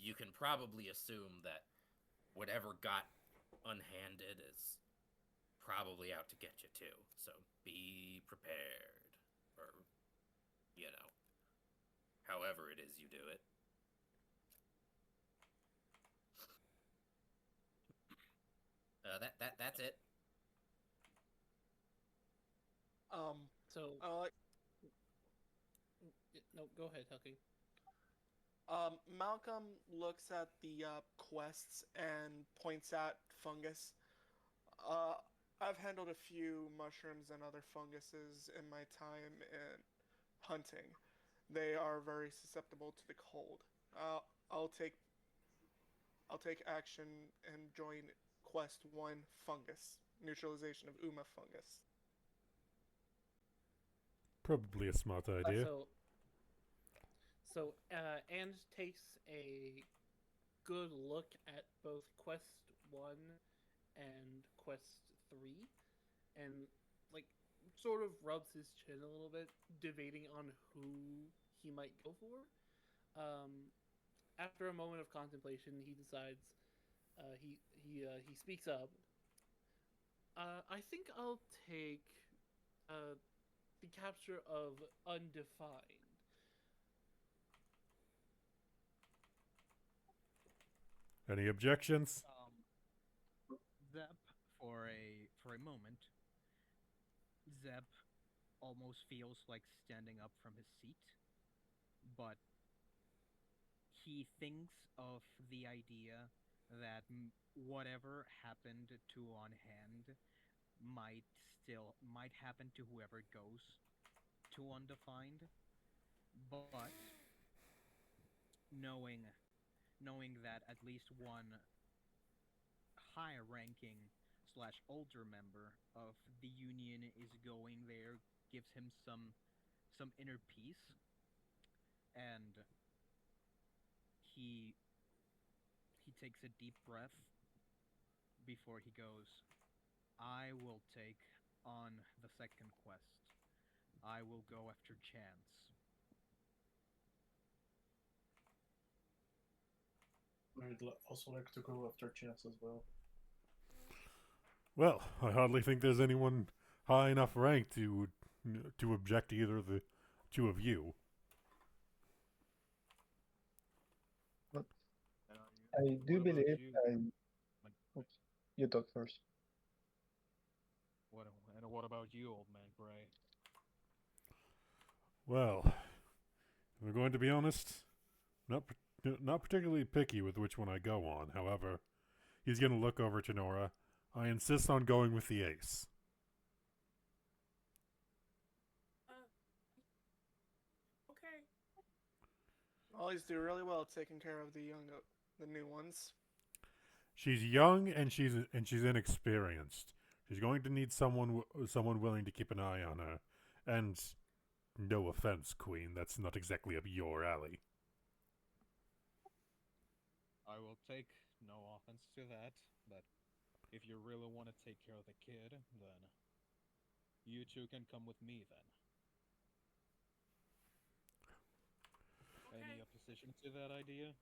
[SPEAKER 16] You can probably assume that whatever got unhanded is probably out to get you too. So be prepared, or however it is you do it. That's it.
[SPEAKER 3] So, no, go ahead, Hucky.
[SPEAKER 7] Malcolm looks at the quests and points at fungus. Uh, I've handled a few mushrooms and other funguses in my time in hunting. They are very susceptible to the cold. Uh, I'll take I'll take action and join quest 1 fungus, neutralization of Uma fungus.
[SPEAKER 1] Probably a smart idea.
[SPEAKER 3] And takes a good look at both quest 1 and quest 3 and like sort of rubs his chin a little bit, debating on who he might go for. After a moment of contemplation, he decides. He speaks up. I think I'll take the capture of Undefined.
[SPEAKER 1] Any objections?
[SPEAKER 17] Zep, for a moment, Zep almost feels like standing up from his seat, but he thinks of the idea that whatever happened to On Hand might happen to whoever goes to Undefined, but knowing that at least one high ranking slash older member of the Union is going there gives him some inner peace, and he takes a deep breath before he goes, I will take on the second quest. I will go after Chance.
[SPEAKER 10] I'd also like to go after Chance as well.
[SPEAKER 1] Well, I hardly think there's anyone high enough rank to object to either of the two of you.
[SPEAKER 12] I do believe Oops, you talk first.
[SPEAKER 17] What about you, old man Gray?
[SPEAKER 1] Well, if we're going to be honest, not particularly picky with which one I go on. However, he's going to look over to Nora. I insist on going with the ace.
[SPEAKER 4] Okay.
[SPEAKER 7] Always do really well taking care of the new ones.
[SPEAKER 1] She's young and she's inexperienced. She's going to need someone willing to keep an eye on her. And no offense, Queen, that's not exactly up your alley.
[SPEAKER 17] I will take no offense to that, but if you really want to take care of the kid, then you two can come with me then.
[SPEAKER 4] Okay.
[SPEAKER 17] Any opposition to that idea?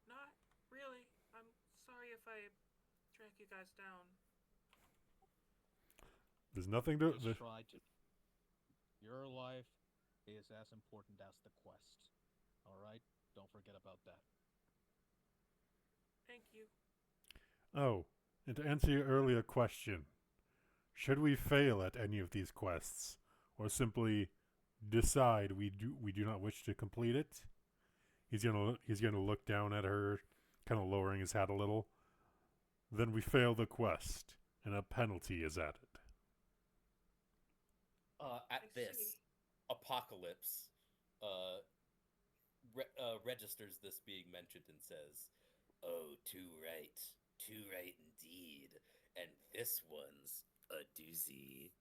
[SPEAKER 4] Not really. I'm sorry if I track you guys down.
[SPEAKER 1] There's nothing to...
[SPEAKER 17] Just try to... Your life is as important as the quest. Alright? Don't forget about that.
[SPEAKER 4] Thank you.
[SPEAKER 1] Oh, and to answer your earlier question, should we fail at any of these quests, or simply decide we do not wish to complete it, he's gonna look down at her, kind of lowering his hat a little. Then we fail the quest, and a penalty is added.
[SPEAKER 2] At this, Apocalypse registers this being mentioned and says, "Oh, too right indeed, and this one's a doozy."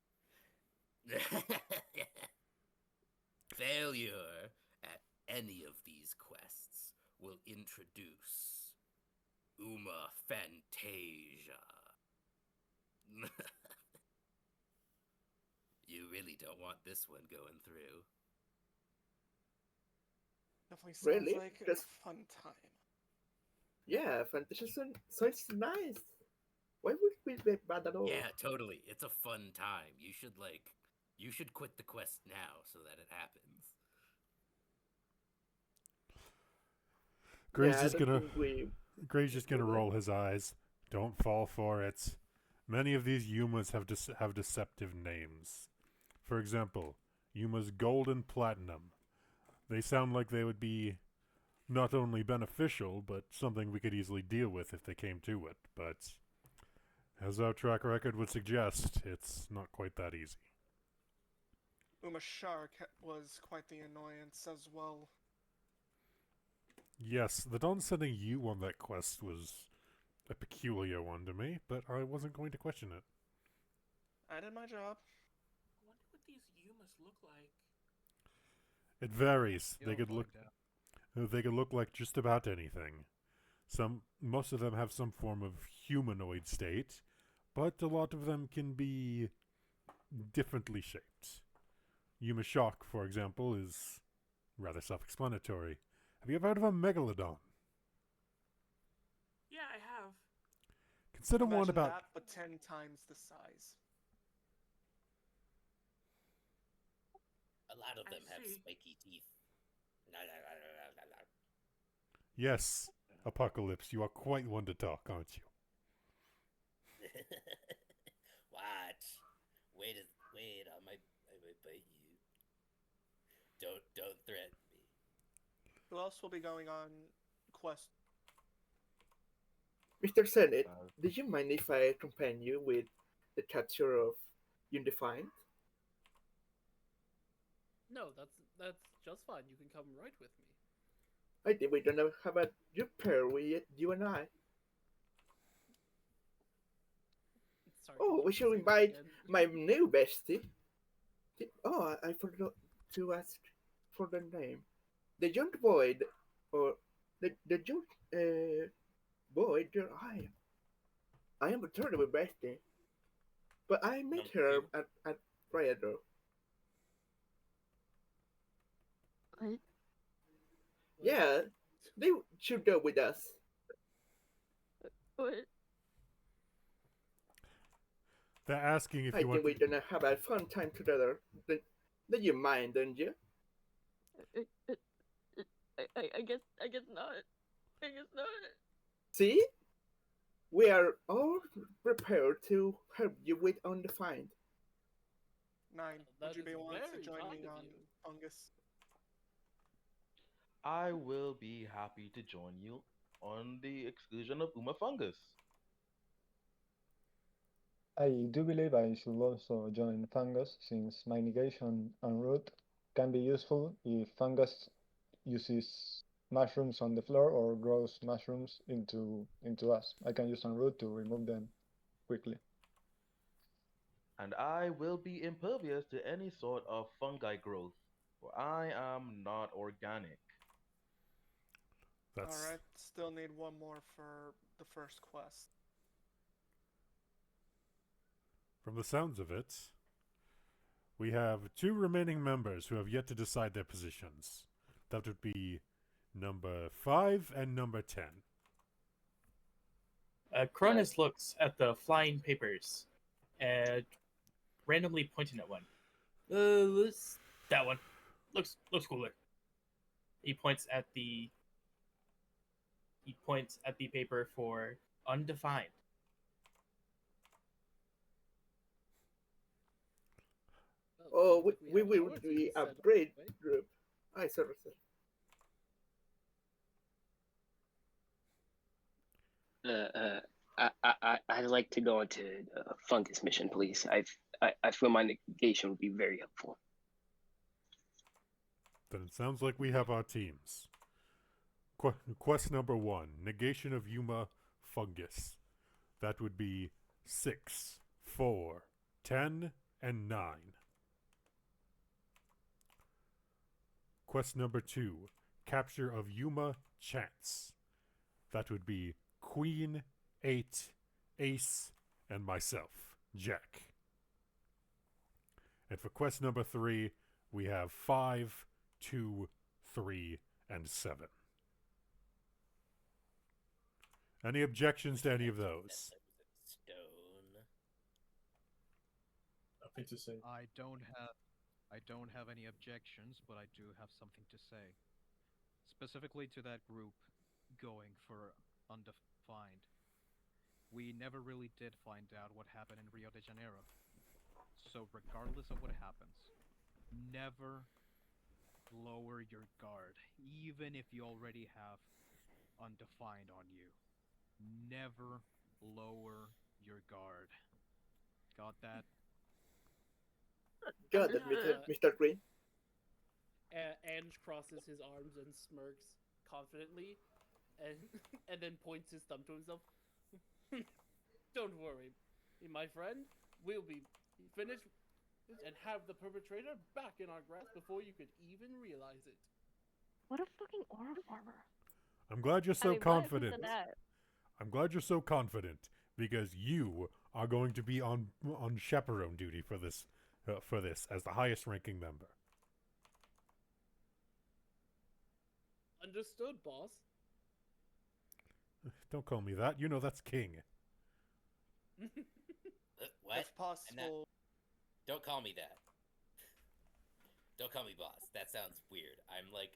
[SPEAKER 2] Failure at any of these quests will introduce
[SPEAKER 16] Uma Fantasia. You really don't want this one going through.
[SPEAKER 7] Definitely sounds
[SPEAKER 13] Really?
[SPEAKER 7] like a
[SPEAKER 13] That's
[SPEAKER 7] fun time.
[SPEAKER 13] yeah, fantasy sounds nice. Why would we be bad at all?
[SPEAKER 16] Yeah, totally. It's a fun time. You should quit the quest now so that it happens.
[SPEAKER 1] Gray's
[SPEAKER 13] Yeah, I
[SPEAKER 1] just
[SPEAKER 13] don't
[SPEAKER 1] gonna
[SPEAKER 13] think we.
[SPEAKER 1] roll his eyes. Don't fall for it. Many of these Yumas have deceptive names. For example, Yuma's Gold and Platinum. They sound like they would be not only beneficial, but something we could easily deal with if they came to it. But as our track record would suggest, it's not quite that easy.
[SPEAKER 7] Uma Shark was quite the annoyance as well.
[SPEAKER 1] Yes, the Dawn sending you on that quest was a peculiar one to me, but I wasn't going to question it.
[SPEAKER 7] I did my job.
[SPEAKER 4] I wonder what these Yumas look like.
[SPEAKER 1] It varies.
[SPEAKER 17] You'll
[SPEAKER 1] They could look like just about anything. Most of them have some form of humanoid state, but a lot of them can be differently shaped. Yuma Shock, for example, is rather self-explanatory. Have you ever heard of a megalodon?
[SPEAKER 4] Yeah, I have.
[SPEAKER 1] Consider
[SPEAKER 7] Imagine
[SPEAKER 1] one about
[SPEAKER 7] that, but 10 times the size.
[SPEAKER 2] A lot of
[SPEAKER 4] I
[SPEAKER 2] them have
[SPEAKER 4] see.
[SPEAKER 2] spiky teeth.
[SPEAKER 1] Yes, Apocalypse. You are quite one to talk, aren't you?
[SPEAKER 2] Watch. Wait, I might bite you. Don't threaten me.
[SPEAKER 7] Who else will be going on quest?
[SPEAKER 13] Mr. Senate, do you mind if I accompany you with the capture of Undefined?
[SPEAKER 5] No, that's just fine. You can come right with me.
[SPEAKER 13] I think we don't have a good pair with you and I.
[SPEAKER 5] Sorry,
[SPEAKER 13] Oh,
[SPEAKER 5] could
[SPEAKER 13] we
[SPEAKER 5] you
[SPEAKER 13] should
[SPEAKER 5] say that
[SPEAKER 13] invite
[SPEAKER 5] again?
[SPEAKER 13] my new bestie. Oh, I forgot to ask for the name. The young boy, or the young boy. I am a terrible bestie, but I met
[SPEAKER 2] Number
[SPEAKER 13] her
[SPEAKER 2] 2.
[SPEAKER 13] at Riador.
[SPEAKER 9] What?
[SPEAKER 13] Yeah, they should go with us.
[SPEAKER 9] What?
[SPEAKER 1] They're asking if
[SPEAKER 13] I
[SPEAKER 1] you want
[SPEAKER 13] think we're gonna have a fun time together. Do you mind, don't you?
[SPEAKER 9] I guess not. I guess not.
[SPEAKER 13] See? We are all prepared to help you with Undefined.
[SPEAKER 7] 9.
[SPEAKER 5] That
[SPEAKER 7] Would you
[SPEAKER 5] is
[SPEAKER 7] be willing to
[SPEAKER 5] very
[SPEAKER 7] join me
[SPEAKER 5] kind of
[SPEAKER 7] on
[SPEAKER 5] you.
[SPEAKER 7] Fungus?
[SPEAKER 6] I will be happy to join you on the exclusion of Uma Fungus.
[SPEAKER 12] I do believe I should also join Fungus, since my negation and root can be useful if Fungus uses mushrooms on the floor or grows mushrooms into us. I can use root to remove them quickly.
[SPEAKER 6] And I will be impervious to any sort of fungi growth, for I am not organic.
[SPEAKER 1] That's
[SPEAKER 7] Alright, still need one more for the first quest.
[SPEAKER 1] from the sounds of it. We have 2 remaining members who have yet to decide their positions. That would be number 5 and number 10.
[SPEAKER 15] Cronus looks at the flying papers, randomly pointing at one. That one looks cooler. He points at the paper for undefined.
[SPEAKER 13] Oh,
[SPEAKER 5] looks like
[SPEAKER 13] we
[SPEAKER 5] have
[SPEAKER 13] will
[SPEAKER 5] our
[SPEAKER 13] be
[SPEAKER 5] team set up,
[SPEAKER 13] upgrade
[SPEAKER 5] right?
[SPEAKER 13] group. I sorry.
[SPEAKER 14] I'd like to go into the fungus mission, please. I feel my negation would be very helpful.
[SPEAKER 1] Then it sounds like we have our teams. Quest number 1, negation of Yuma fungus. That would be 6, 4, 10, and 9. Quest number 2, capture of Yuma chance. That would be Queen, 8, Ace, and myself, Jack. And for quest number 3, we have 5, 2, 3, and 7. Any objections to any of those?
[SPEAKER 2] Stone.
[SPEAKER 10] Nothing to say.
[SPEAKER 17] I don't have any objections, but I do have something to say. Specifically to that group going for undefined. We never really did find out what happened in Rio de Janeiro. So regardless of what happens, never lower your guard, even if you already have undefined on you. Never lower your guard. Got that?
[SPEAKER 13] Got it, Mr. Green.
[SPEAKER 5] Ange crosses his arms and smirks confidently, and and then points his thumb to himself. Don't worry, my friend. We'll be finished and have the perpetrator back in our grasp before you could even realize it.
[SPEAKER 9] What a fucking aura farmer.
[SPEAKER 1] I'm glad you're
[SPEAKER 9] I
[SPEAKER 1] so
[SPEAKER 9] mean, what if he
[SPEAKER 1] confident.
[SPEAKER 9] said that?
[SPEAKER 1] I'm glad you're so confident because you are going to be on chaperone duty for this as the highest ranking member.
[SPEAKER 5] Understood, boss.
[SPEAKER 1] Don't call me that. You know that's king.
[SPEAKER 2] What?
[SPEAKER 7] If possible.
[SPEAKER 2] Don't call me that. Don't call me boss. That sounds weird. I'm like,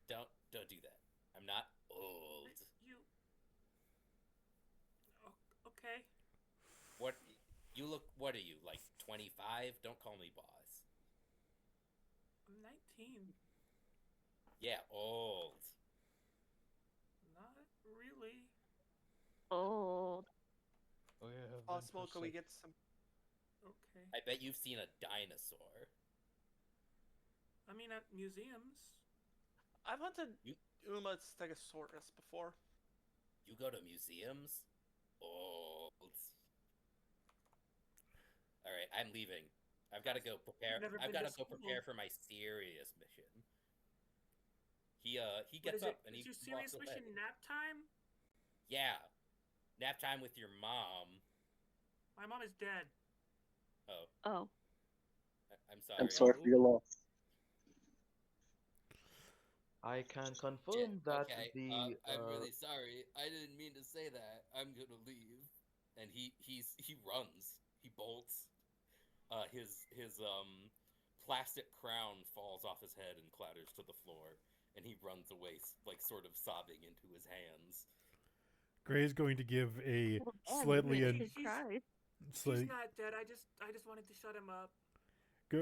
[SPEAKER 2] don't do that. I'm not old.
[SPEAKER 4] You. Okay.
[SPEAKER 2] What? You look. What are you, like 25? Don't call me boss.
[SPEAKER 4] I'm 19.
[SPEAKER 2] Yeah, old.
[SPEAKER 4] Not really.
[SPEAKER 9] Old.
[SPEAKER 17] Oh yeah.
[SPEAKER 7] Possible, can we get some? Okay.
[SPEAKER 2] I bet you've seen a dinosaur.
[SPEAKER 4] I mean, at museums.
[SPEAKER 7] I've hunted Uma Stegosaurus before.
[SPEAKER 2] You go to museums? Old. All right, I'm leaving. I've got to go prepare. I've got to go prepare for my serious mission. He gets up and he
[SPEAKER 4] Is your serious mission nap time?
[SPEAKER 2] Yeah, nap time with your mom.
[SPEAKER 4] My mom is dead.
[SPEAKER 2] Oh.
[SPEAKER 9] Oh.
[SPEAKER 2] I'm sorry.
[SPEAKER 14] I'm sorry for your loss.
[SPEAKER 6] I can confirm that
[SPEAKER 2] I'm really sorry. I didn't mean to say that. I'm gonna leave. And he runs. He bolts. His plastic crown falls off his head and clatters to the floor, and he runs away, like sort of sobbing into his hands.
[SPEAKER 1] Gray's going to give a
[SPEAKER 9] Well,
[SPEAKER 1] slightly
[SPEAKER 4] She's not dead. I just wanted to shut him up.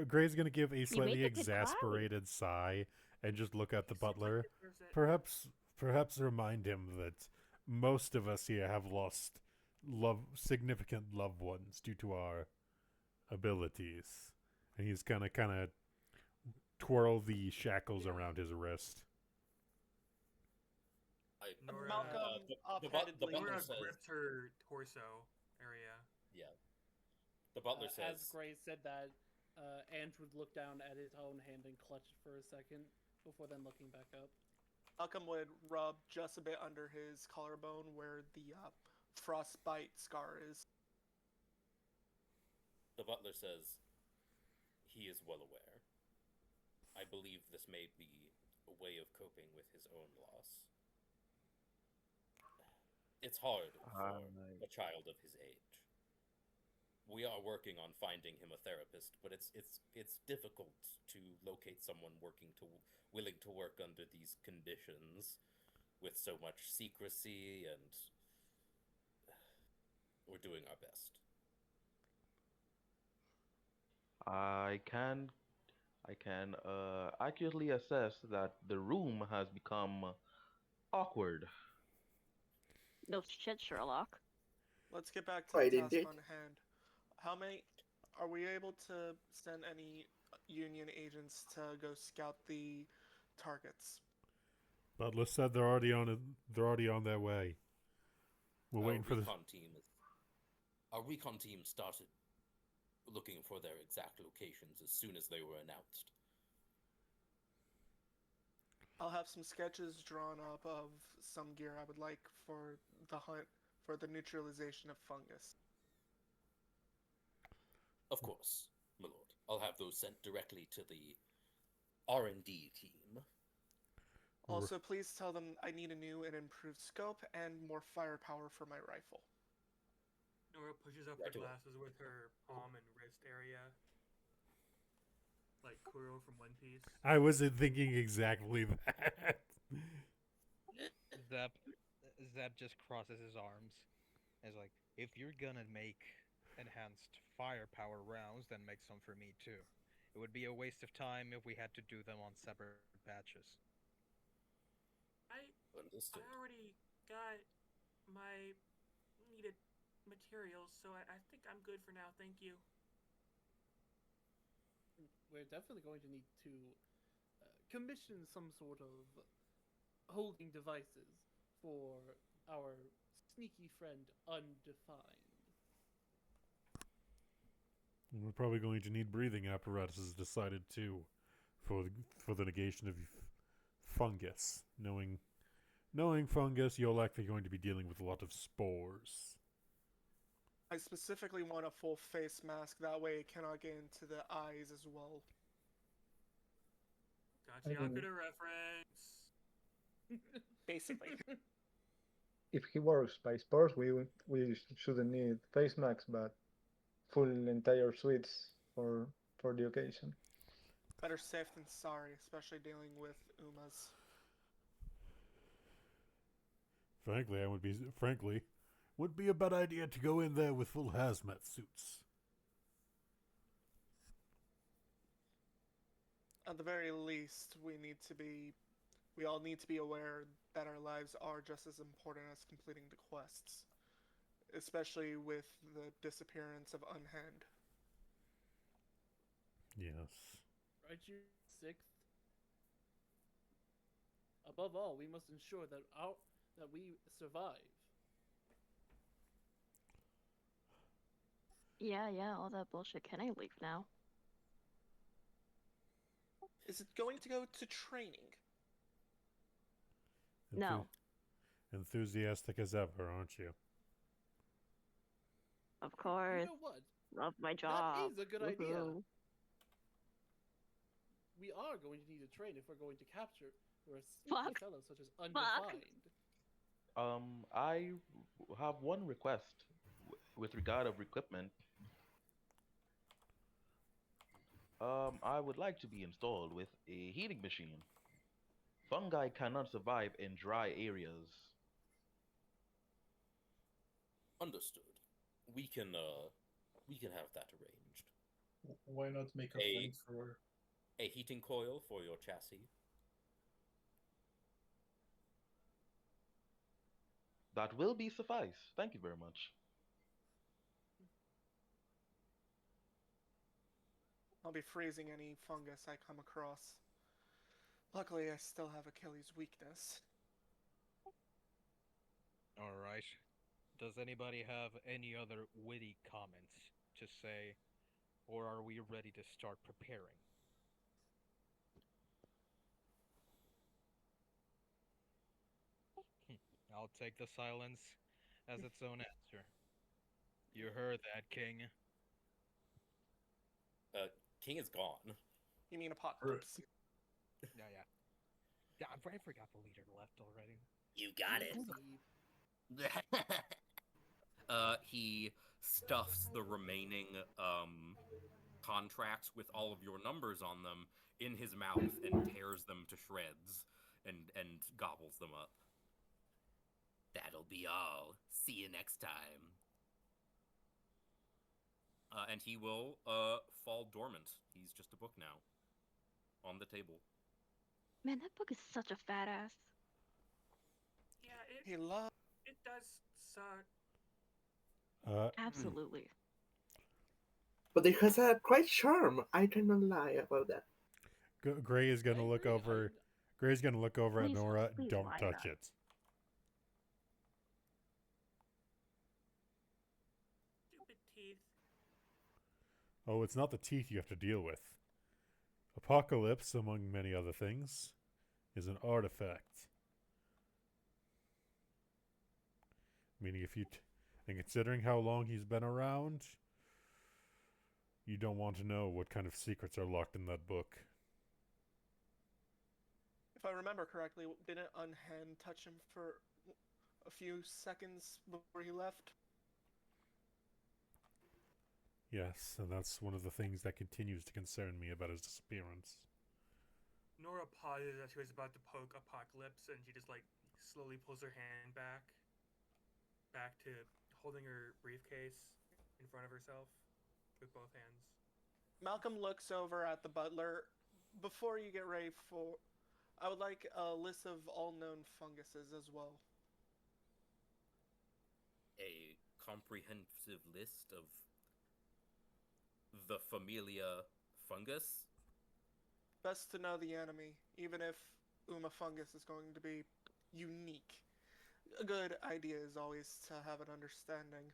[SPEAKER 1] Gray's going to give a slightly
[SPEAKER 9] the kid cry.
[SPEAKER 1] exasperated sigh and just look at the
[SPEAKER 4] He seems like
[SPEAKER 1] butler.
[SPEAKER 4] he deserves it.
[SPEAKER 1] Perhaps remind him that most of us here have lost significant loved ones due to our abilities. And he's kind of twirl the shackles around his wrist.
[SPEAKER 7] Malcolm
[SPEAKER 2] the
[SPEAKER 7] offhandedly
[SPEAKER 2] butler says,
[SPEAKER 4] gripped her torso area.
[SPEAKER 2] Yeah. The butler
[SPEAKER 5] As
[SPEAKER 2] says,
[SPEAKER 5] Gray said that, Ange would look down at his own hand and clutch it for a second before then looking back up.
[SPEAKER 7] Malcolm would rub just a bit under his collarbone where the frostbite scar is.
[SPEAKER 2] the butler says, he is well aware. I believe this may be a way of coping with his own loss. It's hard for a child of his age. We are working on finding him a therapist, but it's difficult to locate someone willing to work under these conditions with so much secrecy, and we're doing our best.
[SPEAKER 6] I can accurately assess that the room has become awkward.
[SPEAKER 9] No shit, Sherlock.
[SPEAKER 7] Let's get back to
[SPEAKER 13] Right,
[SPEAKER 7] the task
[SPEAKER 13] indeed.
[SPEAKER 7] on hand. How many are we able to send any Union agents to go scout the targets?
[SPEAKER 1] Butler said they're already on their way. We're waiting for
[SPEAKER 2] Our recon team started looking for their exact locations as soon as they were announced.
[SPEAKER 7] I'll have some sketches drawn up of some gear I would like for the hunt for the neutralization of fungus.
[SPEAKER 2] Of course, my lord. I'll have those sent directly to the R&D team.
[SPEAKER 7] Also, please tell them I need a new and improved scope and more firepower for my rifle.
[SPEAKER 4] Nora pushes up her glasses with her palm and wrist area. Like Kuro from One Piece.
[SPEAKER 1] I was thinking exactly that.
[SPEAKER 3] Zeb just crosses his arms. It's like, if you're gonna make enhanced firepower rounds, then make some for me too. It would be a waste of time if we had to do them on separate batches.
[SPEAKER 4] I already got my needed materials, so I think I'm good for now. Thank you.
[SPEAKER 5] We're definitely going to need to commission some sort of holding devices for our sneaky friend Undefined.
[SPEAKER 1] And we're probably going to need breathing apparatuses decided too, for the negation of fungus. Knowing fungus, you're likely going to be dealing with a lot of spores.
[SPEAKER 7] I specifically want a full face mask, that way it cannot get into the eyes as well.
[SPEAKER 4] Gotcha, Yakuza reference.
[SPEAKER 7] Basically.
[SPEAKER 12] If he works by spores, we shouldn't need face masks, but full entire suites for the occasion.
[SPEAKER 7] Better safe than sorry, especially dealing with Umas.
[SPEAKER 1] Frankly, would be a bad idea to go in there with full hazmat suits.
[SPEAKER 7] At the very least, we all need to be aware that our lives are just as important as completing the quests, especially with the disappearance of Undead.
[SPEAKER 1] Yes.
[SPEAKER 5] Right, you sixth. Above all, we must ensure that we survive.
[SPEAKER 9] Yeah, all that bullshit. Can I leave now?
[SPEAKER 7] Is it going to go to training?
[SPEAKER 9] No.
[SPEAKER 1] Enthusiastic as ever, aren't you?
[SPEAKER 9] Of course.
[SPEAKER 5] You know what?
[SPEAKER 9] Love my job.
[SPEAKER 5] That is a good idea.
[SPEAKER 9] Woohoo.
[SPEAKER 5] We are going to need to train if we're going to capture a sneaky fellow such as Undefined.
[SPEAKER 6] I have one request with regard of equipment. I would like to be installed with a heating machine. Fungi cannot survive in dry areas.
[SPEAKER 2] Understood. We can have that arranged.
[SPEAKER 10] Why not make a flamethrower?
[SPEAKER 2] A heating coil for your chassis.
[SPEAKER 6] That will be suffice. Thank you very much.
[SPEAKER 7] I'll be freezing any fungus I come across. Luckily, I still have Achilles' weakness.
[SPEAKER 3] Alright. Does anybody have any other witty comments to say, or are we ready to start preparing? I'll take the silence as its own answer. You heard that, King.
[SPEAKER 2] King is gone.
[SPEAKER 7] You mean Apocalypse?
[SPEAKER 3] Yeah. I forgot the leader left already.
[SPEAKER 2] You got it. He stuffs the remaining contracts with all of your numbers on them in his mouth and tears them to shreds and gobbles them up. That'll be all. See you next time. And he will fall dormant. He's just a book now. On the table.
[SPEAKER 9] Man, that book is such a fat ass.
[SPEAKER 4] Yeah, it does suck.
[SPEAKER 9] Absolutely.
[SPEAKER 13] But it has a great charm. I cannot lie about that.
[SPEAKER 1] Gray is gonna look over. Gray's gonna look over at Nora.
[SPEAKER 9] please
[SPEAKER 1] Don't
[SPEAKER 9] lie
[SPEAKER 1] touch
[SPEAKER 9] not.
[SPEAKER 1] it.
[SPEAKER 4] Stupid teeth.
[SPEAKER 1] Oh, it's not the teeth you have to deal with. Apocalypse, among many other things, is an artifact. Meaning, and considering how long he's been around, you don't want to know what kind of secrets are locked in that book.
[SPEAKER 7] If I remember correctly, didn't Unhan touch him for a few seconds before he left?
[SPEAKER 1] Yes, and that's one of the things that continues to concern me about his disappearance.
[SPEAKER 4] Nora pauses as she was about to poke Apocalypse, and she just like slowly pulls her hand back to holding her briefcase in front of herself with both hands.
[SPEAKER 7] Malcolm looks over at the butler. Before you get ready for, I would like a list of all known funguses as well.
[SPEAKER 2] A comprehensive list of the familia fungus?
[SPEAKER 7] Best to know the enemy, even if Uma fungus is going to be unique. A good idea is always to have an understanding.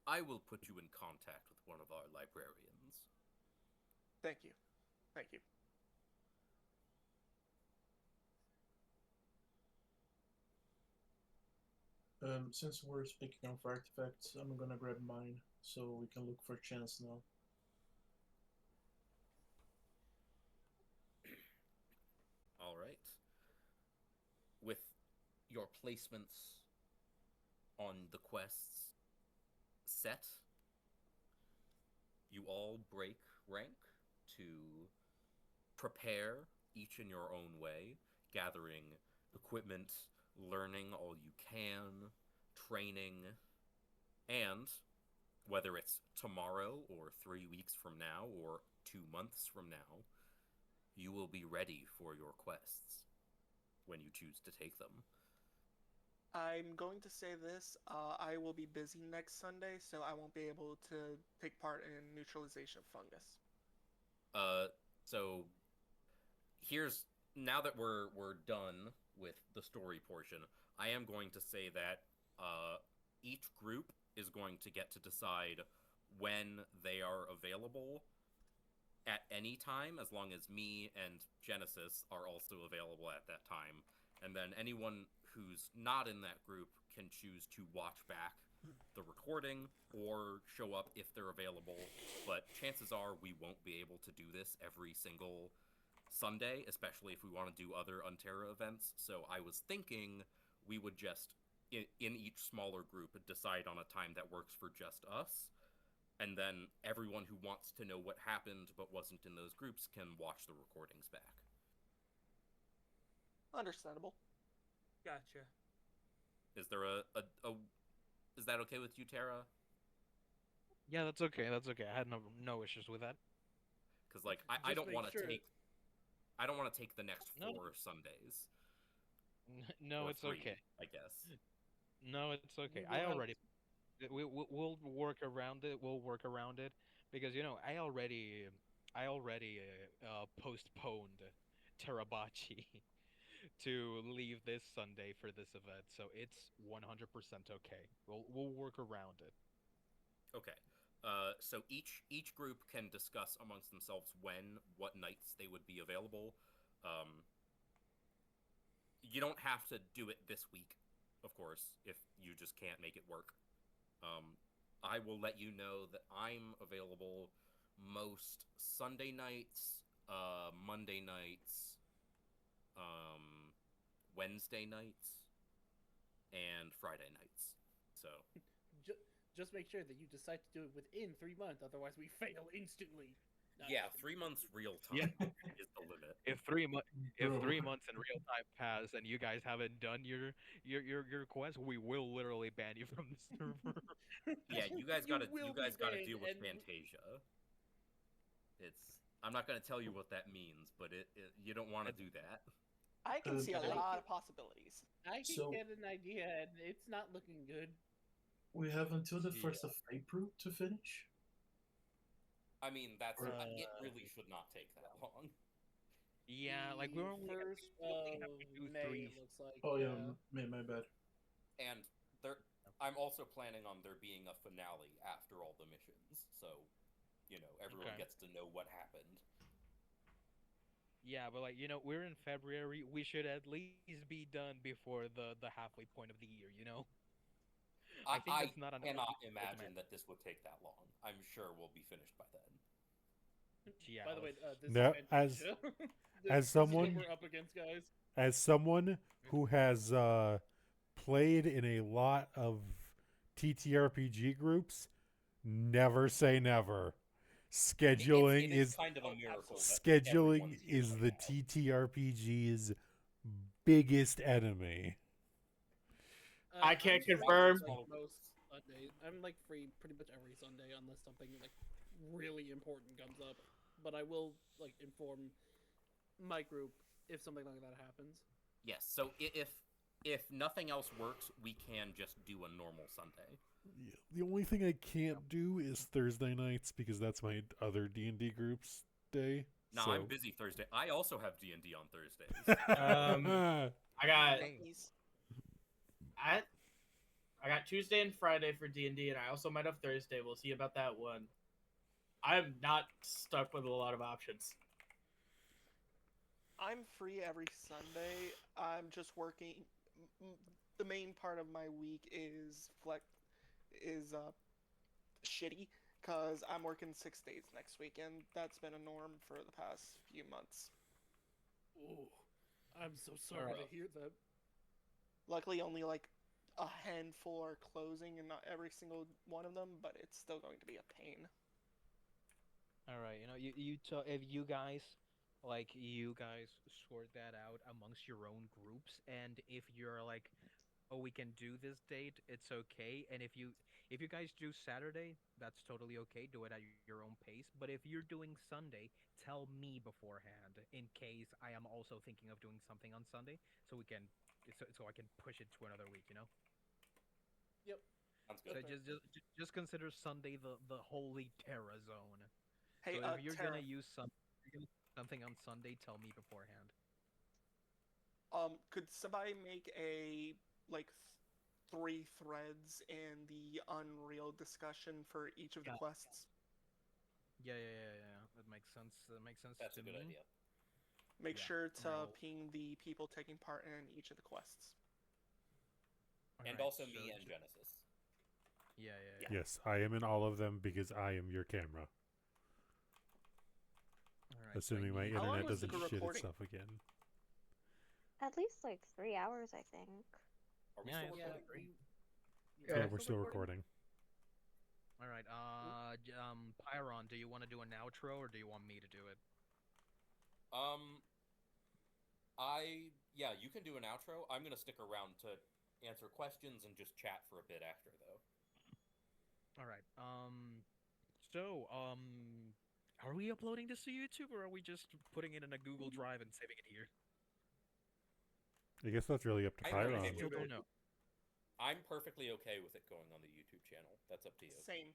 [SPEAKER 2] I will put you in contact with one of our librarians.
[SPEAKER 7] Thank you. Thank you.
[SPEAKER 10] Since we're speaking of artifacts, I'm gonna grab mine so we can look for chance now.
[SPEAKER 2] All right. With your placements on the quests set, you all break rank to prepare each in your own way, gathering equipment, learning all you can, training, and whether it's tomorrow or 3 weeks from now or 2 months from now, you will be ready for your quests when you choose to take them.
[SPEAKER 7] I'm going to say this, I will be busy next Sunday, so I won't be able to take part in neutralization of fungus.
[SPEAKER 2] So here's, now that we're done with the story portion, I am going to say that each group is going to get to decide when they are available at any time, as long as me and Genesis are also available at that time. And then anyone who's not in that group can choose to watch back the recording or show up if they're available. But chances are we won't be able to do this every single Sunday, especially if we want to do other Unterra events. So I was thinking we would just, in each smaller group, decide on a time that works for just us. And then everyone who wants to know what happened but wasn't in those groups can watch the recordings back.
[SPEAKER 7] Understandable.
[SPEAKER 4] Gotcha.
[SPEAKER 2] Is there is that okay with you, Tara?
[SPEAKER 3] Yeah, that's okay. That's okay. I had no issues with that.
[SPEAKER 2] Because like I don't want to
[SPEAKER 5] sure.
[SPEAKER 2] I don't want to take the next 4
[SPEAKER 3] No.
[SPEAKER 2] Sundays.
[SPEAKER 3] No,
[SPEAKER 2] Or
[SPEAKER 3] it's
[SPEAKER 2] 3,
[SPEAKER 3] okay.
[SPEAKER 2] I guess.
[SPEAKER 3] No, it's okay.
[SPEAKER 5] We will have-
[SPEAKER 3] We'll work around it. We'll work around it because I already postponed Terabachi to leave this Sunday for this event, so it's 100% okay. We'll work around it.
[SPEAKER 2] Okay. So each group can discuss amongst themselves what nights they would be available. You don't have to do it this week, of course, if you just can't make it work. I will let you know that I'm available most Sunday nights, Monday nights, Wednesday nights, and Friday nights. So
[SPEAKER 5] just make sure that you decide to do it within 3 months, otherwise we fail instantly.
[SPEAKER 2] yeah, 3 months real time
[SPEAKER 3] Yeah.
[SPEAKER 2] is the limit.
[SPEAKER 3] If 3 months in real time pass and you guys haven't done your quest, we will literally ban you from the server.
[SPEAKER 2] Yeah, you guys
[SPEAKER 5] You
[SPEAKER 2] gotta
[SPEAKER 5] will be banned,
[SPEAKER 2] deal with
[SPEAKER 5] and-
[SPEAKER 2] Fantasia. I'm not gonna tell you what that means, but you don't want to do that.
[SPEAKER 7] I can see a
[SPEAKER 5] I
[SPEAKER 7] lot
[SPEAKER 5] can-
[SPEAKER 7] of possibilities.
[SPEAKER 5] I can
[SPEAKER 10] So-
[SPEAKER 5] get an idea, and it's not looking good.
[SPEAKER 10] We have until the 1st of April to finish.
[SPEAKER 2] I mean, that's
[SPEAKER 10] Or-
[SPEAKER 2] it. Really should not take that long.
[SPEAKER 3] Yeah, like we're only
[SPEAKER 5] First
[SPEAKER 3] we only have
[SPEAKER 5] of
[SPEAKER 3] to do
[SPEAKER 5] May,
[SPEAKER 3] 3.
[SPEAKER 5] it looks like.
[SPEAKER 10] Oh yeah, my bad.
[SPEAKER 2] And I'm also planning on there being a finale after all the missions, so everyone
[SPEAKER 3] Okay.
[SPEAKER 2] gets to know what happened.
[SPEAKER 3] Yeah, but like we're in February. We should at least be done before the halfway point of the year. I think
[SPEAKER 2] I
[SPEAKER 3] that's not an
[SPEAKER 2] cannot
[SPEAKER 3] unreasonable
[SPEAKER 2] imagine
[SPEAKER 3] demand.
[SPEAKER 2] that this would take that long. I'm sure we'll be finished by then.
[SPEAKER 3] Yeah.
[SPEAKER 5] By the way, this
[SPEAKER 1] Now,
[SPEAKER 5] is Fantasia.
[SPEAKER 1] as
[SPEAKER 5] This is what
[SPEAKER 1] someone
[SPEAKER 5] we're up against, guys.
[SPEAKER 1] as someone who has played in a lot of TTRPG groups, never say never. Scheduling
[SPEAKER 2] It is
[SPEAKER 1] is
[SPEAKER 2] kind of a miracle that
[SPEAKER 1] scheduling
[SPEAKER 2] everyone's here
[SPEAKER 1] is
[SPEAKER 2] right
[SPEAKER 1] the
[SPEAKER 2] now.
[SPEAKER 1] TTRPG's biggest enemy.
[SPEAKER 15] I can't
[SPEAKER 5] I'm free,
[SPEAKER 15] confirm.
[SPEAKER 5] like most Sundays. I'm like free pretty much every Sunday unless something like really important comes up. But I will like inform my group if something like that happens.
[SPEAKER 2] Yes. So if nothing else works, we can just do a normal Sunday.
[SPEAKER 1] The only thing I can't do is Thursday nights because that's my other D&D group's day.
[SPEAKER 2] No,
[SPEAKER 1] so.
[SPEAKER 2] I'm busy Thursday. I also have D&D on Thursdays.
[SPEAKER 15] I got
[SPEAKER 7] Puppies.
[SPEAKER 15] I got Tuesday and Friday for D&D, and I also might have Thursday. We'll see about that one. I'm not stuck with a lot of options.
[SPEAKER 7] I'm free every Sunday. I'm just working. The main part of my week is shitty because I'm working 6 days next week, and that's been a norm for the past few months.
[SPEAKER 5] Ooh, I'm so sorry to hear that.
[SPEAKER 7] Luckily, only like a handful are closing, and not every single one of them, but it's still going to be a pain.
[SPEAKER 3] All right, if you guys sort that out amongst your own groups, and if you're like, oh, we can do this date, it's okay. And if you guys do Saturday, that's totally okay. Do it at your own pace. But if you're doing Sunday, tell me beforehand in case I am also thinking of doing something on Sunday, so we can so I can push it to another week.
[SPEAKER 5] Yep.
[SPEAKER 2] Sounds
[SPEAKER 3] So
[SPEAKER 2] good.
[SPEAKER 3] just consider Sunday the holy Terra zone.
[SPEAKER 7] Hey,
[SPEAKER 3] So if you're
[SPEAKER 7] Tara,
[SPEAKER 3] gonna use something on Sunday, tell me beforehand.
[SPEAKER 7] could somebody make a like 3 threads in the Unreal discussion for each of the quests?
[SPEAKER 3] Yeah. That makes sense. That makes sense
[SPEAKER 2] That's
[SPEAKER 3] to
[SPEAKER 2] a good
[SPEAKER 3] me.
[SPEAKER 2] idea.
[SPEAKER 7] Make
[SPEAKER 3] Yeah,
[SPEAKER 7] sure to
[SPEAKER 3] I'll-
[SPEAKER 7] ping the people taking part in each of the quests.
[SPEAKER 2] And
[SPEAKER 3] Alright,
[SPEAKER 2] also
[SPEAKER 3] so
[SPEAKER 2] me and Genesis.
[SPEAKER 3] Yeah.
[SPEAKER 1] Yes, I am in all of them because I am your camera.
[SPEAKER 3] Alright, so
[SPEAKER 1] Assuming my
[SPEAKER 7] How long
[SPEAKER 1] internet
[SPEAKER 7] was the
[SPEAKER 1] doesn't shit
[SPEAKER 7] recording?
[SPEAKER 1] itself again.
[SPEAKER 9] At least like 3 hours, I think.
[SPEAKER 2] Are we
[SPEAKER 3] Yeah,
[SPEAKER 2] still
[SPEAKER 3] yeah.
[SPEAKER 2] recording?
[SPEAKER 1] Yeah, we're still recording.
[SPEAKER 3] All right. Pyrrhon, do you want to do an outro or do you want me to do it?
[SPEAKER 2] Yeah, you can do an outro. I'm gonna stick around to answer questions and just chat for a bit after, though.
[SPEAKER 3] All right. Are we uploading this to YouTube or are we just putting it in a Google Drive and saving it here?
[SPEAKER 1] I guess that's really up to
[SPEAKER 2] I'm
[SPEAKER 1] Pyrrhon.
[SPEAKER 2] okay
[SPEAKER 3] Still
[SPEAKER 2] with
[SPEAKER 3] don't
[SPEAKER 2] it.
[SPEAKER 3] know.
[SPEAKER 2] I'm perfectly okay with it going on the YouTube channel. That's up to you.
[SPEAKER 7] Same.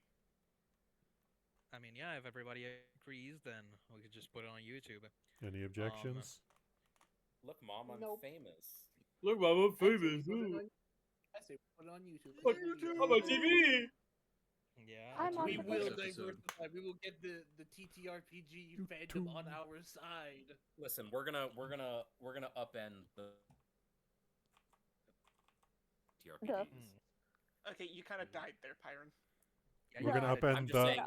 [SPEAKER 3] I mean, yeah, if everybody agrees, then we could just put it on YouTube.
[SPEAKER 1] Any objections?
[SPEAKER 2] Look, Mom, I'm
[SPEAKER 9] Nope.
[SPEAKER 2] famous.
[SPEAKER 15] Look, Mom, I'm famous.
[SPEAKER 5] I say put it on YouTube.
[SPEAKER 15] On my TV.
[SPEAKER 3] Yeah.
[SPEAKER 9] I'm on
[SPEAKER 5] We
[SPEAKER 9] the
[SPEAKER 5] will
[SPEAKER 9] page.
[SPEAKER 5] diversify. We will get the TTRPG fandom on our side.
[SPEAKER 2] Listen, we're gonna upend the TRPGs.
[SPEAKER 7] Okay, you kind of died there, Pyrrhon.
[SPEAKER 1] We're gonna upend
[SPEAKER 2] I'm just
[SPEAKER 1] the.
[SPEAKER 2] saying.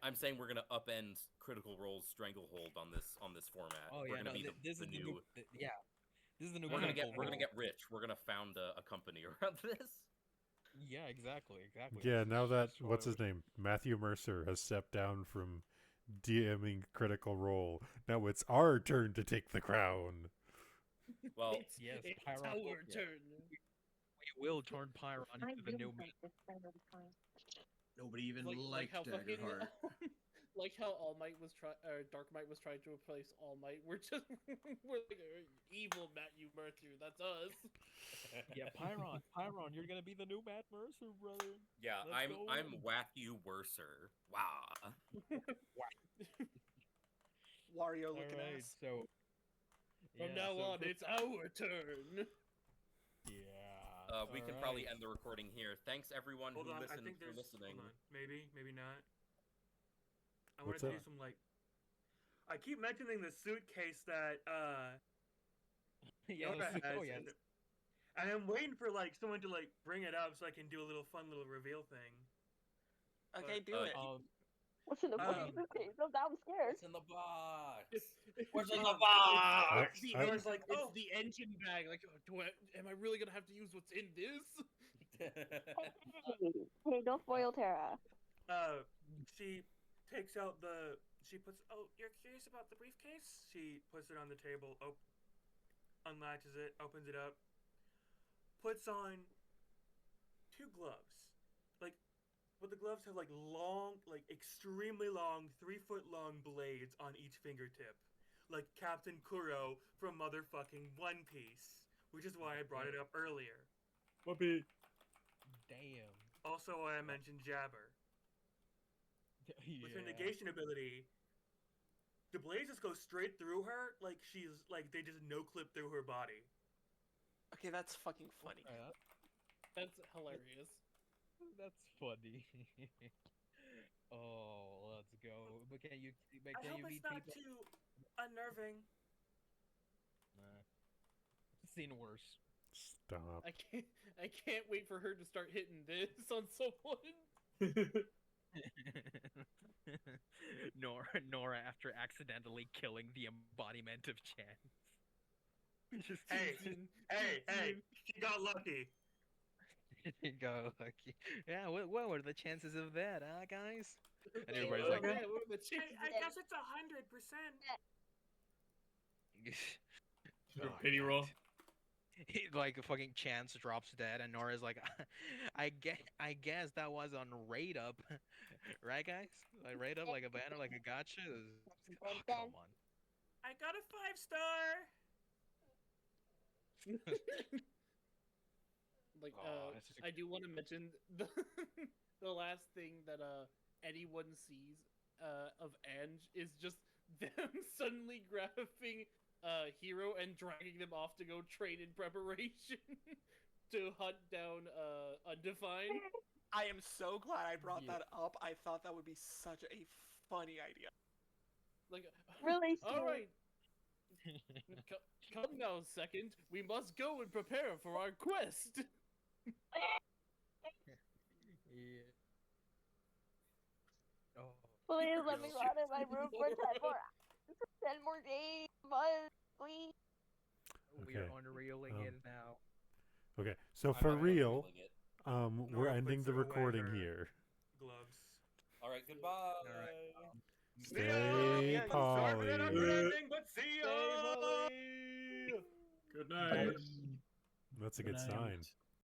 [SPEAKER 2] I'm saying we're gonna upend Critical Role's Stranglehold on this format.
[SPEAKER 3] Oh,
[SPEAKER 2] we're
[SPEAKER 3] yeah,
[SPEAKER 2] gonna
[SPEAKER 3] no,
[SPEAKER 2] be
[SPEAKER 3] this
[SPEAKER 2] the
[SPEAKER 3] is
[SPEAKER 2] new.
[SPEAKER 3] This is the new.
[SPEAKER 2] We're
[SPEAKER 3] Critical
[SPEAKER 2] gonna
[SPEAKER 3] Role.
[SPEAKER 2] get rich. We're gonna found a company around this.
[SPEAKER 3] Yeah, exactly.
[SPEAKER 1] Yeah, now that
[SPEAKER 3] That's what
[SPEAKER 1] what's
[SPEAKER 3] I
[SPEAKER 1] his name, Matthew Mercer has stepped down from DMing Critical Role. Now it's our turn to take the crown.
[SPEAKER 2] Well,
[SPEAKER 3] yes,
[SPEAKER 5] it's
[SPEAKER 3] Pyrrhon.
[SPEAKER 5] our turn.
[SPEAKER 3] We will turn Pyrrhon into the new man.
[SPEAKER 8] Nobody even
[SPEAKER 5] like how fucking
[SPEAKER 8] Daggerheart.
[SPEAKER 5] like how All Might was Dark Might was trying to replace All Might. We're like evil Matthew Mercer. That's us.
[SPEAKER 3] Yeah, Pyrrhon, you're gonna be the new Matt Mercer, brother.
[SPEAKER 2] Yeah,
[SPEAKER 3] Let's go.
[SPEAKER 2] I'm Matthew Mercer. Wow.
[SPEAKER 7] Wario looking
[SPEAKER 3] Alright,
[SPEAKER 7] ass.
[SPEAKER 3] so
[SPEAKER 5] From now on, it's our turn.
[SPEAKER 3] Yeah.
[SPEAKER 2] We can probably end the recording here. Thanks everyone
[SPEAKER 4] Hold
[SPEAKER 2] who
[SPEAKER 4] on, I
[SPEAKER 2] listened
[SPEAKER 4] think
[SPEAKER 2] for
[SPEAKER 4] there's.
[SPEAKER 2] listening.
[SPEAKER 4] Hold on, maybe not. I
[SPEAKER 1] What's
[SPEAKER 4] wanted to
[SPEAKER 1] up?
[SPEAKER 4] do some like. I keep mentioning the suitcase that
[SPEAKER 17] Yeah,
[SPEAKER 4] Nora has,
[SPEAKER 17] oh yes.
[SPEAKER 4] and I'm waiting for like someone to like bring it up so I can do a little fun little reveal thing.
[SPEAKER 7] Okay,
[SPEAKER 4] But,
[SPEAKER 7] do it.
[SPEAKER 9] What's in the fucking suitcase? I'm scared.
[SPEAKER 2] What's in the box?
[SPEAKER 15] What's in the
[SPEAKER 4] It's
[SPEAKER 15] box?
[SPEAKER 5] The
[SPEAKER 4] Nora's
[SPEAKER 5] engine,
[SPEAKER 4] like,
[SPEAKER 5] it's
[SPEAKER 4] oh,
[SPEAKER 5] the engine bag. Like, am I really gonna have to use what's in this?
[SPEAKER 9] Hey, don't spoil Tara.
[SPEAKER 4] she takes out she puts. Oh, you're curious about the briefcase? She puts it on the table. Unlatches it, opens it up, puts on two gloves. Like, but the gloves have like long, like extremely long, 3-foot long blades on each fingertip, like Captain Kuro from motherfucking One Piece, which is why I brought it up earlier.
[SPEAKER 15] Whoopee.
[SPEAKER 17] Damn.
[SPEAKER 4] Also, why I mentioned Jabber. With her negation ability, the blades just go straight through her, like she's like they just no clip through her body.
[SPEAKER 7] Okay, that's fucking funny.
[SPEAKER 5] That's hilarious.
[SPEAKER 17] That's funny. Oh, let's go. But can you? But
[SPEAKER 4] I
[SPEAKER 17] can
[SPEAKER 4] hope
[SPEAKER 17] you
[SPEAKER 4] it's
[SPEAKER 17] beat
[SPEAKER 4] not
[SPEAKER 17] people?
[SPEAKER 4] too unnerving.
[SPEAKER 17] Seen worse.
[SPEAKER 1] Stop.
[SPEAKER 5] I can't wait for her to start hitting this on someone.
[SPEAKER 17] Nora after accidentally killing the embodiment of chance. Just
[SPEAKER 4] Hey, she got lucky.
[SPEAKER 17] go lucky. Yeah, what were the chances of that, huh, guys? And
[SPEAKER 5] Yeah,
[SPEAKER 17] everybody's like,
[SPEAKER 5] what are the chances
[SPEAKER 4] I
[SPEAKER 5] of
[SPEAKER 4] guess it's 100%.
[SPEAKER 15] Pity roll.
[SPEAKER 17] like fucking Chance drops dead, and Nora's like, I guess that was on rate up, right, guys? Like rate up, like a banner, like a gotcha. Oh, come on.
[SPEAKER 4] I got a 5-star.
[SPEAKER 5] Like,
[SPEAKER 17] That's just
[SPEAKER 5] I do want to mention the the last thing that anyone sees of Ange is just them suddenly grabbing Hero and dragging them off to go train in preparation to hunt down Undefined.
[SPEAKER 7] I am so glad I brought
[SPEAKER 17] Yeah.
[SPEAKER 7] that up. I thought that would be such a funny idea.
[SPEAKER 5] Like,
[SPEAKER 9] Really
[SPEAKER 5] all
[SPEAKER 9] scared.
[SPEAKER 5] right, come now, second. We must go and prepare for our quest.
[SPEAKER 17] Yeah. Oh.
[SPEAKER 9] Please let me
[SPEAKER 17] Yo.
[SPEAKER 9] rot in my room for 10 more days, months, please.
[SPEAKER 17] We are
[SPEAKER 1] Okay,
[SPEAKER 17] unreeling it now.
[SPEAKER 1] Okay, so
[SPEAKER 2] I'm
[SPEAKER 1] for
[SPEAKER 2] not
[SPEAKER 1] real,
[SPEAKER 2] unreeling it.
[SPEAKER 1] we're
[SPEAKER 4] Nora
[SPEAKER 1] ending
[SPEAKER 4] puts
[SPEAKER 1] the
[SPEAKER 4] away
[SPEAKER 1] recording
[SPEAKER 4] her
[SPEAKER 1] here.
[SPEAKER 4] gloves.
[SPEAKER 2] All right, goodbye.
[SPEAKER 17] All right.
[SPEAKER 1] Stay
[SPEAKER 7] Yeah,
[SPEAKER 1] poly.
[SPEAKER 4] Sorry for that ending, but see ya.
[SPEAKER 15] Good night.
[SPEAKER 10] Bye.
[SPEAKER 1] That's a
[SPEAKER 10] Good
[SPEAKER 1] good
[SPEAKER 10] night.
[SPEAKER 1] sign.